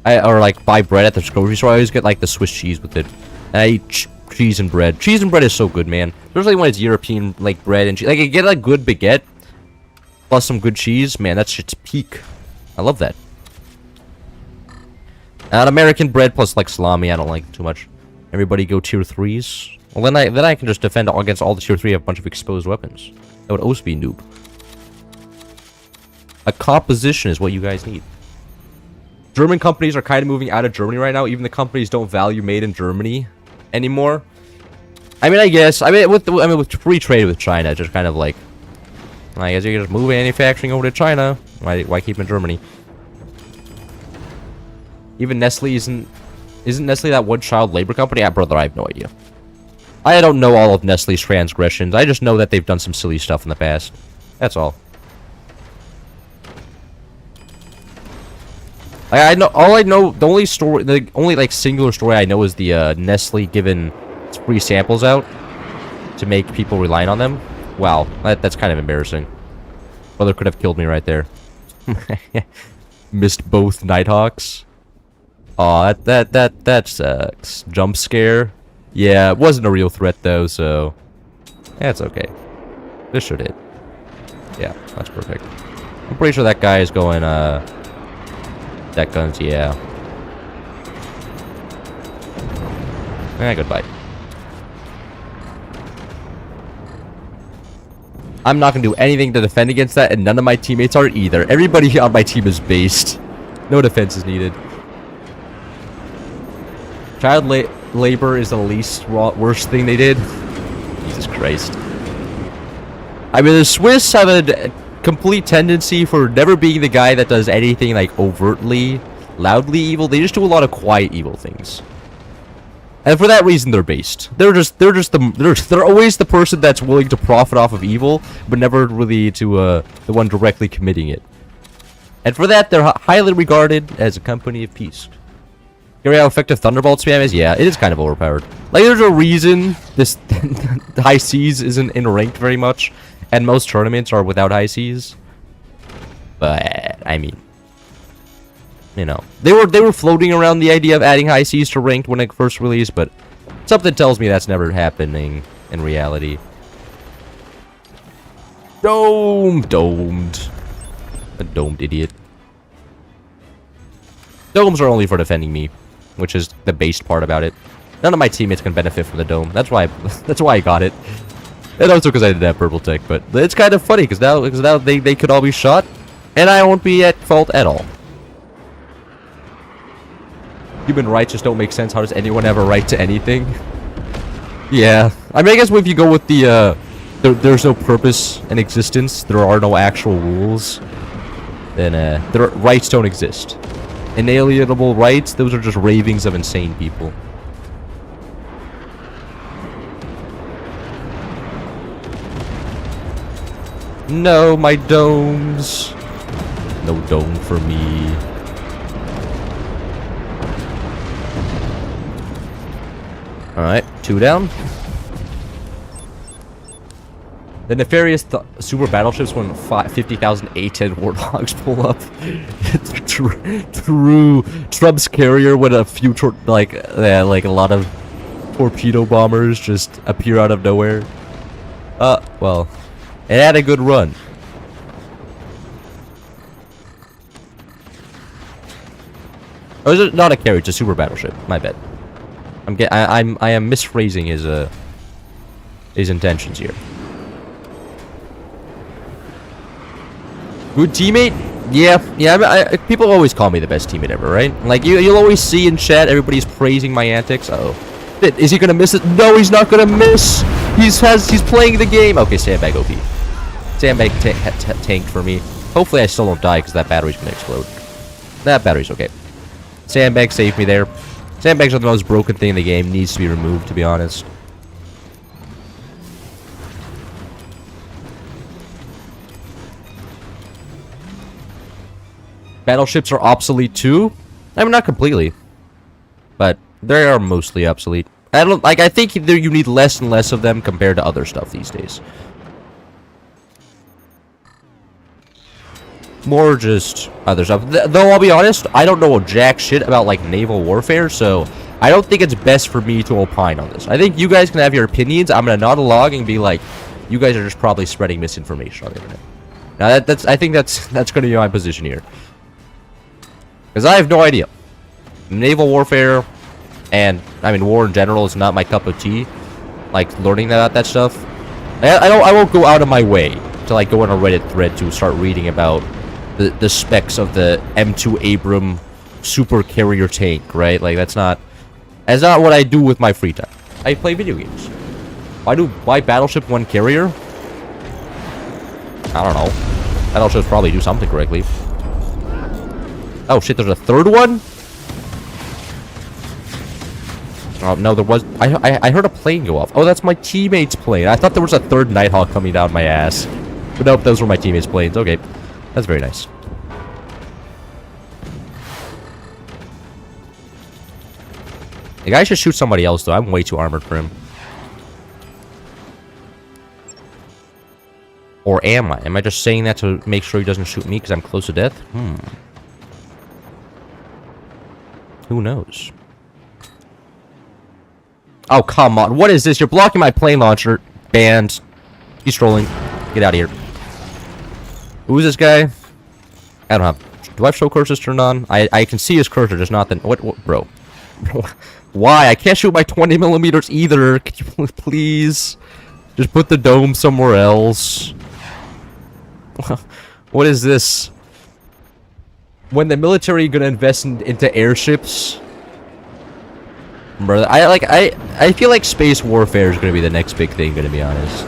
or like buy bread at the grocery store, I always get like the Swiss cheese with it. And I eat cheese and bread. Cheese and bread is so good, man. Especially when it's European, like bread and cheese. Like, you get a good baguette plus some good cheese. Man, that shit's peak. I love that. And American bread plus like salami, I don't like too much. Everybody go tier 3s. Well, then I can just defend against all the tier 3 of a bunch of exposed weapons. That would also be noob. A composition is what you guys need. German companies are kind of moving out of Germany right now. Even the companies don't value made in Germany anymore. I mean, I guess. With free trade with China, just kind of like, I guess you can just move manufacturing over to China. Why keep in Germany? Even Nestle isn't Nestle that one child labor company? Yeah, brother, I have no idea. I don't know all of Nestle's transgressions. I just know that they've done some silly stuff in the past. That's all. The only like singular story I know is the Nestle giving free samples out to make people relying on them. Wow, that's kind of embarrassing. Brother could have killed me right there. Missed both Nighthawks. Aw, that sucks. Jump scare. Yeah, it wasn't a real threat though, so that's okay. This should hit. Yeah, that's perfect. I'm pretty sure that guy is going that guns, yeah. Goodbye. I'm not gonna do anything to defend against that, and none of my teammates are either. Everybody on my team is based. No defense is needed. Child labor is the least worst thing they did. Jesus Christ. I mean, the Swiss have a complete tendency for never being the guy that does anything like overtly, loudly evil. They just do a lot of quiet evil things. And for that reason, they're based. They're always the person that's willing to profit off of evil, but never really to the one directly committing it. And for that, they're highly regarded as a company of peace. Hear how effective Thunderbolt spam is? Yeah, it is kind of overpowered. Like, there's a reason this high seas isn't in ranked very much, and most tournaments are without high seas. But I mean, you know, they were floating around the idea of adding high seas to ranked when it first released, but something tells me that's never happening in reality. Domed. A domed idiot. Domes are only for defending me, which is the based part about it. None of my teammates can benefit from the dome. That's why I got it. And also because I did have purple tech, but it's kind of funny because now they could all be shot, and I won't be at fault at all. Human rights just don't make sense. How does anyone have a right to anything? Yeah, I mean, I guess if you go with the there's no purpose in existence, there are no actual rules, then their rights don't exist. Inalienable rights, those are just ravings of insane people. No, my domes. No dome for me. Alright, 2 down. The nefarious super battleships when 50,000 A-10 warthogs pull up. True Trump's carrier when a few like a lot of torpedo bombers just appear out of nowhere. Well, it had a good run. Or is it not a carrier? It's a super battleship. My bad. I am misphrasing his intentions here. Good teammate? Yeah. People always call me the best teammate ever, right? Like you'll always see in chat everybody's praising my antics. Uh oh. Is he gonna miss it? No, he's not gonna miss. He's playing the game. Okay, sandbag OP. Sandbag tanked for me. Hopefully I still don't die because that battery's gonna explode. That battery's okay. Sandbag saved me there. Sandbags are the most broken thing in the game. Needs to be removed, to be honest. Battleships are obsolete too. I mean, not completely, but they are mostly obsolete. I think you need less and less of them compared to other stuff these days. More just other stuff. Though I'll be honest, I don't know jack shit about like naval warfare, so I don't think it's best for me to opine on this. I think you guys can have your opinions. I'm gonna nod along and be like, you guys are just probably spreading misinformation on the internet. Now I think that's gonna be my position here. Because I have no idea. Naval warfare, and, I mean, war in general is not my cup of tea. Like, learning about that stuff. I won't go out of my way to, like, go on a Reddit thread to start reading about the specs of the M2 Abram super carrier tank, right? Like, that's not what I do with my free time. I play video games. Why Battleship 1 carrier? I don't know. Battleships probably do something correctly. Oh shit, there's a third one? Oh no, there was. I heard a plane go off. Oh, that's my teammate's plane. I thought there was a third Nighthawk coming down my ass. But nope, those were my teammate's planes. Okay, that's very nice. The guy should shoot somebody else though. I'm way too armored for him. Or am I? Am I just saying that to make sure he doesn't shoot me because I'm close to death? Who knows? Oh, come on. What is this? You're blocking my plane launcher. Banned. He's trolling. Get out of here. Who is this guy? I don't have... Do I have show cursors turned on? I can see his cursor, just not the... What bro? Why? I can't shoot my 20 millimeters either. Could you please... Just put the dome somewhere else. What is this? When the military gonna invest into airships? Brother, I feel like space warfare is gonna be the next big thing, gonna be honest.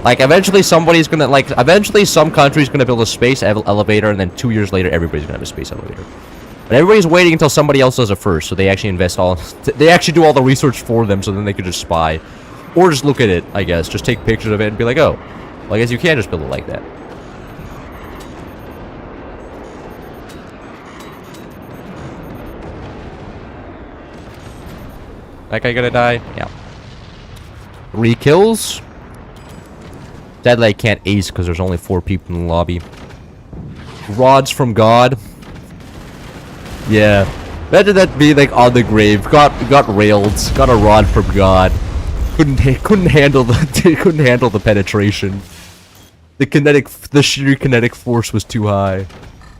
Like, eventually somebody's gonna, like, eventually some country's gonna build a space elevator, and then 2 years later, everybody's gonna have a space elevator. But everybody's waiting until somebody else does it first, so they actually invest all... They actually do all the research for them, so then they could just spy. Or just look at it, I guess. Just take pictures of it and be like, oh, well, I guess you can't just build it like that. That guy gonna die? Yeah. 3 kills? Sadly, I can't ace because there's only 4 people in the lobby. Rods from God. Yeah. Imagine that being like on the grave. Got railed. Got a rod from God. Couldn't handle the penetration. The sheer kinetic force was too high.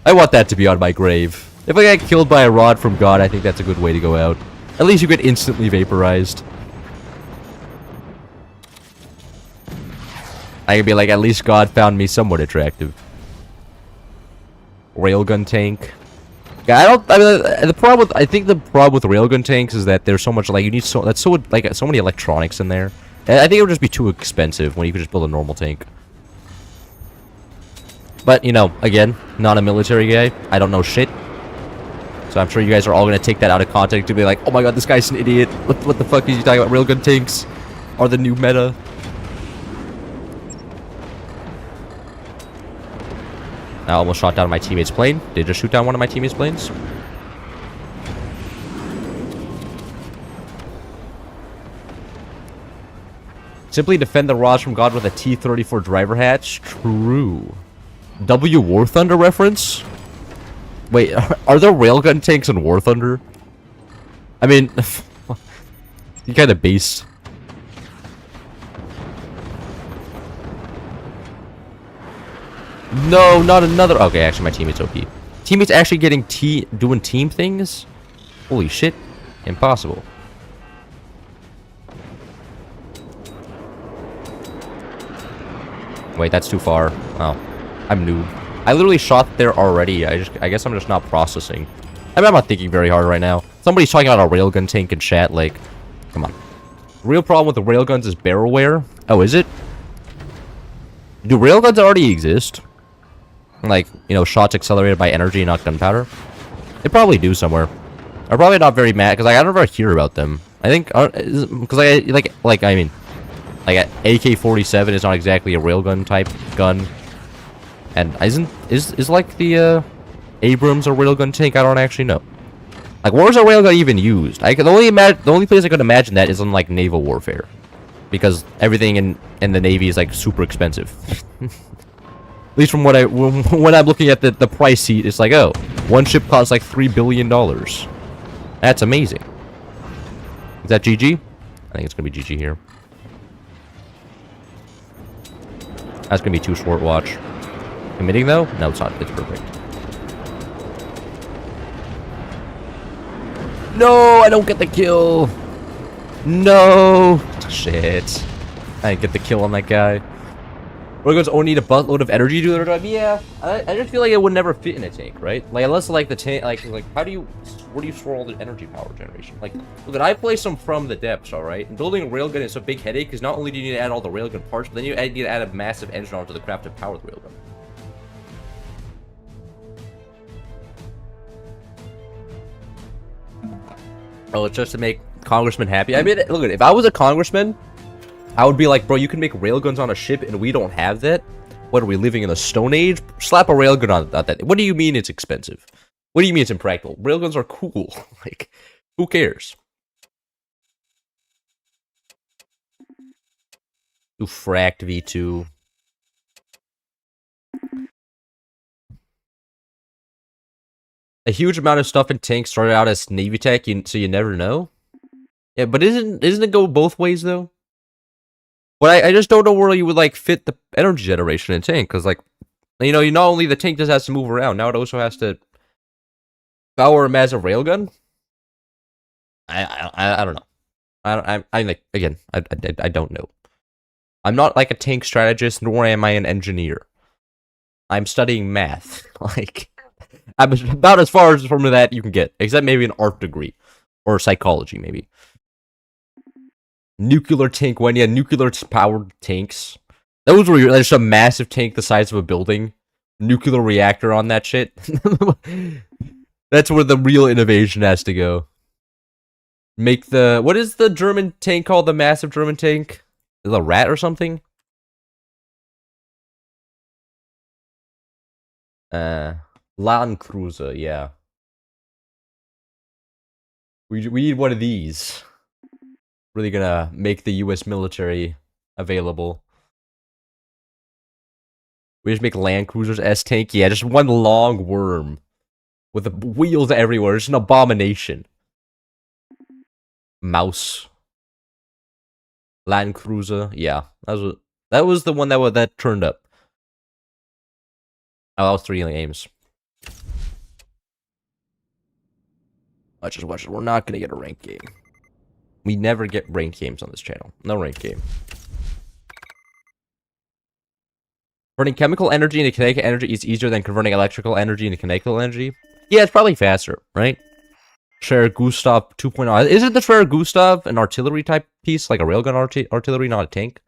I want that to be on my grave. If I get killed by a rod from God, I think that's a good way to go out. At least you get instantly vaporized. I could be like, at least God found me somewhat attractive. Railgun tank. Yeah, I think the problem with railgun tanks is that there's so much, like, you need so many electronics in there. And I think it would just be too expensive when you could just build a normal tank. But, you know, again, not a military guy. I don't know shit. So I'm sure you guys are all going to take that out of context to be like, oh my god, this guy's an idiot. What the fuck is he talking about? Railgun tanks are the new meta. I almost shot down my teammate's plane. Did just shoot down one of my teammate's planes. Simply defend the rods from God with a T-34 driver hatch. True. W War Thunder reference? Wait, are there railgun tanks in War Thunder? I mean, you kind of base. No, not another. Okay, actually, my teammate's OP. Teammates actually getting doing team things? Holy shit. Impossible. Wait, that's too far. Oh, I'm noob. I literally shot there already. I guess I'm just not processing. I mean, I'm not thinking very hard right now. Somebody's talking about a railgun tank in chat, like, come on. The real problem with the railguns is barrel wear. Oh, is it? Do railguns already exist? Like, you know, shots accelerated by energy, not gunpowder? They probably do somewhere. I'm probably not very mad, because I never hear about them. I think, because I mean, like, AK-47 is not exactly a railgun type gun. And is like the, Abrams a railgun tank? I don't actually know. Like, where's a railgun even used? The only place I could imagine that is in, like, naval warfare. Because everything in the Navy is, like, super expensive. At least from what when I'm looking at the price sheet, it's like, oh, one ship costs like $3 billion. That's amazing. Is that GG? I think it's gonna be GG here. That's gonna be too short watch. Committing though? No, it's not. It's perfect. No, I don't get the kill. No. Shit. I didn't get the kill on that guy. Railguns only need a buttload of energy to do their job. Yeah, I just feel like it would never fit in a tank, right? Like, unless, like, the tank, like, where do you store all the energy power generation? Like, look, I play some from the depths, alright? And building a railgun is a big headache, because not only do you need to add all the railgun parts, but then you need to add a massive engine onto the craft to power the railgun. Oh, it's just to make congressmen happy? I mean, look, if I was a congressman, I would be like, bro, you can make railguns on a ship and we don't have that? What, are we living in the Stone Age? Slap a railgun on that. What do you mean it's expensive? What do you mean it's impractical? Railguns are cool. Like, who cares? Do fracked V2. A huge amount of stuff in tanks started out as Navy tech, so you never know? Yeah, but isn't it go both ways, though? But I just don't know where you would, like, fit the energy generation in tank, because, like, you know, not only the tank just has to move around, now it also has to power a massive railgun? I don't know. I like, again, I don't know. I'm not, like, a tank strategist, nor am I an engineer. I'm studying math. Like, I'm about as far as from that you can get, except maybe an art degree. Or psychology, maybe. Nuclear tank one, yeah, nuclear powered tanks. Those were just a massive tank the size of a building. Nuclear reactor on that shit. That's where the real innovation has to go. Make the... What is the German tank called? The massive German tank? Is it a rat or something? Land Cruiser, yeah. We need one of these. Really gonna make the US military available. We just make Land Cruisers S-Tank? Yeah, just one long worm. With the wheels everywhere. It's an abomination. Mouse. Land Cruiser. Yeah. That was the one that turned up. Oh, that was 3 games. Watch it. We're not gonna get a ranked game. We never get ranked games on this channel. No ranked game. Converting chemical energy into kinetic energy is easier than converting electrical energy into kinetical energy. Yeah, it's probably faster, right? Schwer Gustav 2.0. Isn't the Schwer Gustav an artillery type piece? Like a railgun artillery, not a tank?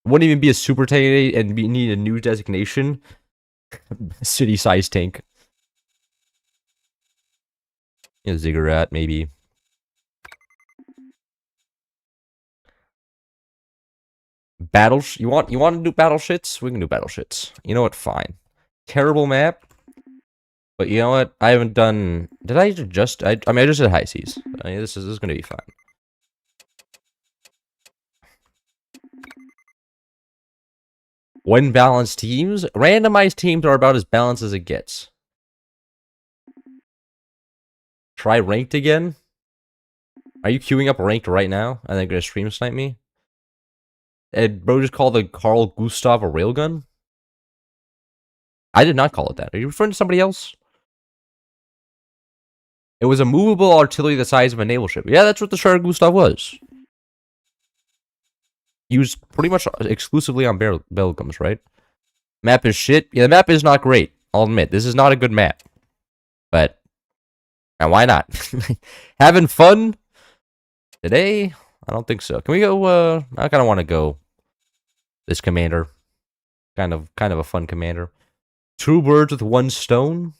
Wouldn't even be a super tank and need a new designation. City-sized tank. Yeah, ziggurat, maybe. You want to do battle shits? We can do battle shits. You know what? Fine. Terrible map. But you know what? I haven't done... Did I just... I mean, I just did high seas. I mean, this is gonna be fine. When balanced teams? Randomized teams are about as balanced as it gets. Try ranked again? Are you queuing up ranked right now? And then gonna stream snipe me? And bro just called the Carl Gustav a railgun? I did not call it that. Are you referring to somebody else? It was a movable artillery the size of a naval ship. Yeah, that's what the Schwer Gustav was. used pretty much exclusively on Belgiums, right? Map is shit. Yeah, the map is not great. I'll admit, this is not a good map. But, and why not? Having fun today? I don't think so. Can we go, I kind of want to go this commander. Kind of a fun commander. 2 birds with 1 stone?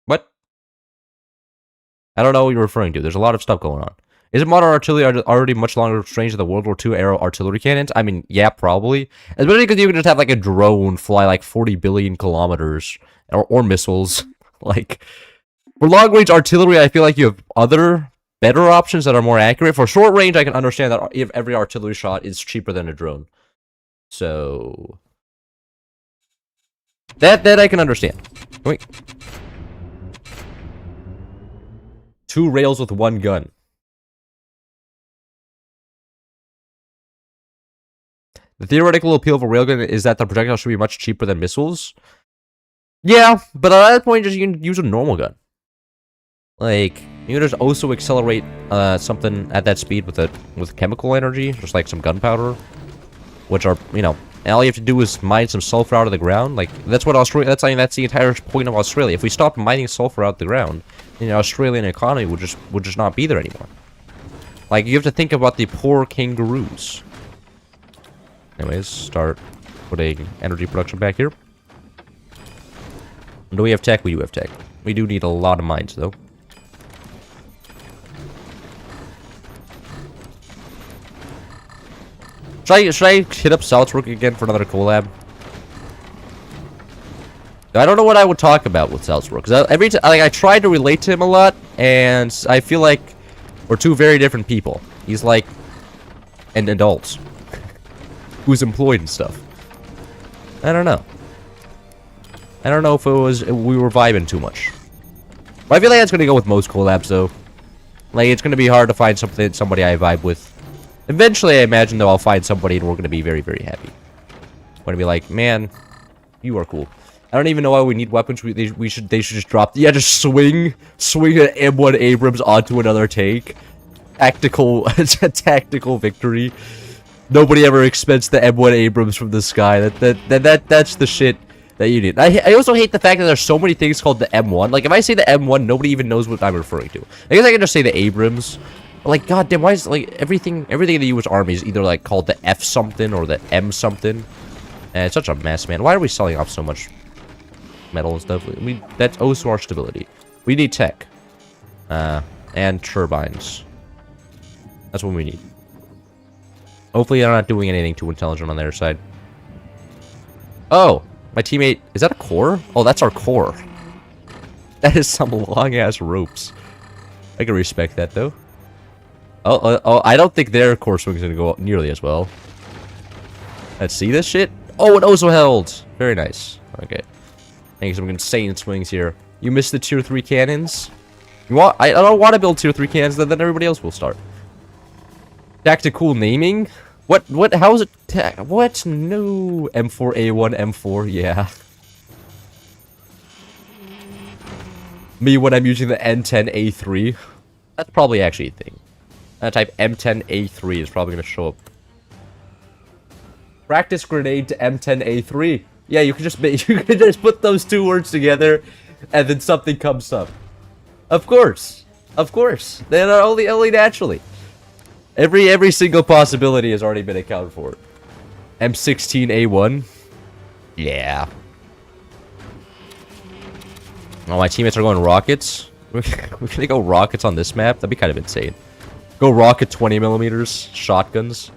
What? I don't know what you're referring to. There's a lot of stuff going on. Isn't modern artillery already much longer range than the World War II era artillery cannons? I mean, yeah, probably. Especially because you can just have like a drone fly like 40 billion kilometers. Or missiles. Like, for long range artillery, I feel like you have other better options that are more accurate. For short range, I can understand that if every artillery shot is cheaper than a drone. So that I can understand. Wait. 2 rails with 1 gun. The theoretical appeal of a railgun is that the projectile should be much cheaper than missiles. Yeah, but at that point, just you can use a normal gun. Like, you can just also accelerate something at that speed with chemical energy, just like some gunpowder, which are, you know, all you have to do is mine some sulfur out of the ground. Like, that's what Australia. That's the entire point of Australia. If we stopped mining sulfur out of the ground, then the Australian economy would just not be there anymore. Like, you have to think about the poor kangaroos. Anyways, start putting energy production back here. Do we have tech? We do have tech. We do need a lot of mines, though. Should I hit up Salzburg again for another collab? I don't know what I would talk about with Salzburg, because every time I tried to relate to him a lot, and I feel like we're 2 very different people. He's like an adult who's employed and stuff. I don't know. I don't know if we were vibing too much. But I feel like that's gonna go with most collabs, though. Like, it's gonna be hard to find somebody I vibe with. Eventually, I imagine, though, I'll find somebody and we're gonna be very, very happy. I'm gonna be like, man, you are cool. I don't even know why we need weapons. They should just drop. Yeah, just swing an M1 Abrams onto another tank. Tactical victory. Nobody ever expects the M1 Abrams from the sky. That's the shit that you need. I also hate the fact that there's so many things called the M1. Like, if I say the M1, nobody even knows what I'm referring to. I guess I can just say the Abrams. But like, goddamn, why is like everything in the U.S. Army is either like called the F something or the M something? And it's such a mess, man. Why are we selling off so much metal and stuff? That's also our stability. We need tech, and turbines. That's what we need. Hopefully, they're not doing anything too intelligent on their side. Oh, my teammate, is that a core? Oh, that's our core. That is some long-ass ropes. I can respect that, though. Oh, I don't think their core swing is going to go up nearly as well. Let's see this shit. Oh, it also held. Very nice. Okay. Making some insane swings here. You missed the tier 3 cannons? I don't want to build tier 3 cannons, then everybody else will start. Tactical naming? What, how is it, what? No. M4A1, M4, yeah. Me when I'm using the N10A3. That's probably actually a thing. I type M10A3 is probably going to show up. Practice grenade to M10A3. Yeah, you can just put those 2 words together, and then something comes up. Of course. Of course. They're only naturally. Every single possibility has already been accounted for. M16A1. Yeah. Oh, my teammates are going rockets. We're gonna go rockets on this map? That'd be kind of insane. Go rocket 20mm. Shotguns.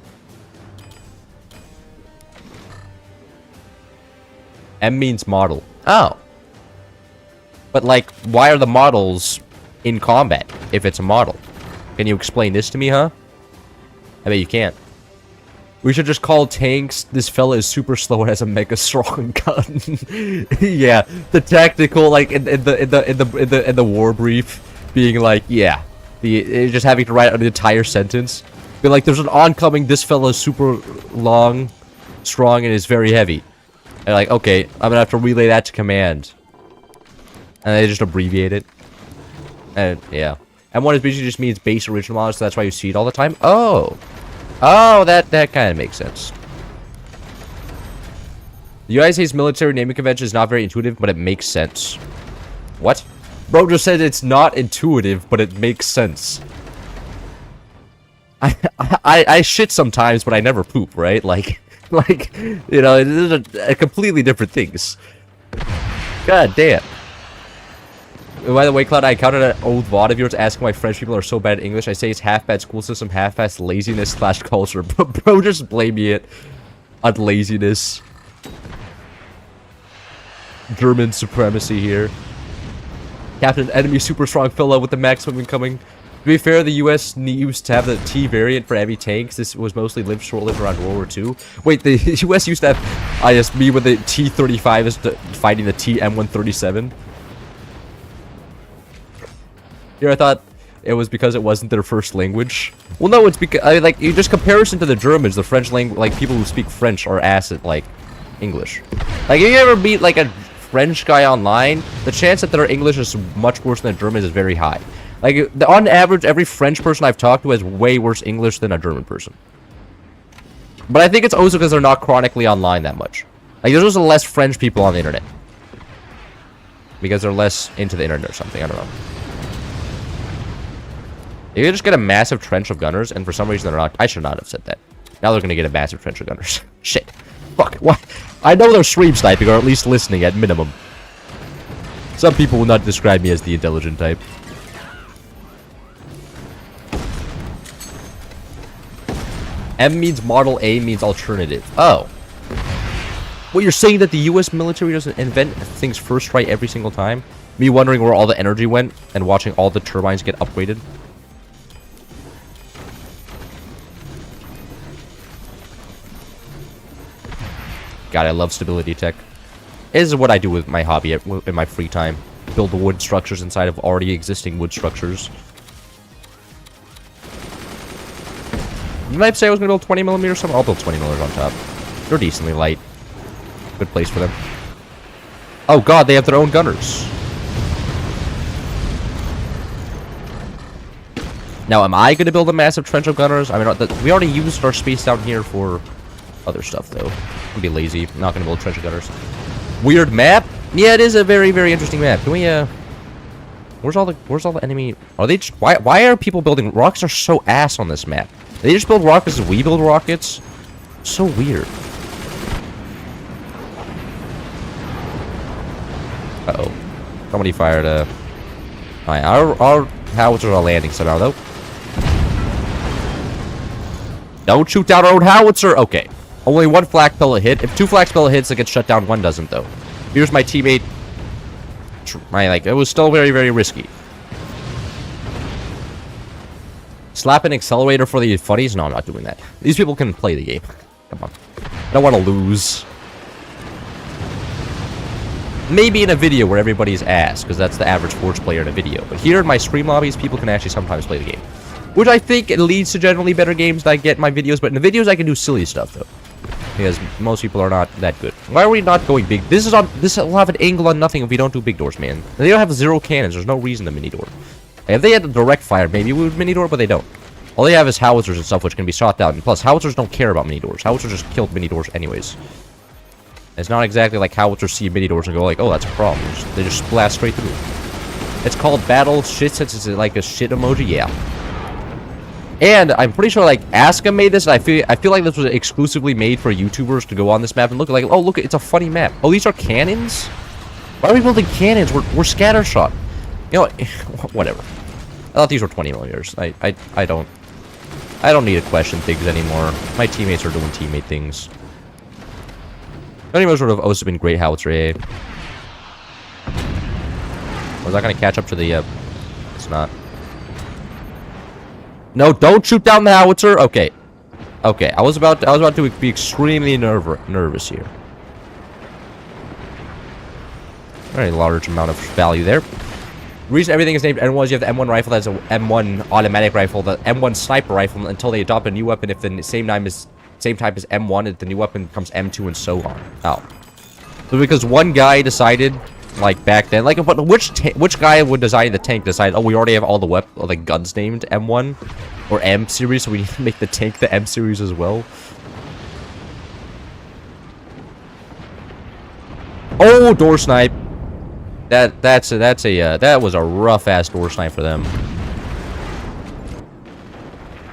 M means model. Oh. But, like, why are the models in combat if it's a model? Can you explain this to me, huh? I bet you can't. We should just call tanks, this fella is super slow and has a mega strong gun. Yeah, the tactical, like, in the war brief, being like, yeah. Just having to write an entire sentence. Be like, there's an oncoming, this fella is super long, strong, and is very heavy. And like, okay, I'm gonna have to relay that to command. And they just abbreviate it. And, yeah. M1 is basically just means base original models, so that's why you see it all the time. Oh! Oh, that kind of makes sense. The United States military naming convention is not very intuitive, but it makes sense. What? Bro just said it's not intuitive, but it makes sense. I shit sometimes, but I never poop, right? Like, you know, it's a completely different things. God damn. By the way, Cloud, I encountered an old VOD of yours asking why French people are so bad at English. I say it's half bad school system, half bad laziness / culture. Bro, just blaming it on laziness. German supremacy here. Captain, enemy super strong fella with the maximum incoming. To be fair, the US used to have the T variant for heavy tanks. This was mostly short-lived around World War II. Wait, the US used to have ISB with the T-35 is fighting the T-M137. Here, I thought it was because it wasn't their first language. Well, no, it's because, I mean, like, you just comparison to the Germans, the French language, like, people who speak French are ass at, like, English. Like, if you ever meet, like, a French guy online, the chance that their English is much worse than a German is very high. Like, on average, every French person I've talked to has way worse English than a German person. But I think it's also because they're not chronically online that much. Like, there's also less French people on the internet. Because they're less into the internet or something, I don't know. You just get a massive trench of gunners, and for some reason they're not. I should not have said that. Now they're gonna get a massive trench of gunners. Shit. Fuck. What? I know they're stream sniping, or at least listening at minimum. Some people will not describe me as the intelligent type. M means model, A means alternative. Oh. Well, you're saying that the US military doesn't invent things first right every single time? Me wondering where all the energy went, and watching all the turbines get upgraded? God, I love stability tech. This is what I do with my hobby in my free time. Build the wood structures inside of already existing wood structures. Didn't I say I was going to build 20mm or something? I'll build 20mm on top. They're decently light. Good place for them. Oh god, they have their own gunners. Now, am I going to build a massive trench of gunners? I mean, we already used our space down here for other stuff, though. I'm gonna be lazy. I'm not gonna build trench of gunners. Weird map? Yeah, it is a very, very interesting map. Can we, where's all the enemy? Are they just, why are people building, rockets are so ass on this map. They just build rockets as we build rockets? So weird. Uh-oh. Somebody fired a... Alright, our howitzers are landing somehow, though. Don't shoot down our own howitzer! Okay. Only one flak pellet hit. If two flak pellet hits, it gets shut down, one doesn't, though. Here's my teammate. It was still very, very risky. Slap an accelerator for the funnies? No, I'm not doing that. These people can play the game. Come on. I don't want to lose. Maybe in a video where everybody's ass, because that's the average Forge player in a video. But here in my stream lobbies, people can actually sometimes play the game. Which I think it leads to generally better games that I get in my videos, but in the videos I can do silly stuff, though. Because most people are not that good. Why are we not going big? This will have an angle on nothing if we don't do big doors, man. They don't have 0 cannons. There's no reason to mini door. If they had a direct fire, maybe we would mini door, but they don't. All they have is howitzers and stuff, which can be shot down. And plus, howitzers don't care about mini doors. Howitzers just killed mini doors anyways. It's not exactly like howitzers see mini doors and go like, oh, that's a problem. They just blast straight through. It's called battle shit since it's like a shit emoji. Yeah. And I'm pretty sure like Aska made this, and I feel like this was exclusively made for YouTubers to go on this map and look like, oh look, it's a funny map. Oh, these are cannons? Why are we building cannons? We're scatter shot. You know what? Whatever. I thought these were 20mm. I don't need to question things anymore. My teammates are doing teammate things. 20mm would have also been great howitzer A. Was that gonna catch up to the it's not. No, don't shoot down the howitzer. Okay. Okay, I was about to be extremely nervous here. Very large amount of value there. The reason everything is named M1 is you have the M1 rifle that's a M1 automatic rifle, the M1 sniper rifle, until they adopt a new weapon. If the same type as M1, the new weapon becomes M2 and so on. Oh. So because one guy decided Like back then. Like, but which guy would design the tank decide, oh, we already have all the guns named M1 or M series, so we need to make the tank the M series as well. Oh, door snipe. That was a rough ass door snipe for them.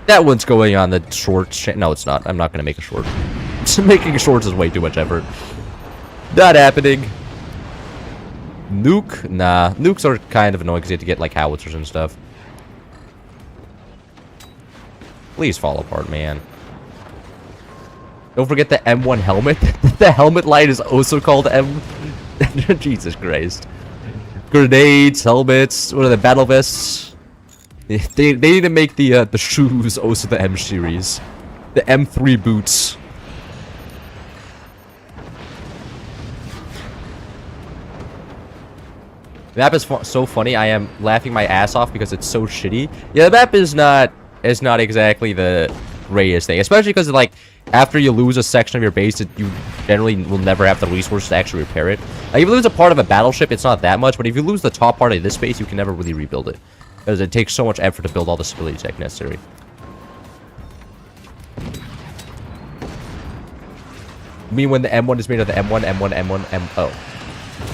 That one's going on the short. No, it's not. I'm not gonna make a short. Making shorts is way too much effort. Not happening. Nuke? Nah. Nukes are kind of annoying because you have to get like howitzers and stuff. Please fall apart, man. Don't forget the M1 helmet. The helmet light is also called M. Jesus Christ. Grenades, helmets, what are the battle vests? They need to make the shoes also the M series. The M3 boots. The map is so funny. I am laughing my ass off because it's so shitty. Yeah, the map is not exactly the greatest thing, especially because like after you lose a section of your base, you generally will never have the resources to actually repair it. Like if you lose a part of a battleship, it's not that much, but if you lose the top part of this base, you can never really rebuild it because it takes so much effort to build all the stability tech necessary. I mean, when the M1 is made of the M1, M1, M1, M. Oh.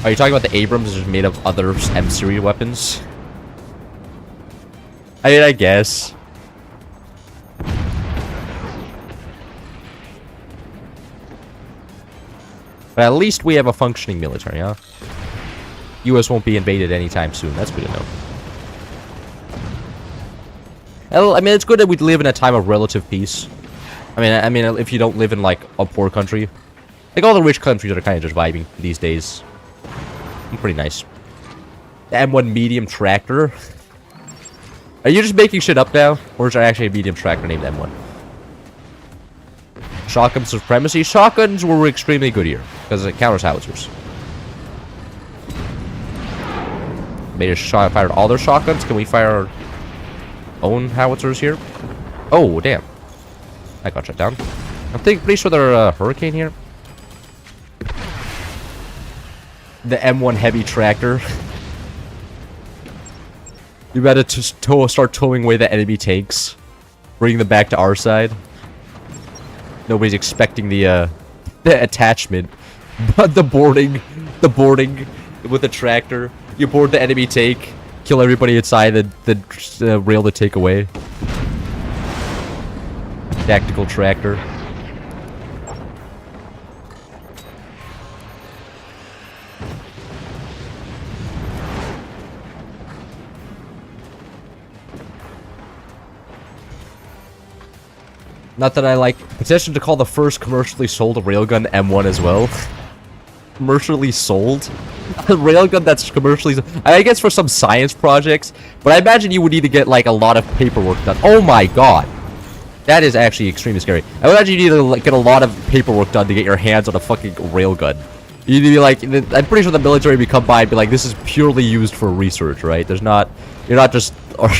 Are you talking about the Abrams is made of other M series weapons? I mean, I guess. But at least we have a functioning military, huh? US won't be invaded anytime soon. That's good to know. I mean, it's good that we live in a time of relative peace. I mean, if you don't live in like a poor country, like all the rich countries are kind of just vibing these days. Pretty nice. The M1 medium tractor. Are you just making shit up now, or is there actually a medium tractor named M1? Shotgun supremacy. Shotguns were extremely good here because it counters howitzers. They just fired all their shotguns. Can we fire our own howitzers here? Oh, damn. I got shut down. I'm pretty sure there's a hurricane here. The M1 heavy tractor. You better start towing away the enemy tanks. Bring them back to our side. Nobody's expecting the attachment. But the boarding with the tractor. You board the enemy tank, kill everybody inside, the rail to take away. Tactical tractor. Not that I like. Petition to call the first commercially sold railgun M1 as well. Commercially sold? A railgun that's commercially... I guess for some science projects, but I imagine you would need to get like a lot of paperwork done. Oh my god. That is actually extremely scary. I would imagine you need to like, get a lot of paperwork done to get your hands on a fucking railgun. You need to be like... I'm pretty sure the military would come by and be like, this is purely used for research, right? There's not... You're not just... Or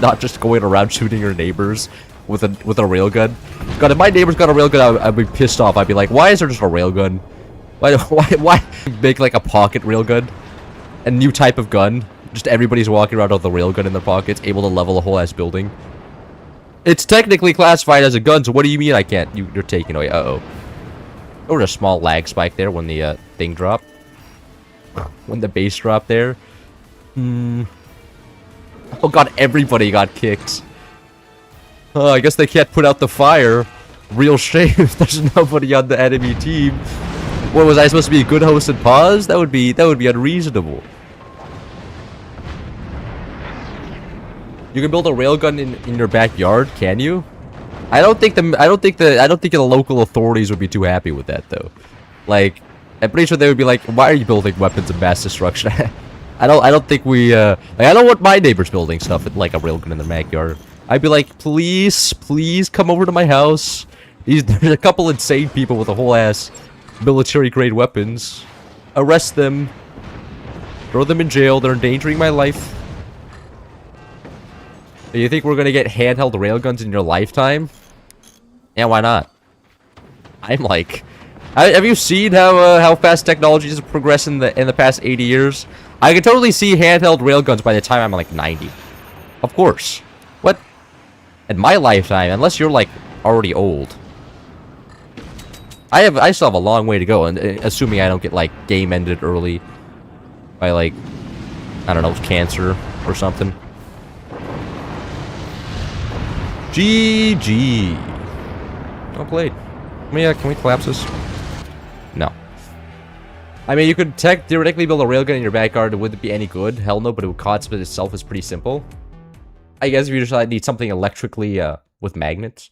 not just going around shooting your neighbors with a railgun. God, if my neighbors got a railgun, I'd be pissed off. I'd be like, why is there just a railgun? Why make like a pocket railgun? A new type of gun. Just everybody's walking around with a railgun in their pockets, able to level a whole ass building. It's technically classified as a gun, so what do you mean I can't? You're taking away. Uh-oh. There was a small lag spike there when the thing dropped. When the base dropped there. Oh god, everybody got kicked. I guess they can't put out the fire. Real shame if there's nobody on the enemy team. What, was I supposed to be a good host and pause? That would be unreasonable. You can build a railgun in your backyard, can you? I don't think the local authorities would be too happy with that though. Like, I'm pretty sure they would be like, why are you building weapons of mass destruction? I don't think we like, I don't want my neighbors building stuff with like a railgun in their backyard. I'd be like, please come over to my house. There's a couple insane people with a whole ass military grade weapons. Arrest them. Throw them in jail. They're endangering my life. Do you think we're gonna get handheld railguns in your lifetime? Yeah, why not? I'm like Have you seen how fast technology has progressed in the past 80 years? I can totally see handheld railguns by the time I'm like 90. Of course. What? In my lifetime, unless you're like already old. I still have a long way to go, and assuming I don't get like game ended early by like, I don't know, cancer or something. GG. Well played. Can we collapse this? No. I mean, you could theoretically build a railgun in your backyard. Would it be any good? Hell no, but concept itself is pretty simple. I guess if you just need something electrically with magnets.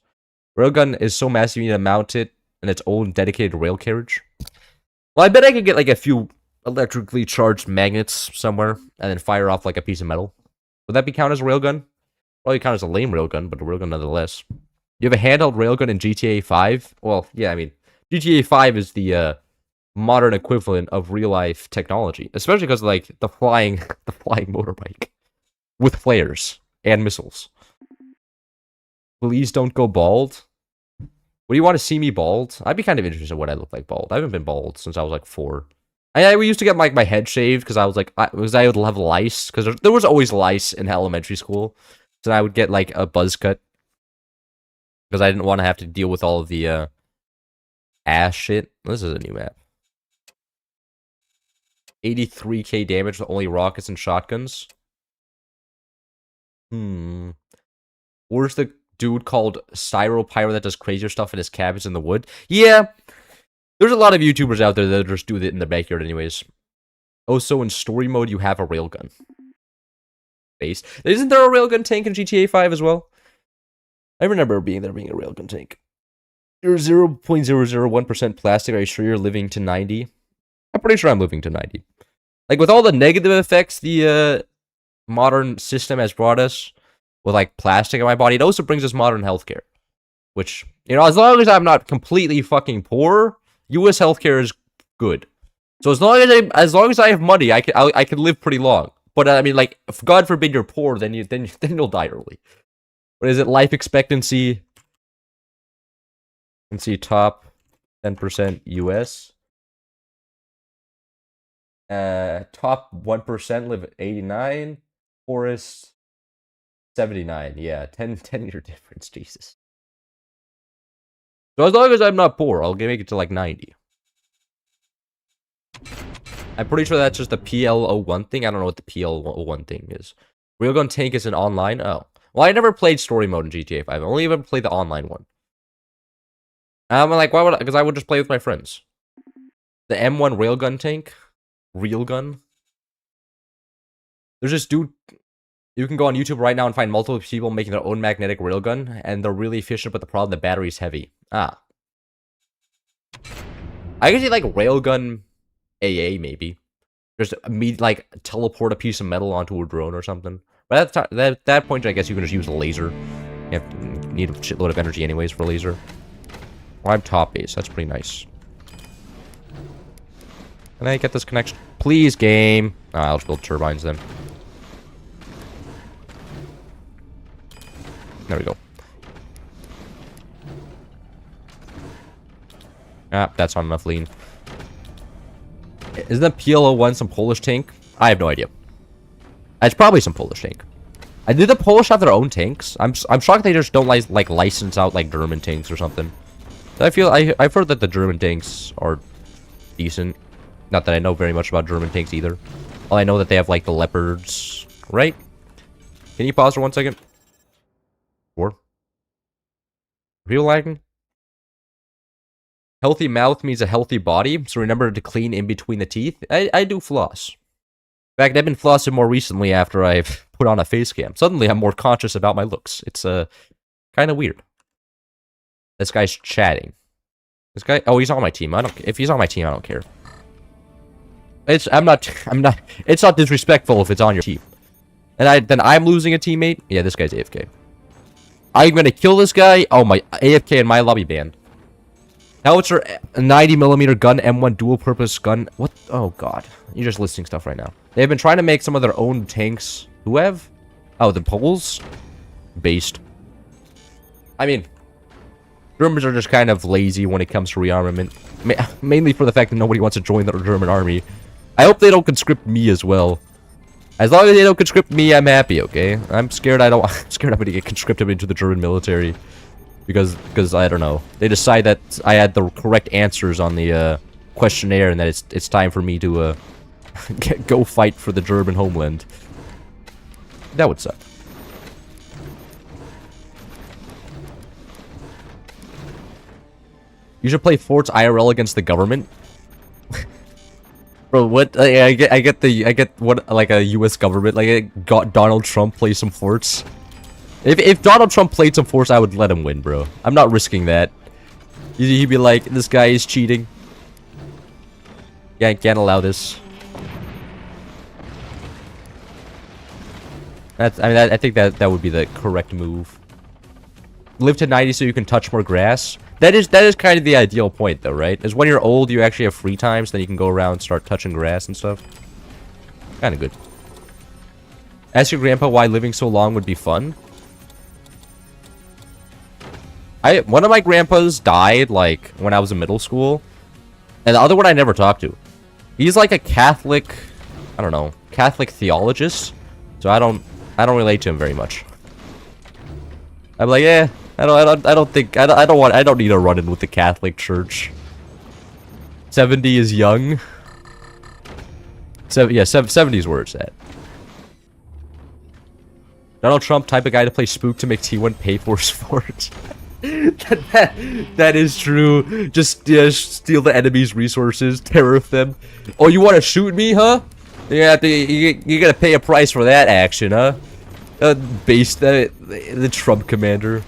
Railgun is so massive you need to mount it in its own dedicated rail carriage. Well, I bet I could get like a few electrically charged magnets somewhere and then fire off like a piece of metal. Would that be count as a railgun? Probably count as a lame railgun, but a railgun nonetheless. You have a handheld railgun in GTA 5? Well, yeah, I mean, GTA 5 is the modern equivalent of real-life technology, especially because like the flying motorbike with flares and missiles. Please don't go bald. Would you want to see me bald? I'd be kind of interested in what I look like bald. I haven't been bald since I was like 4. We used to get like my head shaved because I was like, I would have lice, because there was always lice in elementary school, so I would get like a buzz cut because I didn't want to have to deal with all of the ass shit. This is a new map. 83k damage with only rockets and shotguns. Where's the dude called Pyro that does crazier stuff in his cabins in the wood? Yeah, there's a lot of YouTubers out there that just do it in the backyard anyways. Oh, so in story mode you have a railgun. Base. Isn't there a railgun tank in GTA 5 as well? I remember being a railgun tank. You're 0.001% plastic. Are you sure you're living to 90? I'm pretty sure I'm living to 90. Like, with all the negative effects the modern system has brought us, with, like, plastic in my body, it also brings us modern healthcare. Which, you know, as long as I'm not completely fucking poor, U.S. healthcare is good. So as long as I have money, I can live pretty long. But, I mean, like, if God forbid you're poor, then you'll die early. What is it? Life expectancy? Let's see, top 10% US. Top 1% live at 89. Poorest 79. Yeah, 10-year difference. Jesus. So as long as I'm not poor, I'll make it to like 90. I'm pretty sure that's just the PL01 thing. I don't know what the PL01 thing is. Railgun tank is an online? Oh. Well, I never played story mode in GTA 5. I only ever played the online one. I'm like, why would I? Because I would just play with my friends. The M1 railgun tank? Railgun? There's this dude. You can go on YouTube right now and find multiple people making their own magnetic railgun, and they're really efficient, but the problem, the battery's heavy. Ah. I can see, like, railgun AA, maybe. Just, like, teleport a piece of metal onto a drone or something. But at that point, I guess you can just use a laser. You need a shitload of energy anyways for a laser. Well, I'm top base. That's pretty nice. Can I get this connection? Please, game. I'll just build turbines then. There we go. Ah, that's not enough lean. Isn't that PL01 some Polish tank? I have no idea. It's probably some Polish tank. Did the Polish have their own tanks? I'm shocked they just don't like license out like German tanks or something. I've heard that the German tanks are decent. Not that I know very much about German tanks either. All I know that they have like the Leopards, right? Can you pause for 1 second? Are you lagging? Healthy mouth means a healthy body, so remember to clean in between the teeth. I do floss. In fact, I've been flossing more recently after I've put on a face cam. Suddenly, I'm more conscious about my looks. It's kind of weird. This guy's chatting. This guy, oh, he's on my team. If he's on my team, I don't care. It's not disrespectful if it's on your team. And then I'm losing a teammate. Yeah, this guy's AFK. I'm gonna kill this guy. Oh my, AFK in my lobby banned. Howitzer 90mm gun, M1 dual purpose gun. What? Oh god, you're just listing stuff right now. They've been trying to make some of their own tanks. Who have? Oh, the Poles? Based. I mean, Germans are just kind of lazy when it comes to rearmament. Mainly for the fact that nobody wants to join the German army. I hope they don't conscript me as well. As long as they don't conscript me, I'm happy, okay? I'm scared I'm gonna get conscripted into the German military. Because I don't know. They decide that I had the correct answers on the questionnaire and that it's time for me to go fight for the German homeland. That would suck. You should play Forts IRL against the government. Bro, what? I get what, like a U.S. government, like got Donald Trump play some Forts. If Donald Trump played some Forts, I would let him win, bro. I'm not risking that. He'd be like, this guy is cheating. Yeah, can't allow this. I think that would be the correct move. Live to 90 so you can touch more grass. That is kind of the ideal point, though, right? Is when you're old, you actually have free time, so then you can go around and start touching grass and stuff. Kind of good. Ask your grandpa why living so long would be fun. One of my grandpas died, like, when I was in middle school. And the other one I never talked to. He's like a Catholic, I don't know, Catholic theologist. So I don't relate to him very much. I'm like, eh, I don't need to run in with the Catholic Church. 70 is young. Yeah, 70 is where it's at. Donald Trump, type of guy to play Spook to make T1 pay for his fort. that is true. Just steal the enemy's resources, tariff them. Oh, you want to shoot me, huh? You gotta pay a price for that action, huh? The Trump commander.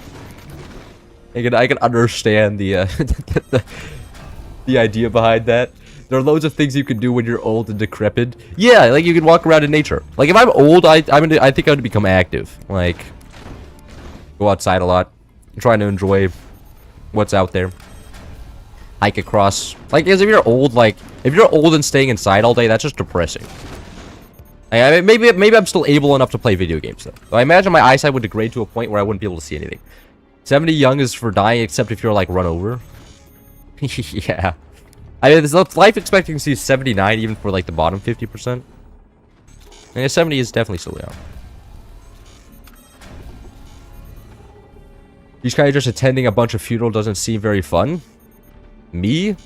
I can understand the the idea behind that. There are loads of things you can do when you're old and decrepit. Yeah, like you can walk around in nature. Like if I'm old, I think I would become active. Like go outside a lot. I'm trying to enjoy what's out there. Hike across. Like, because if you're old, and staying inside all day, that's just depressing. I mean, maybe I'm still able enough to play video games, though. So I imagine my eyesight would degrade to a point where I wouldn't be able to see anything. 70 young is for dying, except if you're, like, run over. Yeah. I mean, life expectancy is 79, even for, like, the bottom 50%. And 70 is definitely still young. He's kind of just attending a bunch of funeral doesn't seem very fun. Me?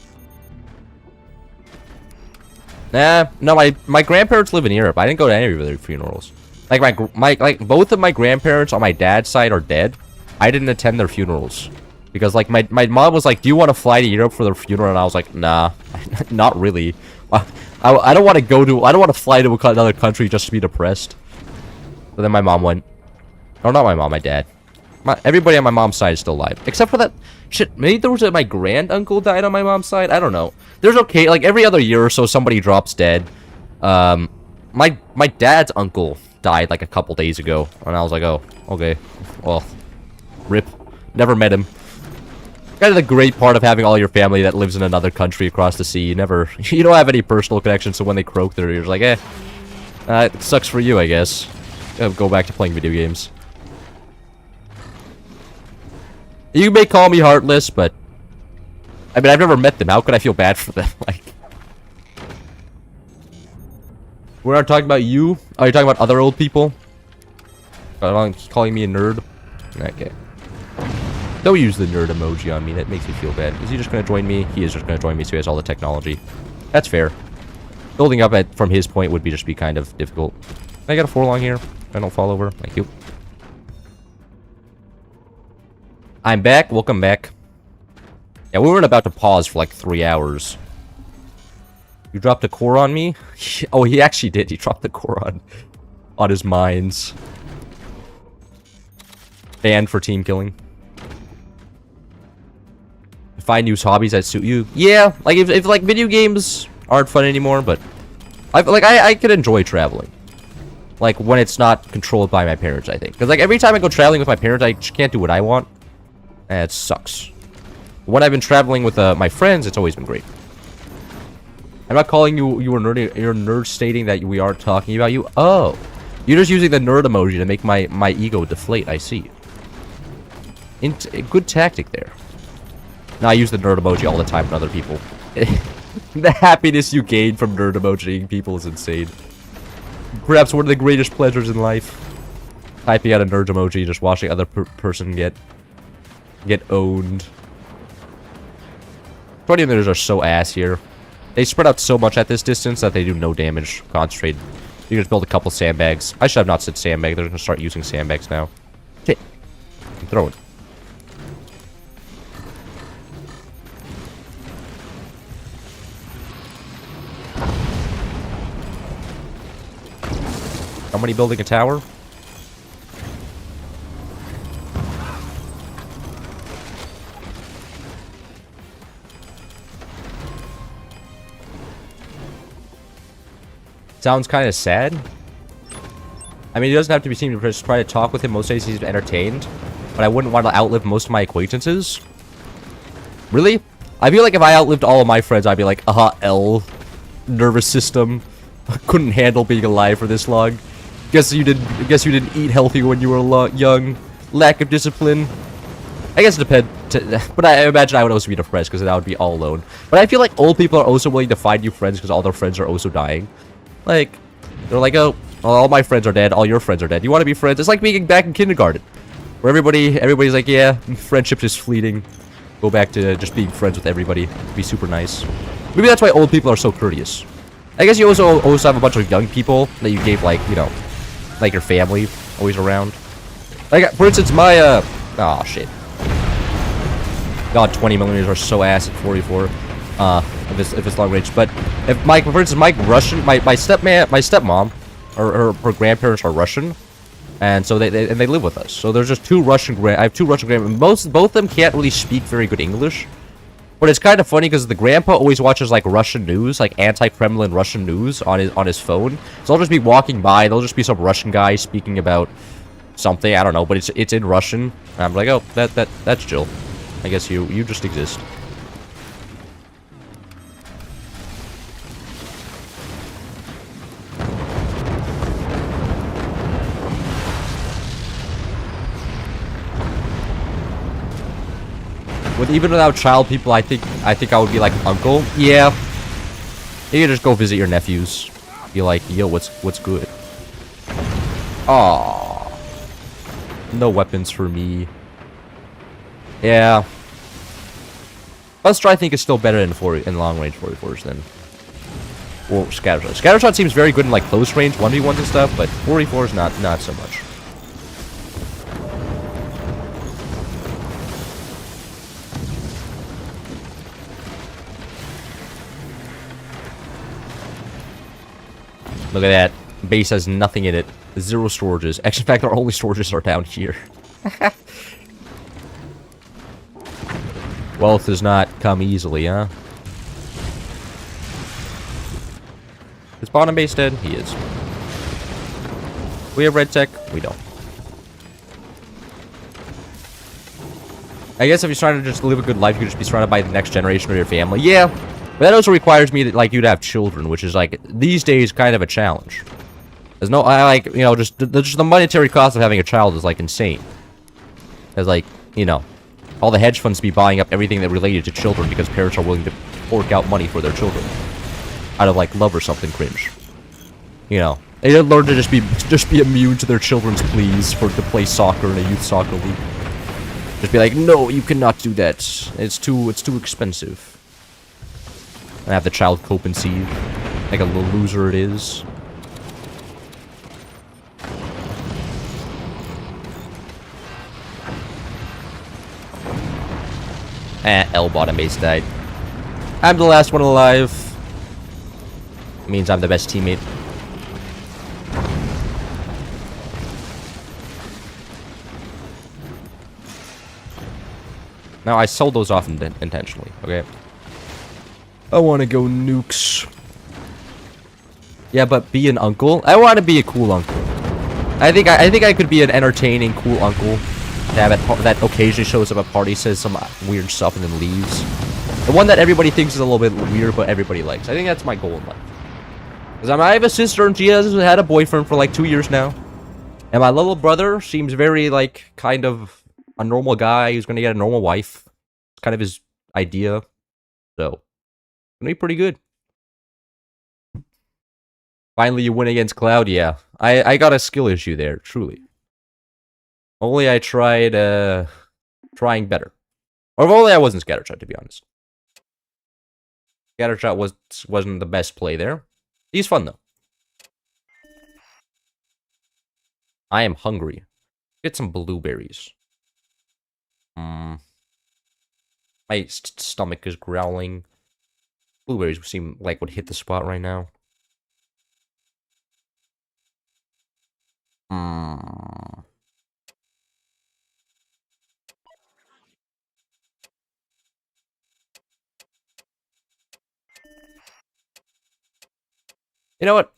Nah, no, my grandparents live in Europe. I didn't go to any of their funerals. Like both of my grandparents on my dad's side are dead. I didn't attend their funerals because like my mom was like, "Do you want to fly to Europe for their funeral?" And I was like, "Nah, not really. I don't want to go to. I don't want to fly to another country just to be depressed." But then my mom went. Oh, not my mom, my dad. Everybody on my mom's side is still alive. Except for that... Shit, maybe there was my grand-uncle died on my mom's side? I don't know. There's okay... Like, every other year or so, somebody drops dead. My dad's uncle died, like, a couple days ago. And I was like, oh, okay. Well, rip. Never met him. Kind of the great part of having all your family that lives in another country across the sea. You never... You don't have any personal connection, so when they croak, they're just like, eh. It sucks for you, I guess. Go back to playing video games. You may call me heartless, but... I mean, I've never met them. How could I feel bad for them? Like... We're not talking about you? Oh, you're talking about other old people? Calling me a nerd? Okay. Don't use the nerd emoji on me. That makes me feel bad. Is he just going to join me? He is just going to join me, so he has all the technology. That's fair. Building up from his point would just be kind of difficult. I got a 4-long here. I don't fall over. Thank you. I'm back. Welcome back. Yeah, we weren't about to pause for like 3 hours. You dropped a core on me? Oh, he actually did. He dropped the core on his mines. Banned for team killing. Find new hobbies that suit you. Yeah, like if like video games aren't fun anymore, but I could enjoy traveling. Like when it's not controlled by my parents, I think. Because like every time I go traveling with my parents, I just can't do what I want. And it sucks. When I've been traveling with my friends, it's always been great. I'm not calling you a nerd. You're nerd stating that we aren't talking about you. Oh, you're just using the nerd emoji to make my ego deflate. I see. Good tactic there. Now I use the nerd emoji all the time for other people. The happiness you gain from nerd emojiing people is insane. Perhaps one of the greatest pleasures in life. Typing out a nerd emoji, just watching other person get owned. 20 meters are so ass here. They spread out so much at this distance that they do no damage. Concentrate. You can just build a couple sandbags. I should have not said sandbag. They're gonna start using sandbags now. Shit. I'm throwing. Somebody building a tower? Sounds kind of sad. I mean, he doesn't have to be seen to just try to talk with him. Most days he's entertained. But I wouldn't want to outlive most of my acquaintances. Really? I feel like if I outlived all of my friends, I'd be like, L. Nervous system. Couldn't handle being alive for this long. Guess you didn't eat healthy when you were young. Lack of discipline. I guess it depends. But I imagine I would also be depressed because I would be all alone. But I feel like old people are also willing to find new friends because all their friends are also dying. Like, they're like, oh, all my friends are dead. All your friends are dead. You want to be friends? It's like being back in kindergarten. Where everybody's like, yeah, friendship is fleeting. Go back to just being friends with everybody. Be super nice. Maybe that's why old people are so courteous. I guess you also have a bunch of young people that you gave, like, you know, like your family always around. Like, for instance, my, oh, shit. God, 20 millimeters are so ass at 44. If it's long range. But if for instance, my stepmom, or her grandparents are Russian. And so they live with us. So there's just I have two Russian grandparents. Both of them can't really speak very good English. But it's kind of funny because the grandpa always watches like Russian news, like anti-Kremlin Russian news on his phone. So I'll just be walking by, there'll just be some Russian guy speaking about something, I don't know, but it's in Russian. And I'm like, oh, that's Jill. I guess you just exist. Even without child people, I think I would be like uncle. Yeah. You can just go visit your nephews. Be like, yo, what's good? Aww. No weapons for me. Yeah. Buster, I think, is still better in long range 44s than Scattershot. Scattershot seems very good in like close range 1v1s and stuff, but 44s not so much. Look at that. Base has nothing in it. 0 storages. Actually, in fact, our only storages are down here. Wealth does not come easily, huh? Is bottom base dead? He is. We have red tech? We don't. I guess if you're trying to just live a good life, you could just be surrounded by the next generation of your family. Yeah. But that also requires me to, like, you to have children, which is, like, these days kind of a challenge. There's no, you know, just the monetary cost of having a child is, like, insane. Because, like, you know, all the hedge funds be buying up everything that related to children because parents are willing to fork out money for their children. Out of, like, love or something cringe. You know, they didn't learn to just be immune to their children's pleas to play soccer in a youth soccer league. Just be like, no, you cannot do that. It's too expensive. And have the child cope and see like a little loser it is. L bottom base died. I'm the last one alive. Means I'm the best teammate. Now I sold those off intentionally, okay? I want to go nukes. Yeah, but be an uncle? I want to be a cool uncle. I think I could be an entertaining, cool uncle that occasionally shows up at parties, says some weird stuff, and then leaves. The one that everybody thinks is a little bit weird, but everybody likes. I think that's my goal in life. Because I have a sister, and she has had a boyfriend for like 2 years now. And my little brother seems very, like, kind of a normal guy who's going to get a normal wife. It's kind of his idea. So, gonna be pretty good. Finally, you win against Cloud. Yeah, I got a skill issue there. Truly. Only I tried trying better. Or if only I wasn't Scattershot, to be honest. Scattershot wasn't the best play there. He's fun though. I am hungry. Get some blueberries. My stomach is growling. Blueberries seem like would hit the spot right now. You know what?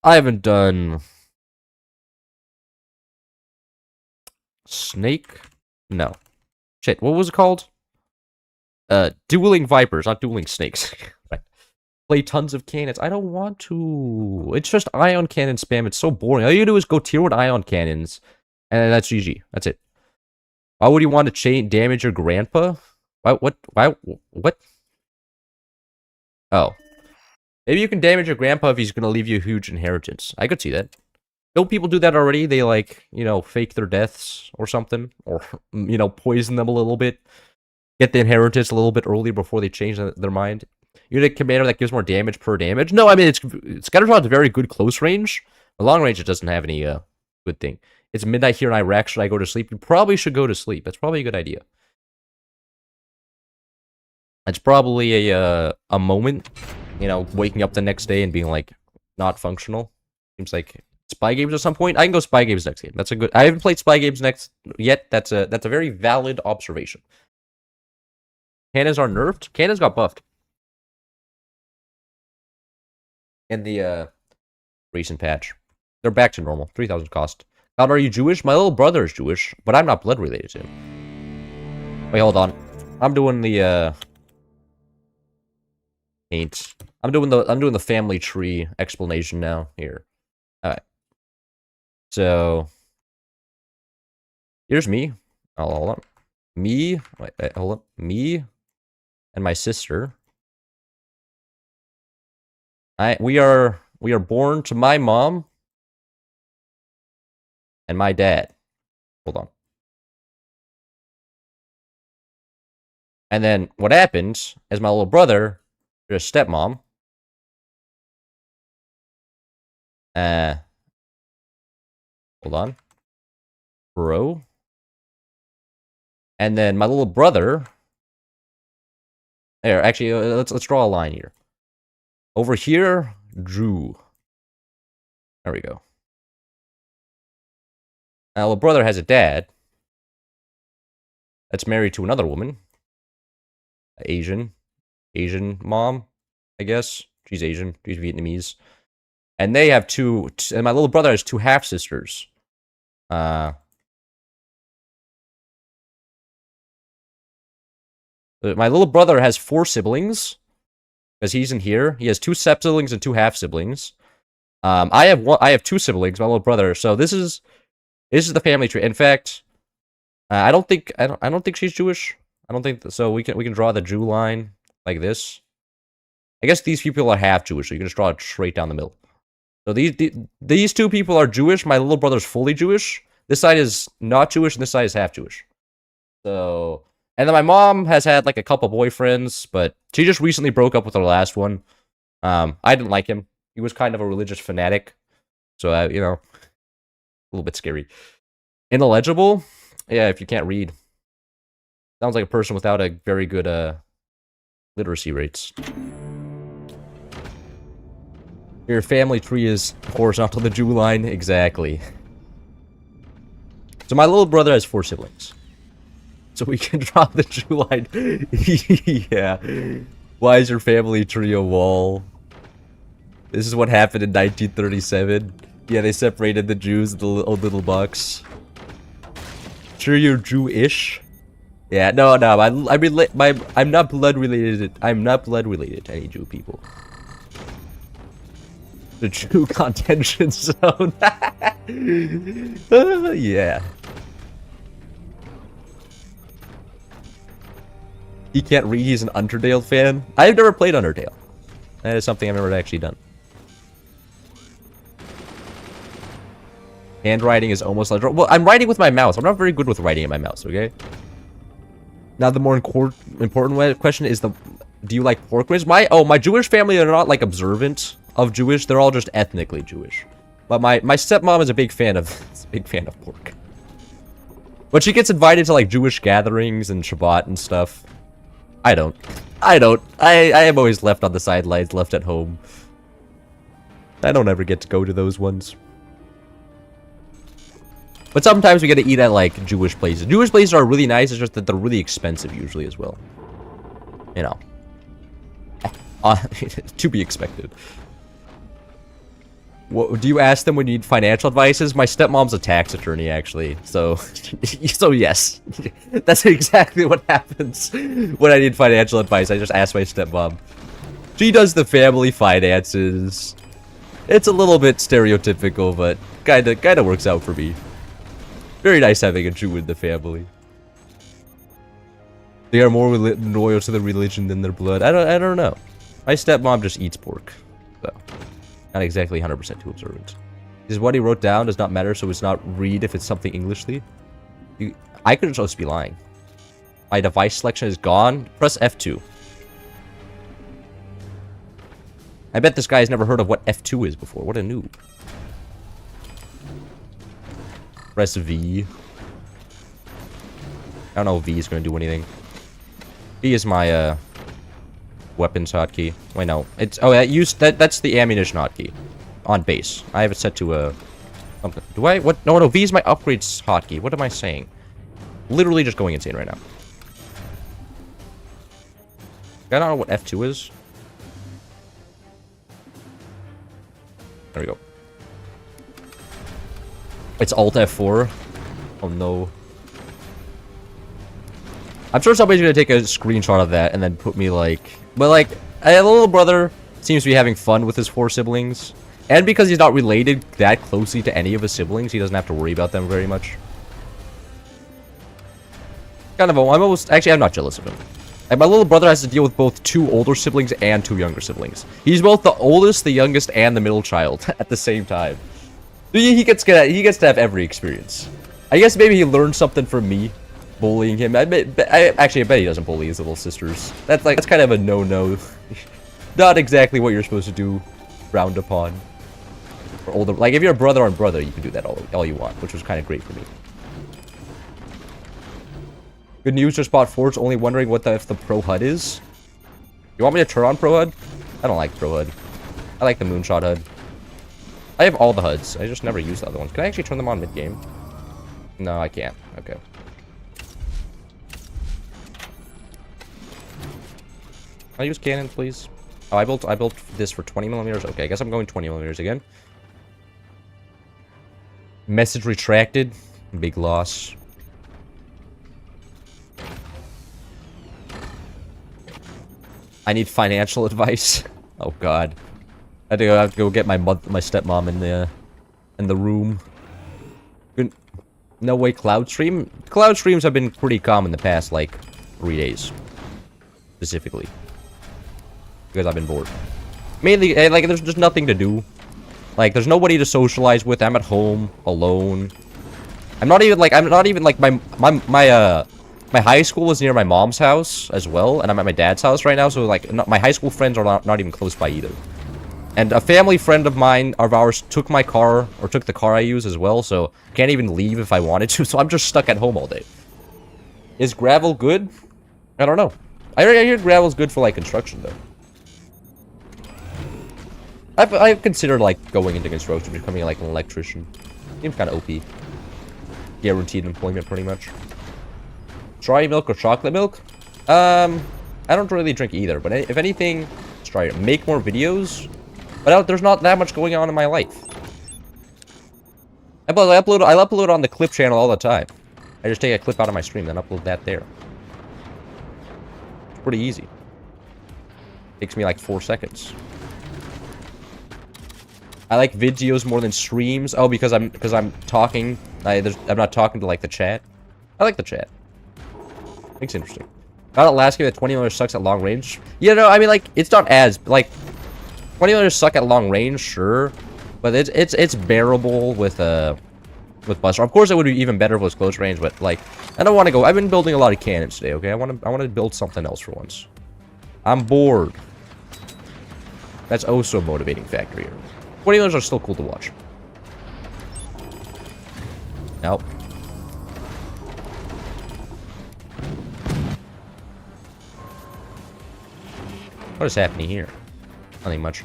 I haven't done Snake? No. Shit, what was it called? Dueling Vipers, not Dueling Snakes. Right. Play tons of cannons. I don't want to. It's just ion cannon spam. It's so boring. All you do is go tier 1 ion cannons, and that's GG. That's it. Why would you want to chain damage your grandpa? Why? What? Oh. Maybe you can damage your grandpa if he's going to leave you a huge inheritance. I could see that. Don't people do that already? They, like, you know, fake their deaths or something. Or, you know, poison them a little bit. Get the inheritance a little bit earlier before they change their mind. You're the commander that gives more damage per damage. No, I mean, Scattershot's very good close range. But long range, it doesn't have any good thing. It's midnight here in Iraq. Should I go to sleep? You probably should go to sleep. That's probably a good idea. It's probably a moment, you know, waking up the next day and being like not functional. Seems like spy games at some point. I can go spy games next game. That's a good. I haven't played spy games next yet. That's a very valid observation. Cannons are nerfed. Cannons got buffed in the recent patch. They're back to normal. 3,000 cost. How are you Jewish? My little brother is Jewish, but I'm not blood related to him. Wait, hold on. I'm doing the ain't. I'm doing the family tree explanation now here. Alright. So here's me. Oh, hold on. Me. Wait, hold on. Me and my sister. We are born to my mom and my dad. Hold on. And then what happens is my little brother, there's a stepmom. Hold on. Bro. And then my little brother. There, actually, let's draw a line here. Over here, Drew. There we go. My little brother has a dad that's married to another woman. Asian mom, I guess. She's Asian. She's Vietnamese. And they have and my little brother has 2 half-sisters. My little brother has 4 siblings. Because he's in here. He has 2 step-siblings and 2 half-siblings. I have 2 siblings, my little brother. So this is the family tree. In fact, I don't think she's Jewish. I don't think so. We can draw the Jew line like this. I guess these people are half Jewish, so you can just draw it straight down the middle. So these 2 people are Jewish. My little brother's fully Jewish. This side is not Jewish, and this side is half Jewish. So, and then my mom has had like a couple boyfriends, but she just recently broke up with her last one. I didn't like him. He was kind of a religious fanatic. So, you know, a little bit scary. Ineligible? Yeah, if you can't read. Sounds like a person without a very good literacy rates. Your family tree is horizontal to the Jew line. Exactly. So my little brother has 4 siblings. So we can draw the Jew line. Yeah. Why is your family tree a wall? This is what happened in 1937. Yeah, they separated the Jews into little box. Sure you're Jewish? Yeah, no, I'm not blood related. I'm not blood related to any Jew people. The Jew contention zone. Yeah. He can't read. He's an Undertale fan. I've never played Undertale. That is something I've never actually done. Handwriting is almost legible. Well, I'm writing with my mouse. I'm not very good with writing in my mouse, okay? Now, the more important question is do you like pork ribs? My Jewish family are not, like, observant of Jewish. They're all just ethnically Jewish. But my stepmom is a big fan of pork. But she gets invited to, like, Jewish gatherings and Shabbat and stuff. I don't. I am always left on the sidelines, left at home. I don't ever get to go to those ones. But sometimes we get to eat at, like, Jewish places. Jewish places are really nice, it's just that they're really expensive usually as well. You know. To be expected. What, do you ask them when you need financial advice? My stepmom's a tax attorney, actually. So, so yes. That's exactly what happens when I need financial advice. I just ask my stepmom. She does the family finances. It's a little bit stereotypical, but kinda works out for me. Very nice having a Jew in the family. They are more loyal to the religion than their blood. I don't know. My stepmom just eats pork, so not exactly 100% too observant. Because what he wrote down does not matter, so it's not read if it's something Englishly. I could just be lying. My device selection is gone. Press F2. I bet this guy has never heard of what F2 is before. What a noob. Press V. I don't know if V is going to do anything. V is my, weapons hotkey. Wait, no. It's, oh, that's the ammunition hotkey. On base. I have it set to, something. Do I, what? No, V is my upgrades hotkey. What am I saying? Literally just going insane right now. I don't know what F2 is. There we go. It's Alt F4. Oh no. I'm sure somebody's gonna take a screenshot of that and then put me like... But like, a little brother seems to be having fun with his 4 siblings. And because he's not related that closely to any of his siblings, he doesn't have to worry about them very much. Kind of, actually, I'm not jealous of him. Like, my little brother has to deal with both 2 older siblings and 2 younger siblings. He's both the oldest, the youngest, and the middle child at the same time. He gets to have every experience. I guess maybe he learned something from me, bullying him. I bet he doesn't bully his little sisters. That's kind of a no-no. Not exactly what you're supposed to do, frowned upon. For older, like if you're a brother on brother, you can do that all you want, which was kind of great for me. Good news, just bought Forge. Only wondering if the Pro HUD is. You want me to turn on Pro HUD? I don't like Pro HUD. I like the Moonshot HUD. I have all the HUDs. I just never use the other ones. Can I actually turn them on mid-game? No, I can't. Okay. Can I use cannon, please? Oh, I built this for 20mm. Okay, I guess I'm going 20mm again. Message retracted. Big loss. I need financial advice. Oh god. I have to go get my stepmom in the room. No way cloud stream. Cloud streams have been pretty calm in the past like 3 days, specifically, because I've been bored. Mainly, like there's just nothing to do. Like there's nobody to socialize with. I'm at home alone. I'm not even like my high school is near my mom's house as well, and I'm at my dad's house right now, so like my high school friends are not even close by either. And a family friend of ours took my car, or took the car I use as well, so can't even leave if I wanted to, so I'm just stuck at home all day. Is gravel good? I don't know. I hear gravel's good for like construction though. I've considered like going into construction, becoming like an electrician. Seems kind of OP. Guaranteed employment pretty much. Strawberry milk or chocolate milk? I don't really drink either, but if anything, let's try it. Make more videos. But there's not that much going on in my life. I upload on the clip channel all the time. I just take a clip out of my stream, then upload that there. It's pretty easy. Takes me like 4 seconds. I like videos more than streams. Oh, because I'm talking. I'm not talking to like the chat. I like the chat. It's interesting. Not at last game that 20mm sucks at long range. You know, I mean, like, it's not as, like, 20mm suck at long range, sure. But it's bearable with Buster. Of course, it would be even better if it was close range, but, like, I don't want to go. I've been building a lot of cannons today, okay? I want to build something else for once. I'm bored. That's also a motivating factor here. 20mm are still cool to watch. Nope. What is happening here? Nothing much.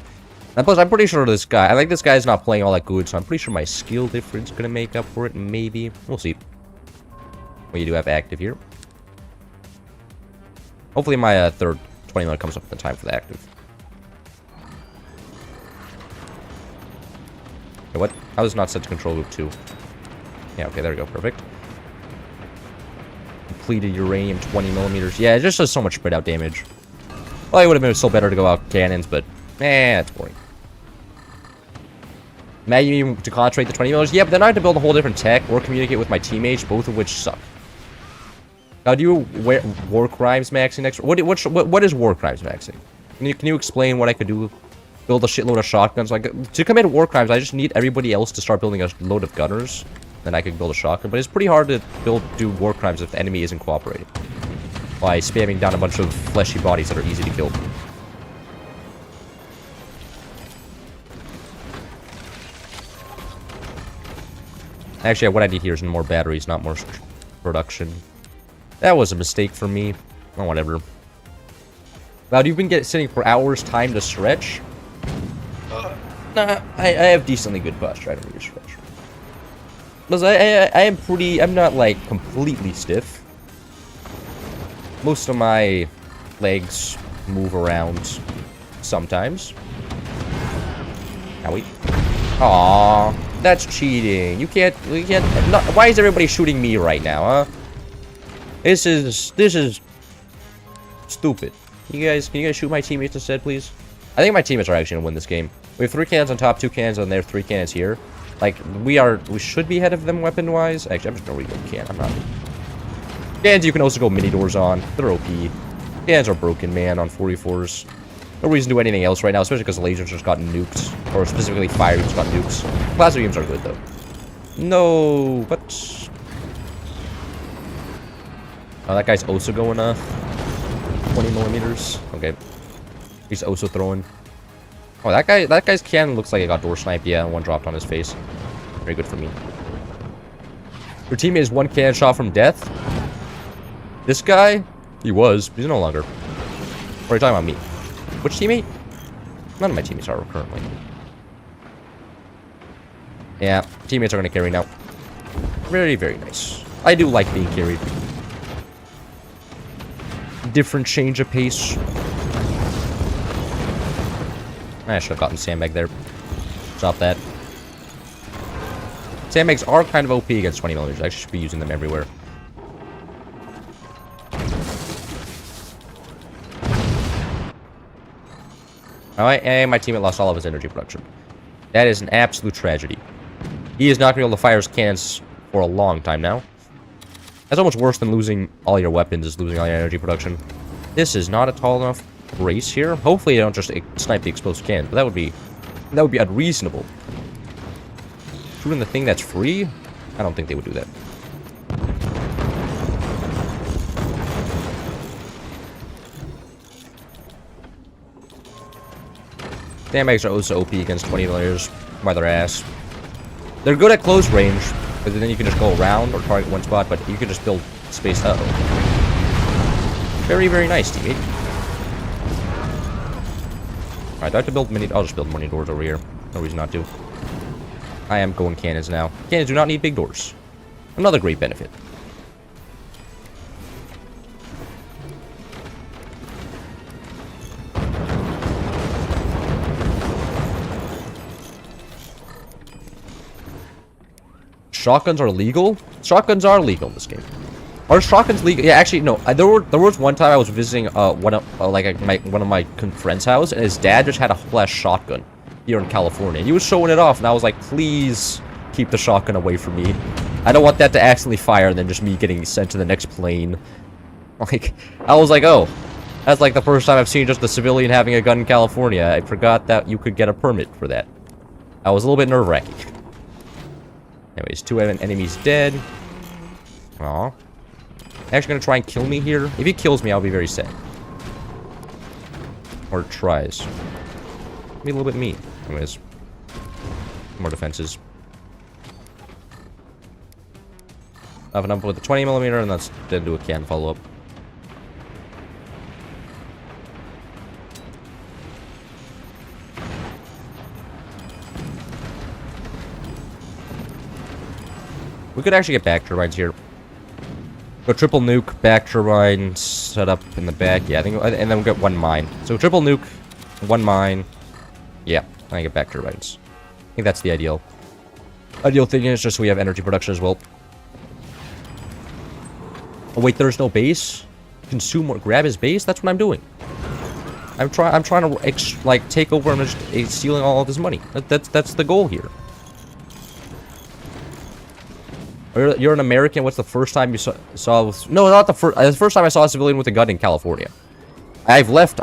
And plus, I'm pretty sure this guy... I think this guy's not playing all that good, so I'm pretty sure my skill difference is going to make up for it, maybe. We'll see. What you do have active here. Hopefully my third 20mm comes up in time for the active. Okay, what? How is not set to control loop 2? Yeah, okay, there we go. Perfect. Completed uranium 20mm. Yeah, it just does so much spread out damage. Well, it would have been still better to go out cannons, but it's boring. Now you need to concentrate the 20mm. Yeah, but then I have to build a whole different tech or communicate with my teammates, both of which suck. Now, do you war crimes maxing next? What is war crimes maxing? Can you explain what I could do? Build a shitload of shotguns. Like, to commit war crimes, I just need everybody else to start building a load of gunners. Then I can build a shotgun. But it's pretty hard to do war crimes if the enemy isn't cooperating. By spamming down a bunch of fleshy bodies that are easy to kill. Actually, what I need here is more batteries, not more production. That was a mistake for me. Oh, whatever. Wow, you've been sitting for hours time to stretch? Nah, I have decently good posture. I don't need to stretch. Because I'm not, like, completely stiff. Most of my legs move around sometimes. Now wait. Aww, that's cheating. We can't. Why is everybody shooting me right now, huh? This is stupid. Can you guys shoot my teammates instead, please? I think my teammates are actually gonna win this game. We have 3 cannons on top, 2 cannons on there, 3 cannons here. Like, we should be ahead of them weapon-wise. Actually, I'm just gonna reload can. I'm not. Cannons you can also go mini doors on. They're OP. Cannons are broken, man, on 44s. No reason to do anything else right now, especially because the lasers just got nuked. Or specifically fire just got nukes. Plasma beams are good, though. No, but... Oh, that guy's also going, 20mm. Okay. He's also throwing. Oh, that guy's cannon looks like it got door sniped. Yeah, one dropped on his face. Very good for me. Your teammate is 1 cannon shot from death. This guy, he was. He's no longer. Or are you talking about me? Which teammate? None of my teammates are currently. Yeah, teammates are going to carry now. Very, very nice. I do like being carried. Different change of pace. I should have gotten sandbag there. Stop that. Sandbags are kind of OP against 20mm. I should be using them everywhere. Alright, and my teammate lost all of his energy production. That is an absolute tragedy. He is not going to be able to fire his cannons for a long time now. That's almost worse than losing all your weapons, is losing all your energy production. This is not a tall enough race here. Hopefully they don't just snipe the explosive cannon, but that would be unreasonable. Shooting the thing that's free? I don't think they would do that. Sandbags are also OP against 20mm by their ass. They're good at close range, but then you can just go around or target one spot, but you can just build space. Uh-oh. Very, very nice, teammate. Alright, do I have to build mini... I'll just build mini doors over here. No reason not to. I am going cannons now. Cannons do not need big doors. Another great benefit. Shotguns are legal? Shotguns are legal in this game. Are shotguns legal? Yeah, actually, no. There was one time I was visiting one of my friend's house, and his dad just had a whole ass shotgun here in California. He was showing it off, and I was like, please keep the shotgun away from me. I don't want that to accidentally fire, and then just me getting sent to the next plane. Like, I was like, oh, that's like the first time I've seen just a civilian having a gun in California. I forgot that you could get a permit for that. I was a little bit nerve-wracking. Anyways, 2 enemies dead. Aw. Actually gonna try and kill me here. If he kills me, I'll be very sad. Or tries. Be a little bit mean. Anyways. More defenses. Open up with the 20mm, and let's then do a can follow-up. We could actually get back turbines here. Go triple nuke, back turbine, set up in the back. Yeah, I think, and then we'll get 1 mine. So triple nuke, 1 mine. Yeah, I get back turbines. I think that's the ideal. Ideal thing is just so we have energy production as well. Oh wait, there's no base. Consume or grab his base. That's what I'm doing. I'm trying to like take over and just stealing all of his money. That's the goal here. You're an American. What's the first time you saw? No, not the first. The first time I saw a civilian with a gun in California. I've left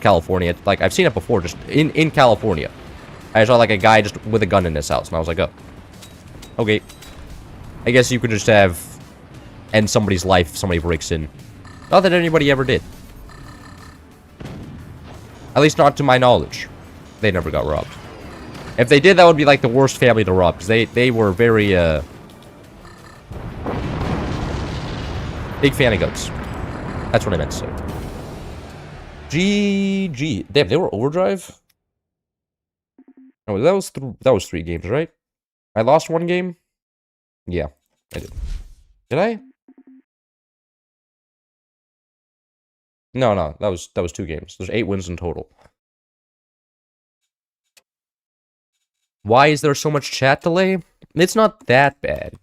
California. Like I've seen it before, just in California. I saw like a guy just with a gun in his house, and I was like, oh, okay. I guess you could just end somebody's life if somebody breaks in. Not that anybody ever did. At least not to my knowledge. They never got robbed. If they did, that would be like the worst family to rob, because they were very big fan of guns. That's what I meant to say. GG. Damn, they were overdrive? Oh, that was 3 games, right? I lost 1 game? Yeah, I did. Did I? No, that was 2 games. There's 8 wins in total. Why is there so much chat delay? It's not that bad.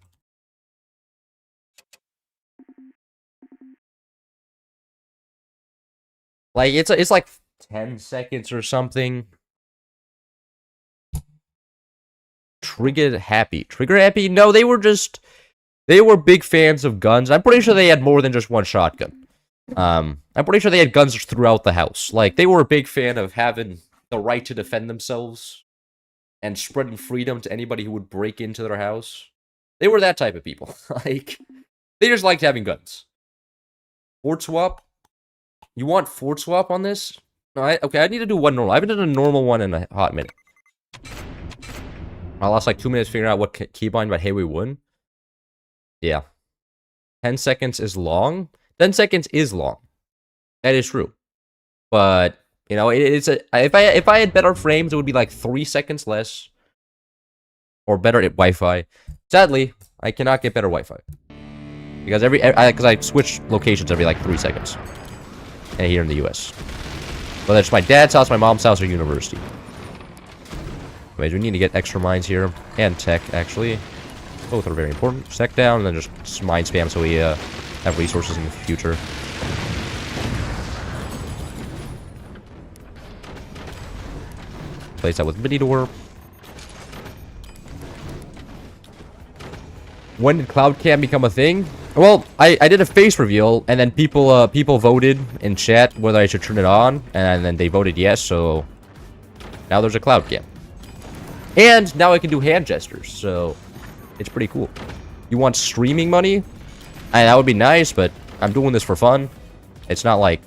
Like it's like 10 seconds or something. Trigger happy? No, they were big fans of guns. I'm pretty sure they had more than just 1 shotgun. I'm pretty sure they had guns throughout the house. Like they were a big fan of having the right to defend themselves and spreading freedom to anybody who would break into their house. They were that type of people. Like they just liked having guns. Fort swap? You want fort swap on this? No, okay, I need to do 1 normal. I haven't done a normal one in a hot minute. I lost like 2 minutes figuring out what keybind, but hey, we won. Yeah. 10 seconds is long. 10 seconds is long. That is true. But, you know, if I had better frames, it would be like 3 seconds less. Or better at Wi-Fi. Sadly, I cannot get better Wi-Fi. Because I switch locations every like 3 seconds. And here in the US. Whether it's my dad's house, my mom's house, or university. Anyways, we need to get extra mines here. And tech, actually. Both are very important. Tech down, and then just mine spam so we have resources in the future. Place that with mini door. When did cloud cam become a thing? Well, I did a face reveal, and then people voted in chat whether I should turn it on, and then they voted yes, so now there's a cloud cam. And now I can do hand gestures, so it's pretty cool. You want streaming money? That would be nice, but I'm doing this for fun. It's not like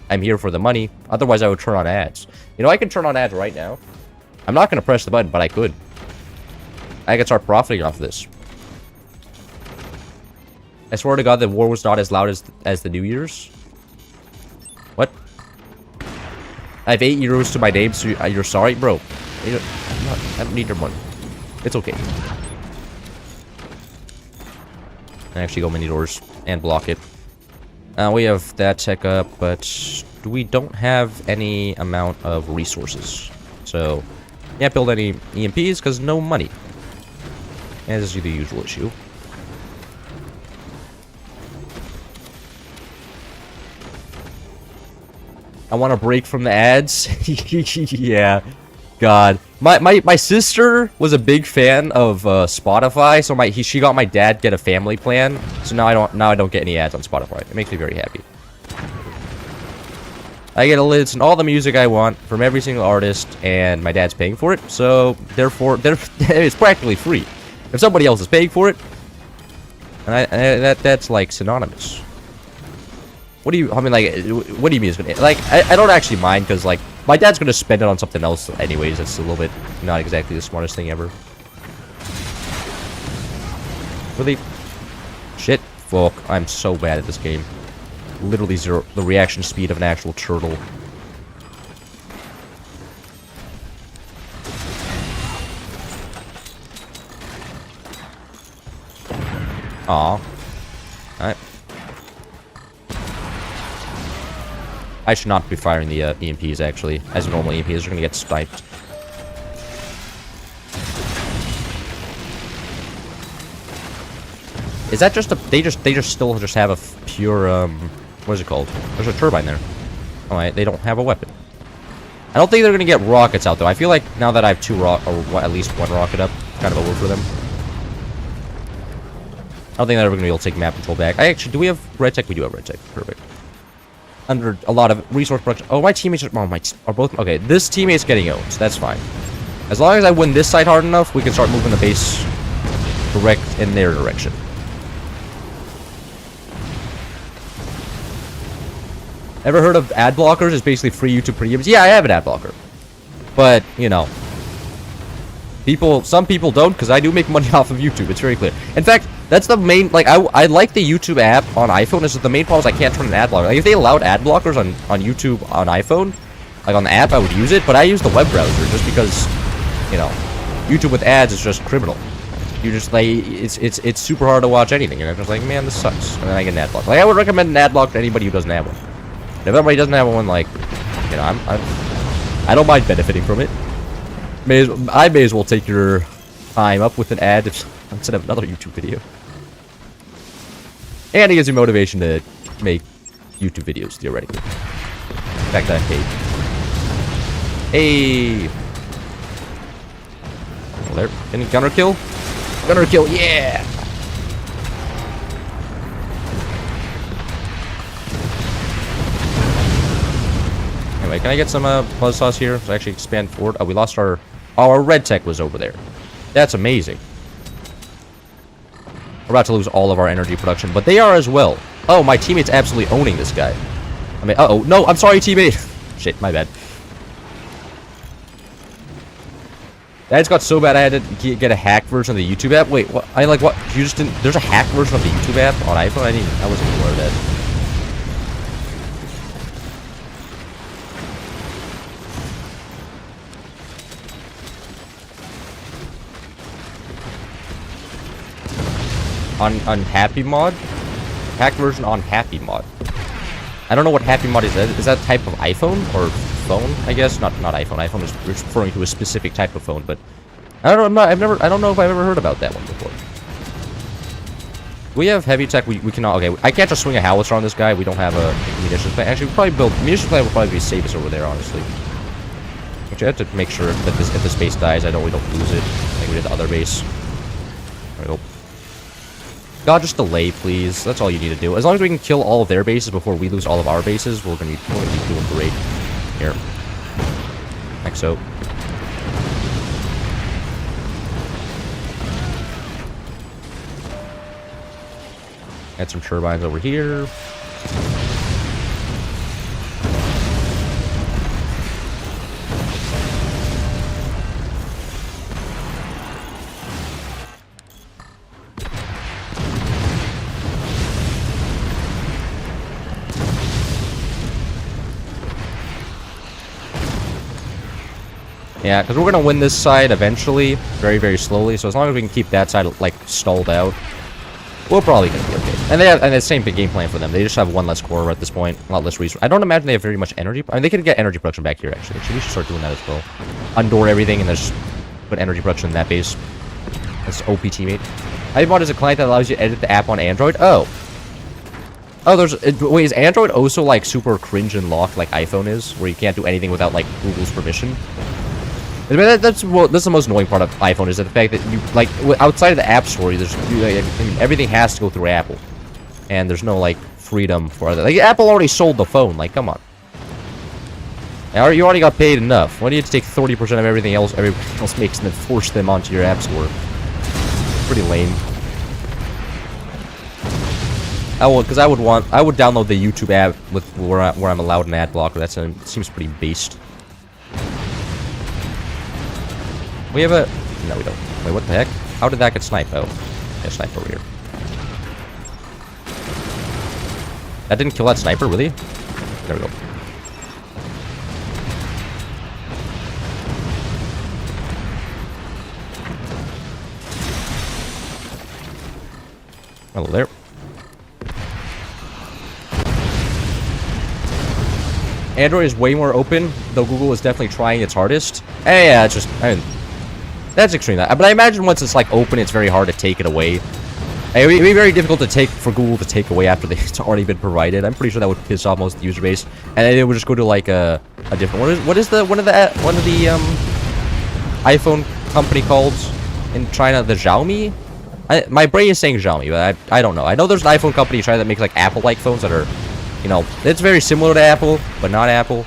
I'm here for the money. Otherwise, I would turn on ads. You know, I can turn on ads right now. I'm not going to press the button, but I could. I could start profiting off of this. I swear to God, the war was not as loud as the New Year's. What? I have 8 euros to my name, so you're sorry? Bro, I don't need your money. It's okay. I actually go mini doors and block it. We have that tech up, but we don't have any amount of resources. So, can't build any EMPs because no money. As is the usual issue. I want to break from the ads. Yeah. God. My sister was a big fan of Spotify, so she got my dad get a family plan. So now I don't get any ads on Spotify. It makes me very happy. I get to listen to all the music I want from every single artist, and my dad's paying for it. So therefore, it's practically free. If somebody else is paying for it, and that's like synonymous. What do you? I mean, like, what do you mean it's gonna? Like, I don't actually mind because like my dad's gonna spend it on something else anyways. That's a little bit not exactly the smartest thing ever. Really? Shit. Fuck. I'm so bad at this game. Literally zero. The reaction speed of an actual turtle. Aw. Alright. I should not be firing the EMPs, actually. As normal EMPs are gonna get sniped. Is that just a... They still have a pure, what is it called? There's a turbine there. Alright, they don't have a weapon. I don't think they're gonna get rockets out, though. I feel like now that I have or at least one rocket up, it's kind of over for them. I don't think they're ever gonna be able to take map control back. Do we have red tech? We do have red tech. Perfect. Under a lot of resource production. Oh, my teammates are both... Okay, this teammate's getting owned. That's fine. As long as I win this side hard enough, we can start moving the base direct in their direction. Ever heard of ad blockers? It's basically free YouTube premiums. Yeah, I have an ad blocker. But, you know... Some people don't, because I do make money off of YouTube. It's very clear. In fact, that's the main... Like, I like the YouTube app on iPhone. It's just the main problem is I can't turn an ad blocker. Like, if they allowed ad blockers on YouTube on iPhone, like on the app, I would use it. But I use the web browser just because, you know, YouTube with ads is just criminal. You just, like, it's super hard to watch anything. And I'm just like, man, this sucks. And then I get an ad block. Like, I would recommend an ad block to anybody who doesn't have one. If everybody doesn't have one, like, you know, I don't mind benefiting from it. I may as well take your time up with an ad instead of another YouTube video. And it gives you motivation to make YouTube videos, theoretically. In fact, I hate. Hey! Well, there. Any gunner kill? Gunner kill, yeah! Anyway, can I get some buzzsaws here? So I actually expand forward. Oh, we lost our... Oh, our red tech was over there. That's amazing. We're about to lose all of our energy production, but they are as well. Oh, my teammate's absolutely owning this guy. I mean, uh-oh. No, I'm sorry, teammate. Shit, my bad. That got so bad I had to get a hacked version of the YouTube app. Wait, what? What? You just didn't... There's a hacked version of the YouTube app on iPhone? I wasn't aware of that. On Happy Mod? Hacked version on Happy Mod. I don't know what Happy Mod is. Is that a type of iPhone? Or phone, I guess? Not iPhone. iPhone is referring to a specific type of phone, but... I don't know, I don't know if I've ever heard about that one before. We have heavy tech, we cannot... Okay, I can't just swing a howitzer on this guy. We don't have a munitions plant. Actually, we probably build... Munitions plant will probably be safest over there, honestly. Actually, I have to make sure that if this base dies, we don't lose it. Like we did the other base. There we go. God, just delay, please. That's all you need to do. As long as we can kill all of their bases before we lose all of our bases, we're gonna be doing great. Here. Like so. Add some turbines over here. Yeah, because we're going to win this side eventually, very, very slowly. So as long as we can keep that side, like, stalled out, we're probably going to be okay. And the same big game plan for them. They just have one less core at this point, a lot less resource. I don't imagine they have very much energy. I mean, they can get energy production back here, actually. We should start doing that as well. Undoor everything and just put energy production in that base. That's OP teammate. iMod is a client that allows you to edit the app on Android. Oh. Oh, wait, is Android also, like, super cringe and locked like iPhone is? Where you can't do anything without, like, Google's permission? I mean, that's the most annoying part of iPhone is the fact that you like outside of the App Store, everything has to go through Apple, and there's no like freedom for other. Like Apple already sold the phone. Like, come on. You already got paid enough. Why do you have to take 30% of everything else makes and then force them onto your App Store? Pretty lame. Because I would download the YouTube app with where I'm allowed an ad blocker. That seems pretty based. We have a... No, we don't. Wait, what the heck? How did that get sniped? Oh, yeah, sniper over here. That didn't kill that sniper, really? There we go. Hello there. Android is way more open, though Google is definitely trying its hardest. Hey, yeah, it's just, I mean, that's extreme. But I imagine once it's like open, it's very hard to take it away. It would be very difficult for Google to take away after it's already been provided. I'm pretty sure that would piss off most of the user base, and then it would just go to like a different. What is one of the iPhone company called in China? The Xiaomi. My brain is saying Xiaomi, but I don't know. I know there's an iPhone company in China that makes like Apple-like phones that are, you know, it's very similar to Apple, but not Apple.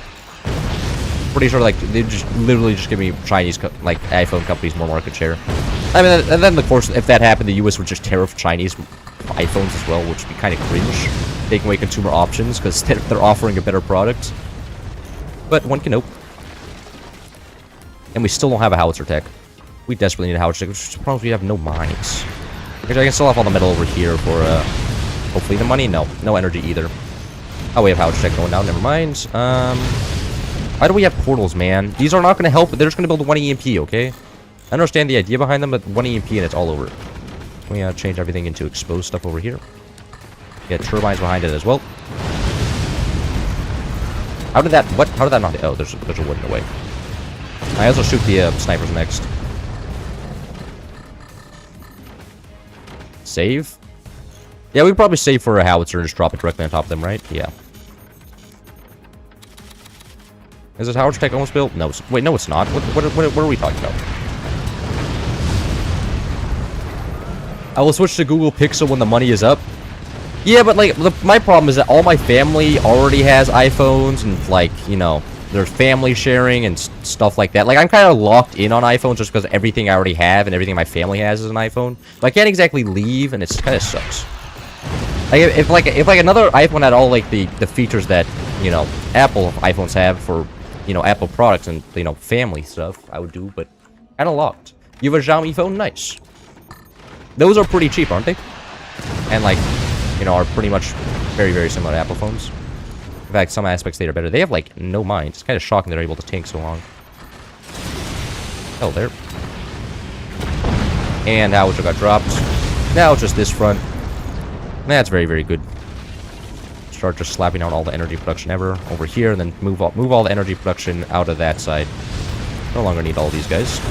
Pretty sure like they just literally just give me Chinese like iPhone companies more market share. I mean, and then of course, if that happened, the US would just tariff Chinese iPhones as well, which would be kind of cringe, taking away consumer options because they're offering a better product. But one can hope. And we still don't have a howitzer tech. We desperately need a howitzer tech, which is the problem is we have no mines. Actually, I can still have all the metal over here for hopefully the money. No energy either. Oh, we have howitzer tech going down. Never mind. Why do we have portals, man? These are not going to help. They're just going to build one EMP, okay? I understand the idea behind them, but one EMP and it's all over. We change everything into exposed stuff over here. Get turbines behind it as well. How did that not... Oh, there's a wood in the way. I also shoot the snipers next. Save? Yeah, we could probably save for a howitzer and just drop it directly on top of them, right? Yeah. Is this howitzer tech almost built? No. Wait, no, it's not. What are we talking about? I will switch to Google Pixel when the money is up. Yeah, but like my problem is that all my family already has iPhones and like, you know, there's family sharing and stuff like that. Like I'm kind of locked in on iPhones just because everything I already have and everything my family has is an iPhone. But I can't exactly leave, and it's kind of sucks. Like if like another iPhone had all like the features that, you know, Apple iPhones have for, you know, Apple products and, you know, family stuff, I would do, but kind of locked. You have a Xiaomi phone? Nice. Those are pretty cheap, aren't they? And like, you know, are pretty much very, very similar to Apple phones. In fact, some aspects they are better. They have like no mind. It's kind of shocking they're able to tank so long. Oh, there. And howitzer got dropped. Now it's just this front. That's very, very good. Start just slapping out all the energy production ever over here, and then move all the energy production out of that side. No longer need all these guys.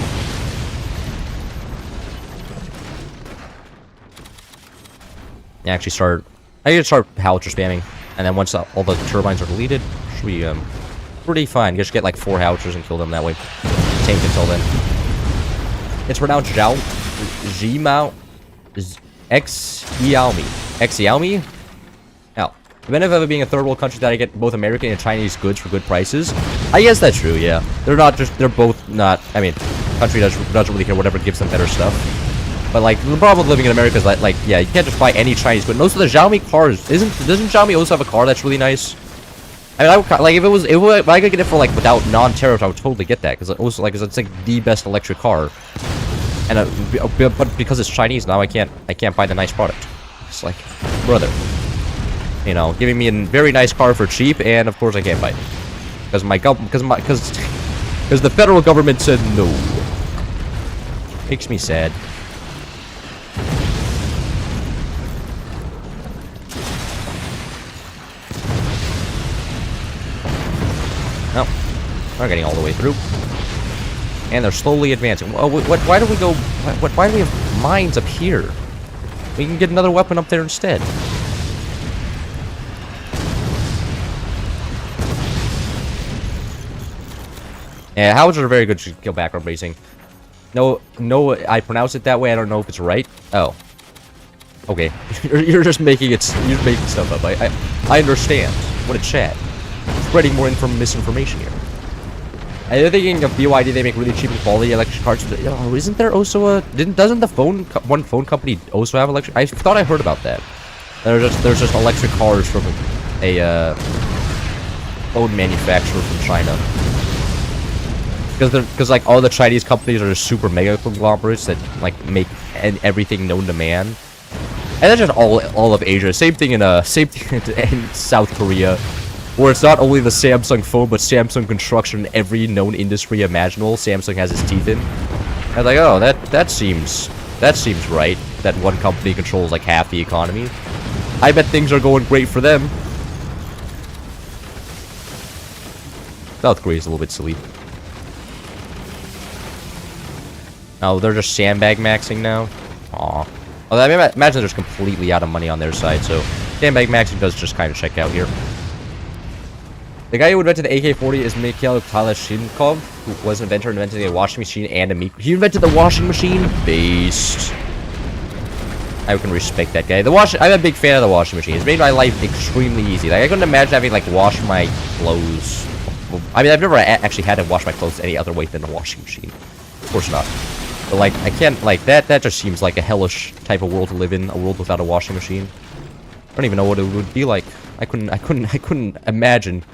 I can start howitzer spamming, and then once all the turbines are deleted, should be pretty fine. Just get like 4 howitzers and kill them that way. Tank until then. It's pronounced Zhao, Zhimao, Xiaomi. Now, the benefit of it being a third world country that I get both American and Chinese goods for good prices. I guess that's true. Yeah, they're both not. I mean, country doesn't really care whatever gives them better stuff. But like the problem with living in America is that like yeah, you can't just buy any Chinese good. Most of the Xiaomi cars doesn't Xiaomi also have a car that's really nice? I mean, I would, like if I could get it for like without non-tariff, I would totally get that because it was like it's like the best electric car. And but because it's Chinese now, I can't buy the nice product. It's like, brother, you know, giving me a very nice car for cheap, and of course I can't buy it because the federal government said no. Makes me sad. No, we're getting all the way through. And they're slowly advancing. Oh, why do we go... Why do we have mines up here? We can get another weapon up there instead. Yeah, howitzers are very good to kill background racing. No, I pronounce it that way. I don't know if it's right. Oh. Okay. you're just making it. You're making stuff up. I understand. What a chat. Spreading more misinformation here. And they're thinking of BYD. They make really cheap and quality electric cars. Oh, isn't there also a? Doesn't the one phone company also have electric? I thought I heard about that. There's just electric cars from a phone manufacturer from China. Because like all the Chinese companies are just super mega conglomerates that like make everything known to man, and that's just all of Asia. Same thing in South Korea, where it's not only the Samsung phone but Samsung construction in every known industry imaginable. Samsung has its teeth in. I was like, oh, that seems right. That one company controls like half the economy. I bet things are going great for them. South Korea's a little bit silly. Oh, they're just sandbag maxing now? Aw. Oh, I mean, imagine they're just completely out of money on their side, so sandbag maxing does just kind of check out here. The guy who invented the AK-40 is Mikhail Kalashnikov, who was an inventor inventing a washing machine and a meat... He invented the washing machine? Based. I can respect that guy. I'm a big fan of the washing machine. It's made my life extremely easy. Like, I couldn't imagine having, like, wash my clothes. I mean, I've never actually had to wash my clothes any other way than the washing machine. Of course not. But, like, I can't, like, that just seems like a hellish type of world to live in. A world without a washing machine. I don't even know what it would be like. I couldn't imagine.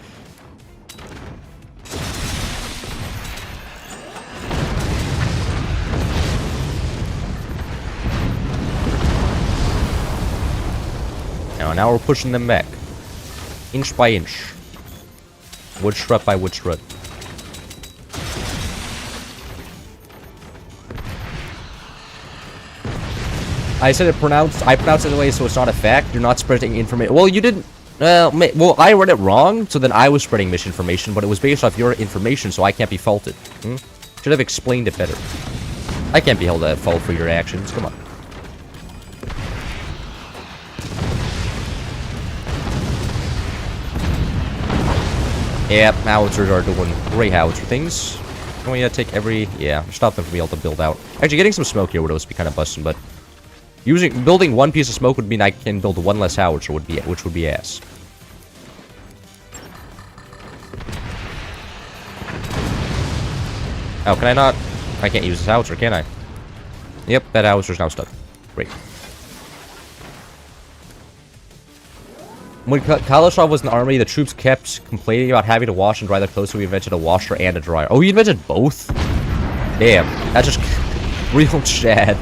Now we're pushing them back. Inch by inch. Wood strut by wood strut. I said I pronounced it the way so it's not a fact. You're not spreading information. Well, you didn't. Well, I read it wrong, so then I was spreading misinformation, but it was based off your information, so I can't be faulted. Should have explained it better. I can't be held at fault for your actions. Come on. Yep, howitzers are doing great howitzer things. Can we take every... Yeah, stop them from being able to build out. Actually, getting some smoke here would always be kind of busting, but... Building one piece of smoke would mean I can build one less howitzer, which would be ass. Oh, can I not? I can't use this howitzer, can I? Yep, that howitzer's now stuck. Great. When Kalashnikov was in the army, the troops kept complaining about having to wash and dry their clothes, so we invented a washer and a dryer. Oh, he invented both? Damn, that's just real Chad.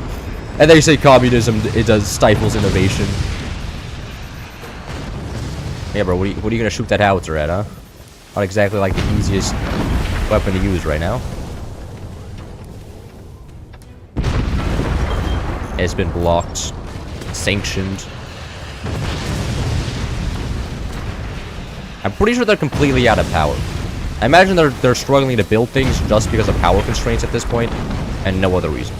And they say communism, it does stifles innovation. Yeah, bro, what are you gonna shoot that howitzer at, huh? Not exactly like the easiest weapon to use right now. It's been blocked. Sanctioned. I'm pretty sure they're completely out of power. I imagine they're struggling to build things just because of power constraints at this point, and no other reason.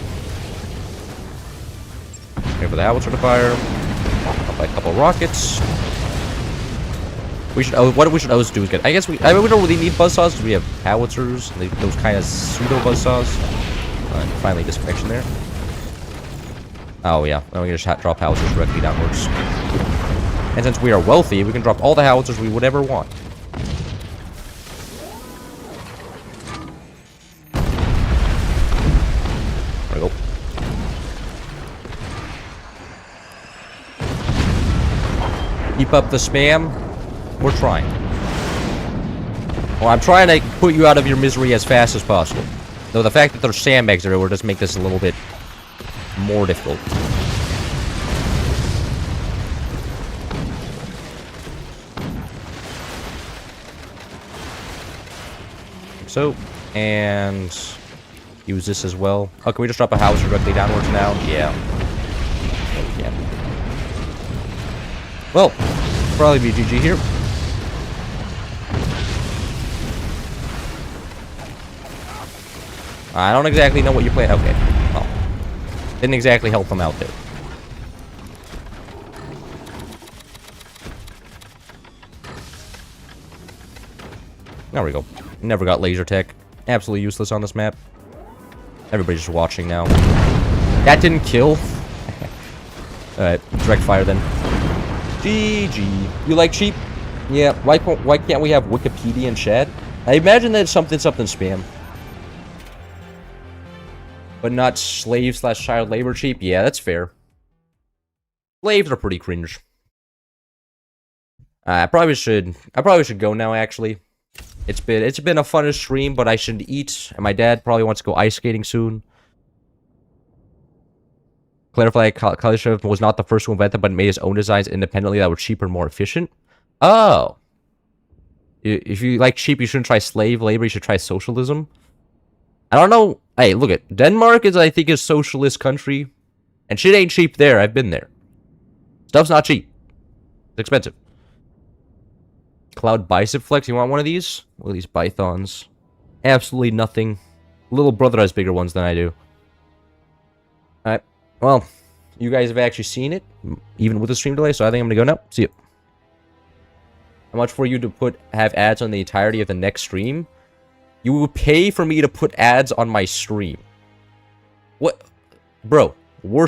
Wait for the howitzer to fire. Up by a couple rockets. We should. What we should always do is get. I mean, we don't really need buzzsaws because we have howitzers, and those kind of pseudo buzzsaws. Finally, disconnection there. Oh yeah, we can just drop howitzers directly downwards. And since we are wealthy, we can drop all the howitzers we would ever want. There we go. Keep up the spam. We're trying. Well, I'm trying to put you out of your misery as fast as possible. Though the fact that there's sandbags everywhere does make this a little bit more difficult. So, and use this as well. Oh, can we just drop a howitzer directly downwards now? Yeah. Yeah, we can. Well, probably be GG here. I don't exactly know what you play. Okay. Well, didn't exactly help them out there. There we go. Never got laser tech. Absolutely useless on this map. Everybody's just watching now. That didn't kill. Alright, direct fire then. GG. You like sheep? Yeah, why can't we have Wikipedia in chat? I imagine that it's something spam. But not slave/child labor cheap? Yeah, that's fair. Slaves are pretty cringe. I probably should go now, actually. It's been a fun stream, but I should eat, and my dad probably wants to go ice skating soon. Clarify, Kalashnikov was not the first to invent them, but made his own designs independently that were cheaper and more efficient. Oh. If you like cheap, you shouldn't try slave labor, you should try socialism. I don't know. Hey, look at Denmark is, I think, a socialist country. And shit ain't cheap there. I've been there. Stuff's not cheap. It's expensive. Cloud bicep flex. You want one of these? Look at these pythons. Absolutely nothing. Little brother has bigger ones than I do. Alright. Well, you guys have actually seen it, even with the stream delay, so I think I'm gonna go now. See you. How much for you to have ads on the entirety of the next stream? You will pay for me to put ads on my stream. What? Bro, worst